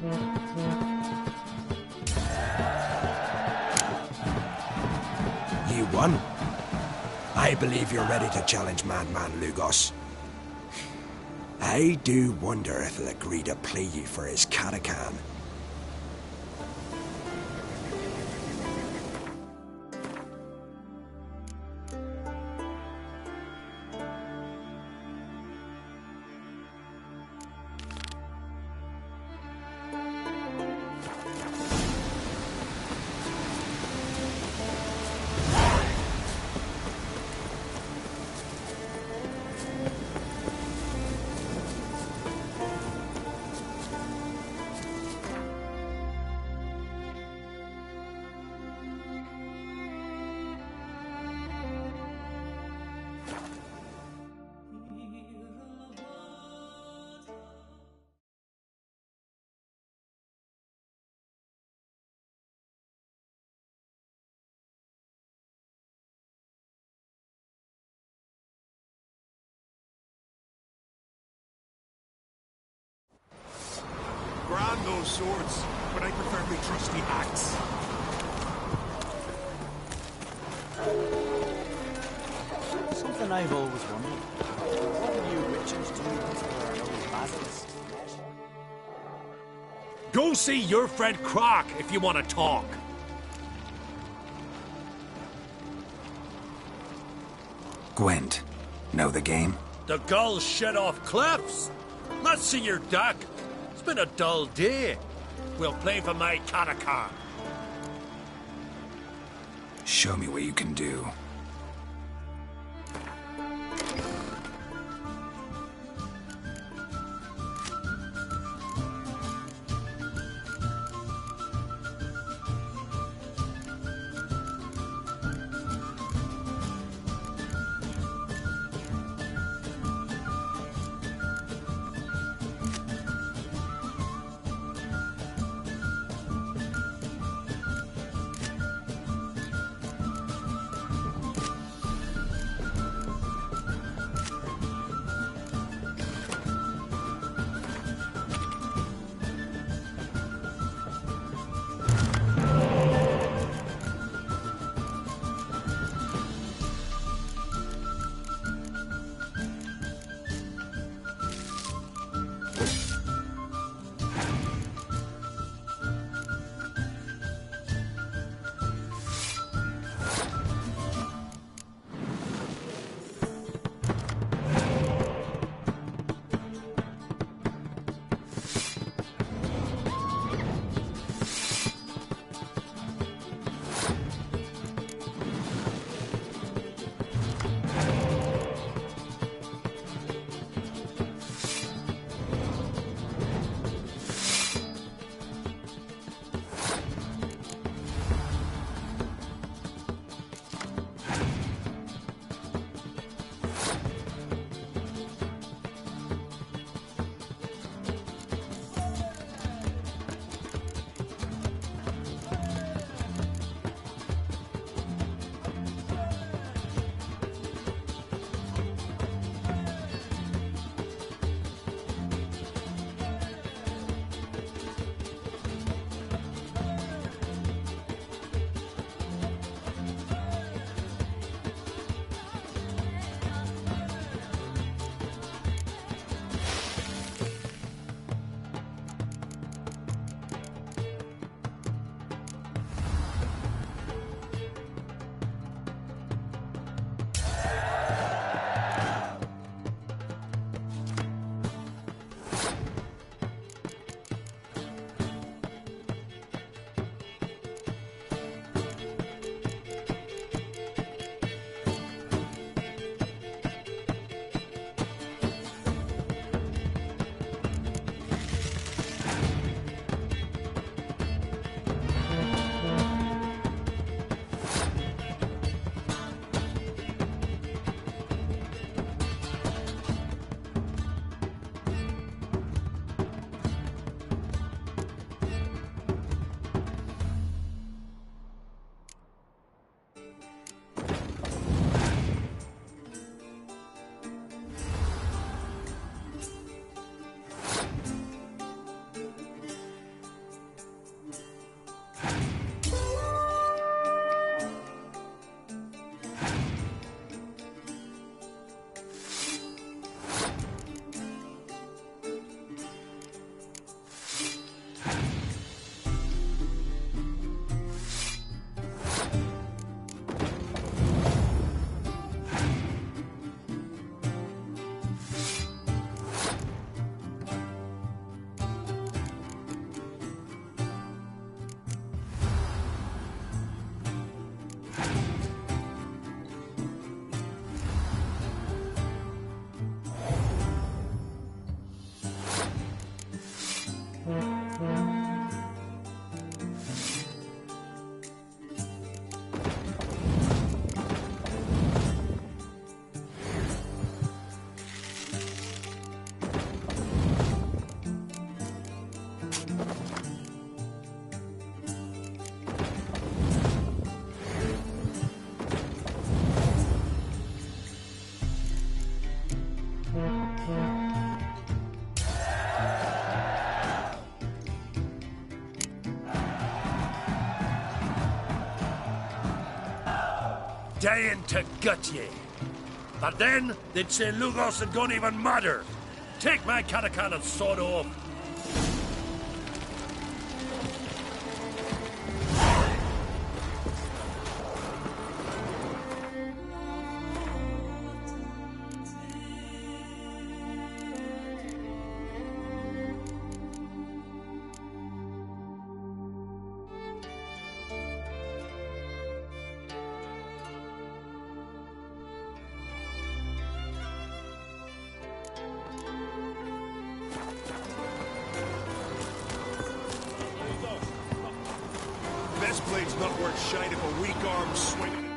You won. I believe you're ready to challenge Madman Lugos. I do wonder if he'll agree to play you for his Catacan. Grand those swords, but I prefer my trusty axe. Something I've always wondered. What do you witches do once there are no battles? Go see your friend Croc if you want to talk. Gwent. Know the game? The gulls shed off cliffs. Let's see your duck. It's been a dull day. We'll play for my Catacan. Show me what you can do. dying to gut ye. But then, they'd say Lugos and don't even matter. Take my Catacan and sod off. Best blade's not worth shite if a weak arm's swinging.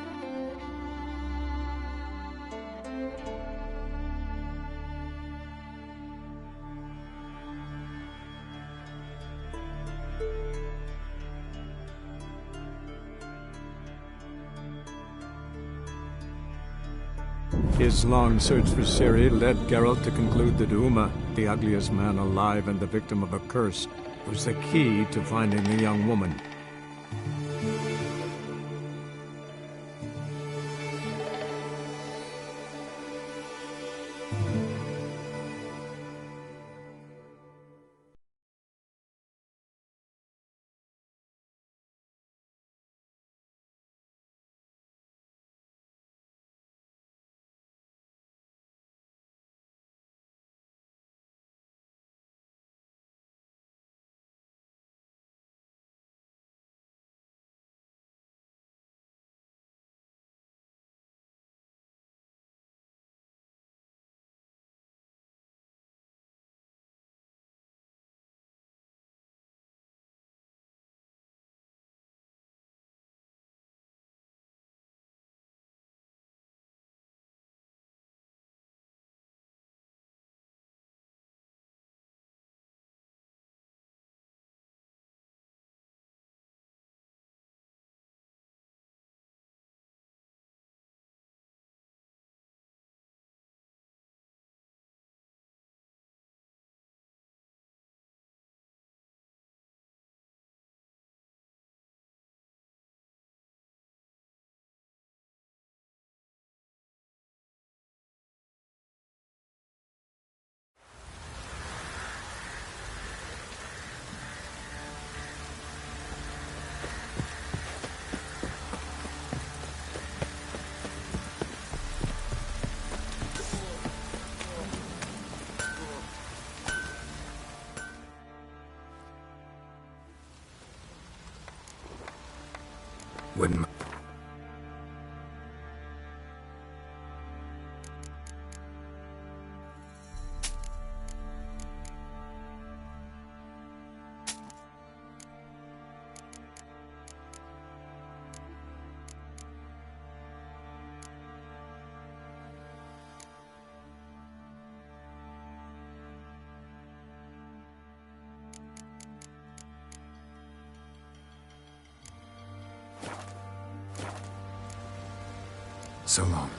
His long search for Ciri led Geralt to conclude that Uma, the ugliest man alive and the victim of a curse, was the key to finding the young woman. Wouldn't... So long.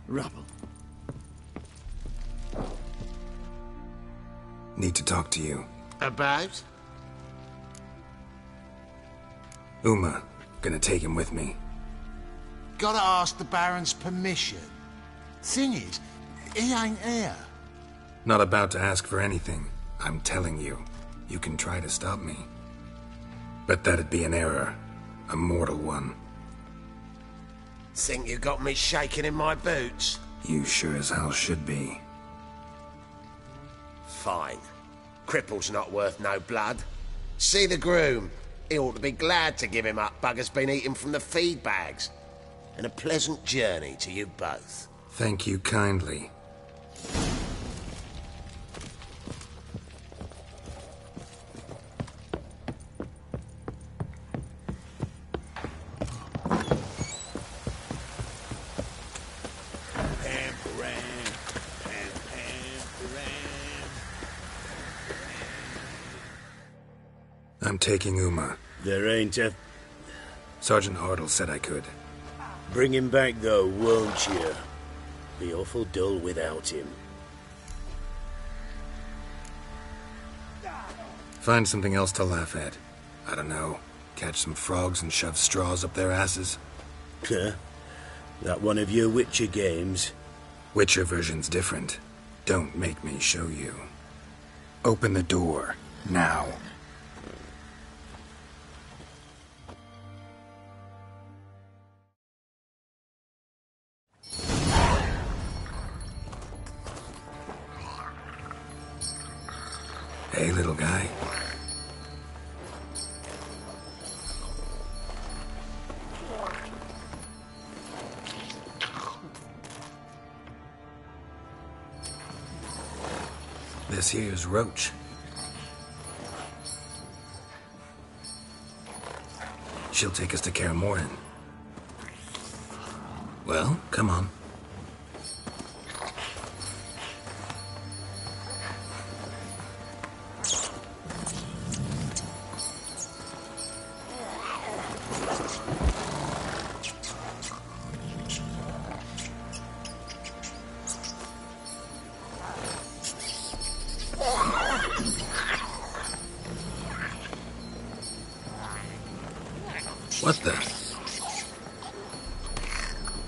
Rubble. Need to talk to you. About? Uma. Gonna take him with me. Gotta ask the Baron's permission. Thing is, he ain't here. Not about to ask for anything. I'm telling you. You can try to stop me. But that'd be an error. A mortal one. Think you got me shaking in my boots? You sure as hell should be. Fine. Cripple's not worth no blood. See the groom. He ought to be glad to give him up. Bugger's been eating from the feed bags. And a pleasant journey to you both. Thank you kindly. I'm taking Uma. There ain't a... Sergeant Hartle said I could. Bring him back, though, won't you? Be awful dull without him. Find something else to laugh at. I don't know. Catch some frogs and shove straws up their asses. Huh? That one of your Witcher games? Witcher version's different. Don't make me show you. Open the door. Now. Hey, little guy. This here's Roach. She'll take us to Kaer Morhen. Well, come on. What the?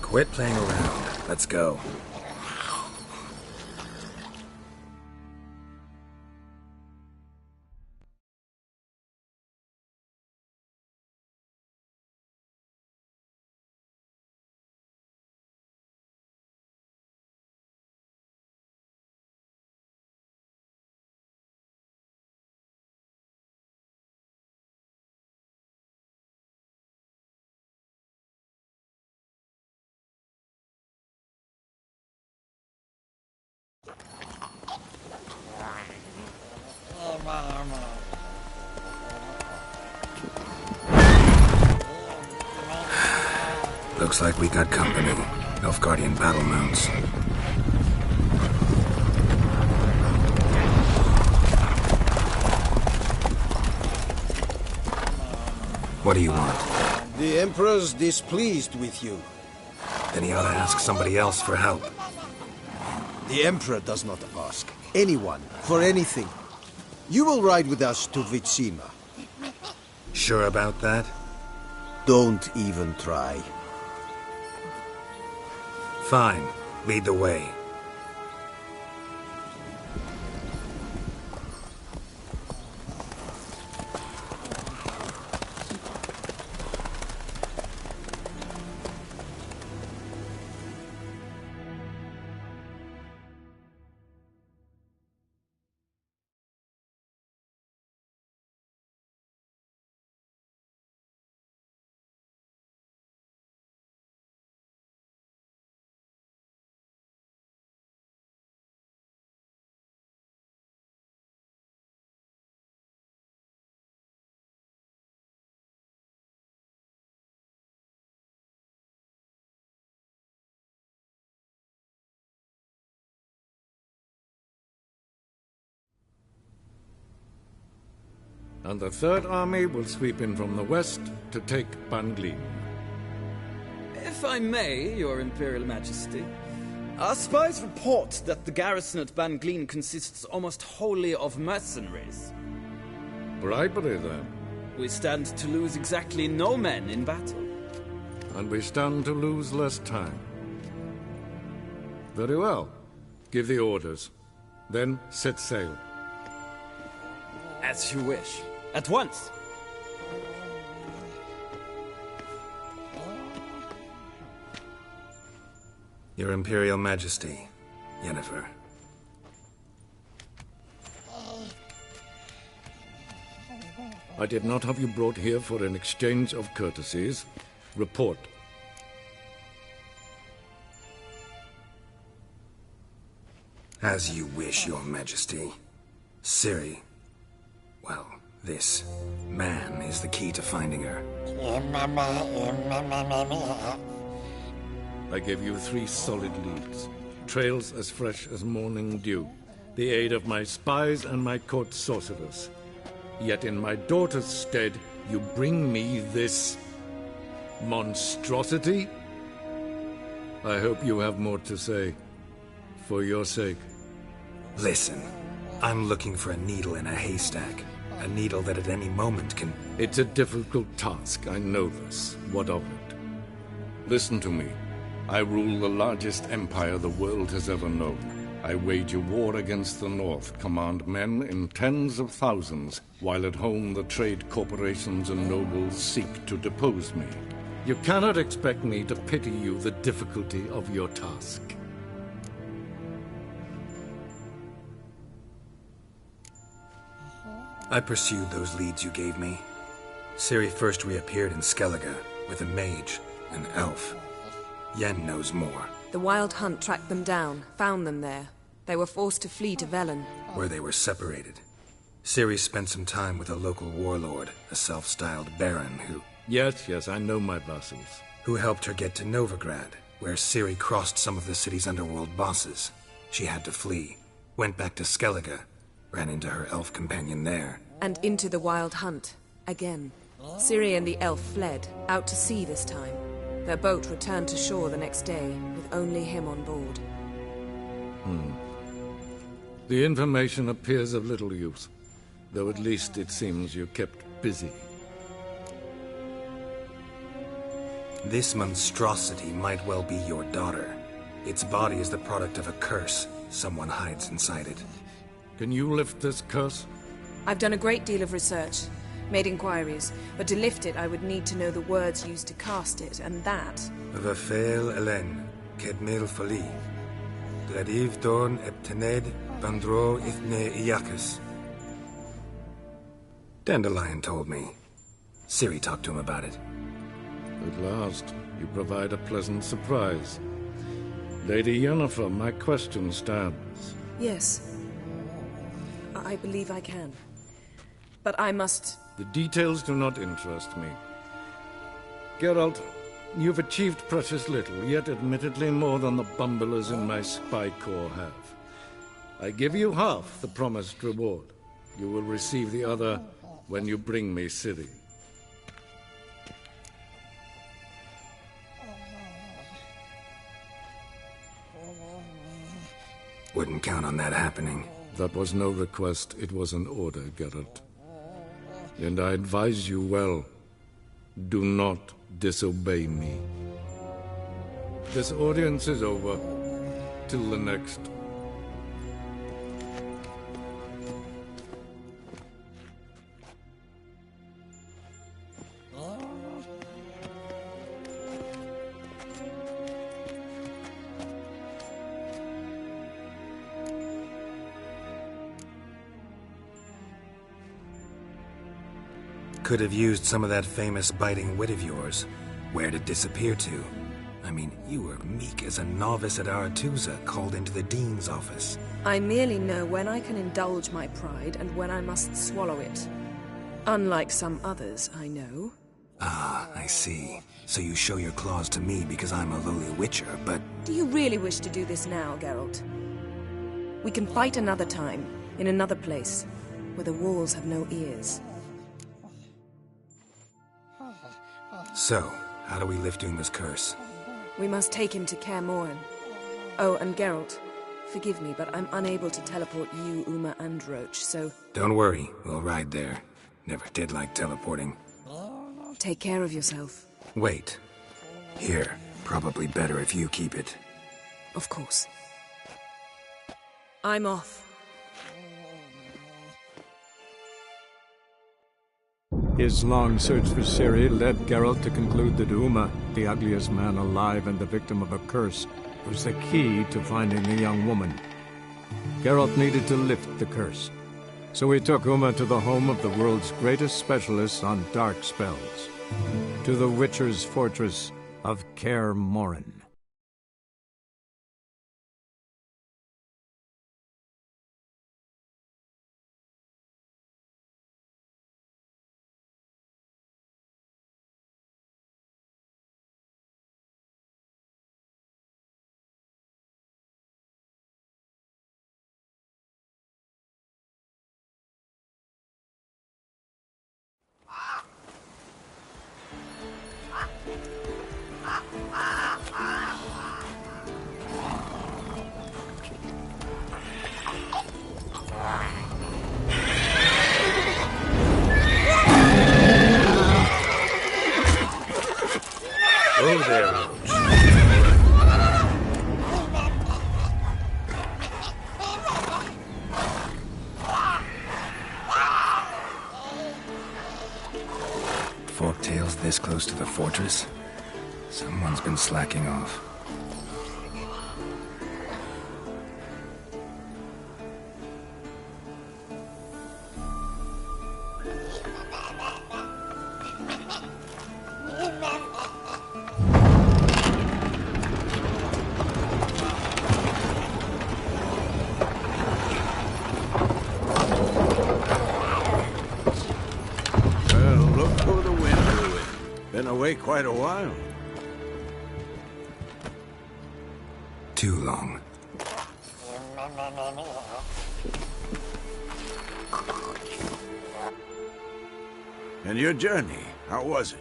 Quit playing around. Let's go. Looks like we got company. Nilfgaardian battle mounts. What do you want? The Emperor's displeased with you. Then he ought to ask somebody else for help. The Emperor does not ask anyone for anything. You will ride with us to Vitsima. Sure about that? Don't even try. Fine. Lead the way. And the Third Army will sweep in from the west to take Ban Glean. If I may, Your Imperial Majesty, our spies report that the garrison at Ban Glean consists almost wholly of mercenaries. Bribery, then. We stand to lose exactly no men in battle. And we stand to lose less time. Very well. Give the orders. Then set sail. As you wish. At once! Your Imperial Majesty, Yennefer. I did not have you brought here for an exchange of courtesies. Report. As you wish, Your Majesty. Ciri. Well, this man is the key to finding her. I give you 3 solid leads. Trails as fresh as morning dew. The aid of my spies and my court sorcerers. Yet in my daughter's stead, you bring me this monstrosity? I hope you have more to say. For your sake. Listen, I'm looking for a needle in a haystack. A needle that at any moment can... It's a difficult task, I know this. What of it? Listen to me. I rule the largest empire the world has ever known. I wage a war against the North, command men in tens of thousands, while at home the trade corporations and nobles seek to depose me. You cannot expect me to pity you the difficulty of your task. I pursued those leads you gave me. Ciri first reappeared in Skellige with a mage, an elf. Yen knows more. The Wild Hunt tracked them down, found them there. They were forced to flee to Velen. Where they were separated. Ciri spent some time with a local warlord, a self-styled baron who... Yes, I know my vassals. Who helped her get to Novigrad, where Ciri crossed some of the city's underworld bosses. She had to flee, went back to Skellige, ran into her elf companion there. And into the Wild Hunt, again. Ciri and the elf fled, out to sea this time. Their boat returned to shore the next day, with only him on board. The information appears of little use, though at least it seems you kept busy. This monstrosity might well be your daughter. Its body is the product of a curse someone hides inside it. Can you lift this curse? I've done a great deal of research, made inquiries, but to lift it I would need to know the words used to cast it, and that... Vafel Elen, Kedmil Fali, Dradiv Dorn Eptened, Bandro Ithne Iacus. Dandelion told me. Ciri talked to him about it. At last, you provide a pleasant surprise. Lady Yennefer, my question stands. Yes. I believe I can. But I must... The details do not interest me. Geralt, you've achieved precious little, yet admittedly more than the bumblers in my spy corps have. I give you half the promised reward. You will receive the other when you bring me Ciri. Wouldn't count on that happening. That was no request, it was an order, Geralt. And I advise you well, do not disobey me. This audience is over. Till the next. Could have used some of that famous biting wit of yours. Where'd it disappear to? I mean, you were meek as a novice at Aretuza, called into the Dean's office. I merely know when I can indulge my pride and when I must swallow it. Unlike some others, I know. Ah, I see. So you show your claws to me because I'm a lowly witcher, but... Do you really wish to do this now, Geralt? We can fight another time, in another place, where the walls have no ears. So, how do we lift Uma's curse? We must take him to Kaer Morhen. Oh, and Geralt, forgive me, but I'm unable to teleport you, Uma, and Roach, so... Don't worry, we'll ride there. Never did like teleporting. Take care of yourself. Wait. Here, probably better if you keep it. Of course. I'm off. His long search for Ciri led Geralt to conclude that Uma, the ugliest man alive and the victim of a curse, was the key to finding the young woman. Geralt needed to lift the curse, so he took Uma to the home of the world's greatest specialist on dark spells, to the Witcher's fortress of Kaer Morhen. Oh, there, Roach. Forktails this close to the fortress? Someone's been slacking off. Quite a while. Too long. And your journey, how was it?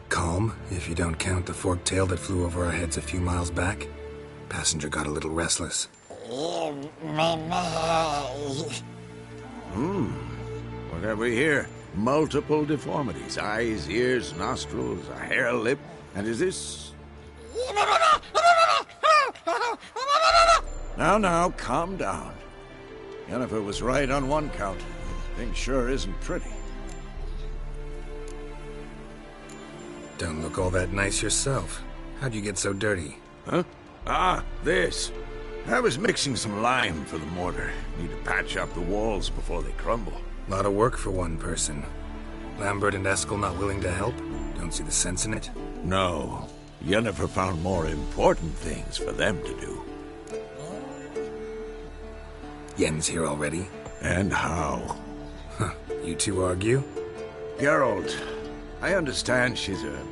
Calm, if you don't count the forktail that flew over our heads a few miles back. Passenger got a little restless. What have we here? Multiple deformities. Eyes, ears, nostrils, a hair lip. And is this... Now, calm down. Yennefer was right on one count. Thing sure isn't pretty. Don't look all that nice yourself. How'd you get so dirty? Huh? Ah, this. I was mixing some lime for the mortar. Need to patch up the walls before they crumble. Lot of work for one person. Lambert and Eskel not willing to help? Don't see the sense in it? No. Yennefer found more important things for them to do. Yen's here already? And how? Huh. You two argue? Geralt, I understand she's a...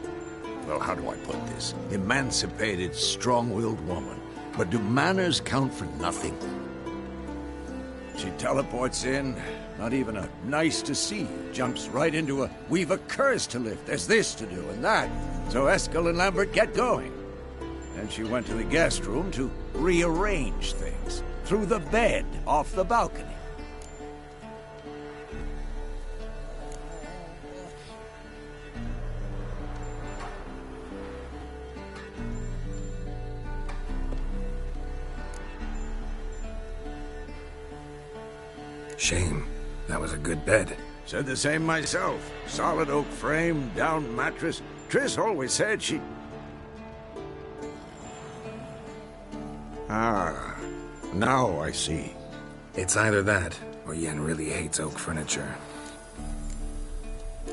well, how do I put this? Emancipated, strong-willed woman. But do manners count for nothing? She teleports in, not even a nice to see, jumps right into a, we've a curse to lift, there's this to do and that. So Eskel and Lambert get going. Then she went to the guest room to rearrange things. Through the bed, off the balcony. Shame. That was a good bed. Said the same myself. Solid oak frame, down mattress. Triss always said she... Ah, now I see. It's either that, or Yen really hates oak furniture.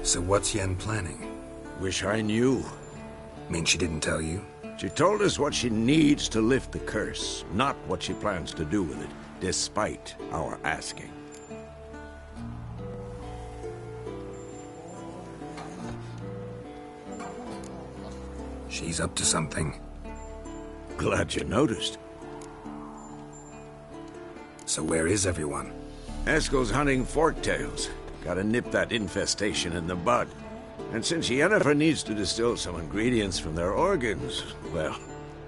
So what's Yen planning? Wish I knew. Mean she didn't tell you? She told us what she needs to lift the curse, not what she plans to do with it, despite our asking. She's up to something. Glad you noticed. So where is everyone? Eskel's hunting forktails. Gotta nip that infestation in the bud. And since Yennefer needs to distill some ingredients from their organs, well,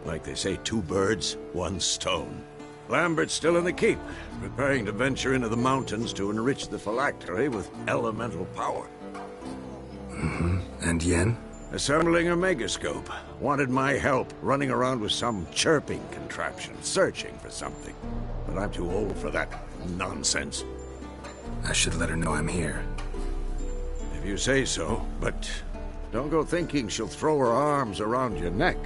like they say, 2 birds, 1 stone. Lambert's still in the keep, preparing to venture into the mountains to enrich the phylactery with elemental power. Mm-hmm. And Yen? Assembling a megascope. Wanted my help running around with some chirping contraption, searching for something. But I'm too old for that nonsense. I should let her know I'm here. If you say so, but don't go thinking she'll throw her arms around your neck.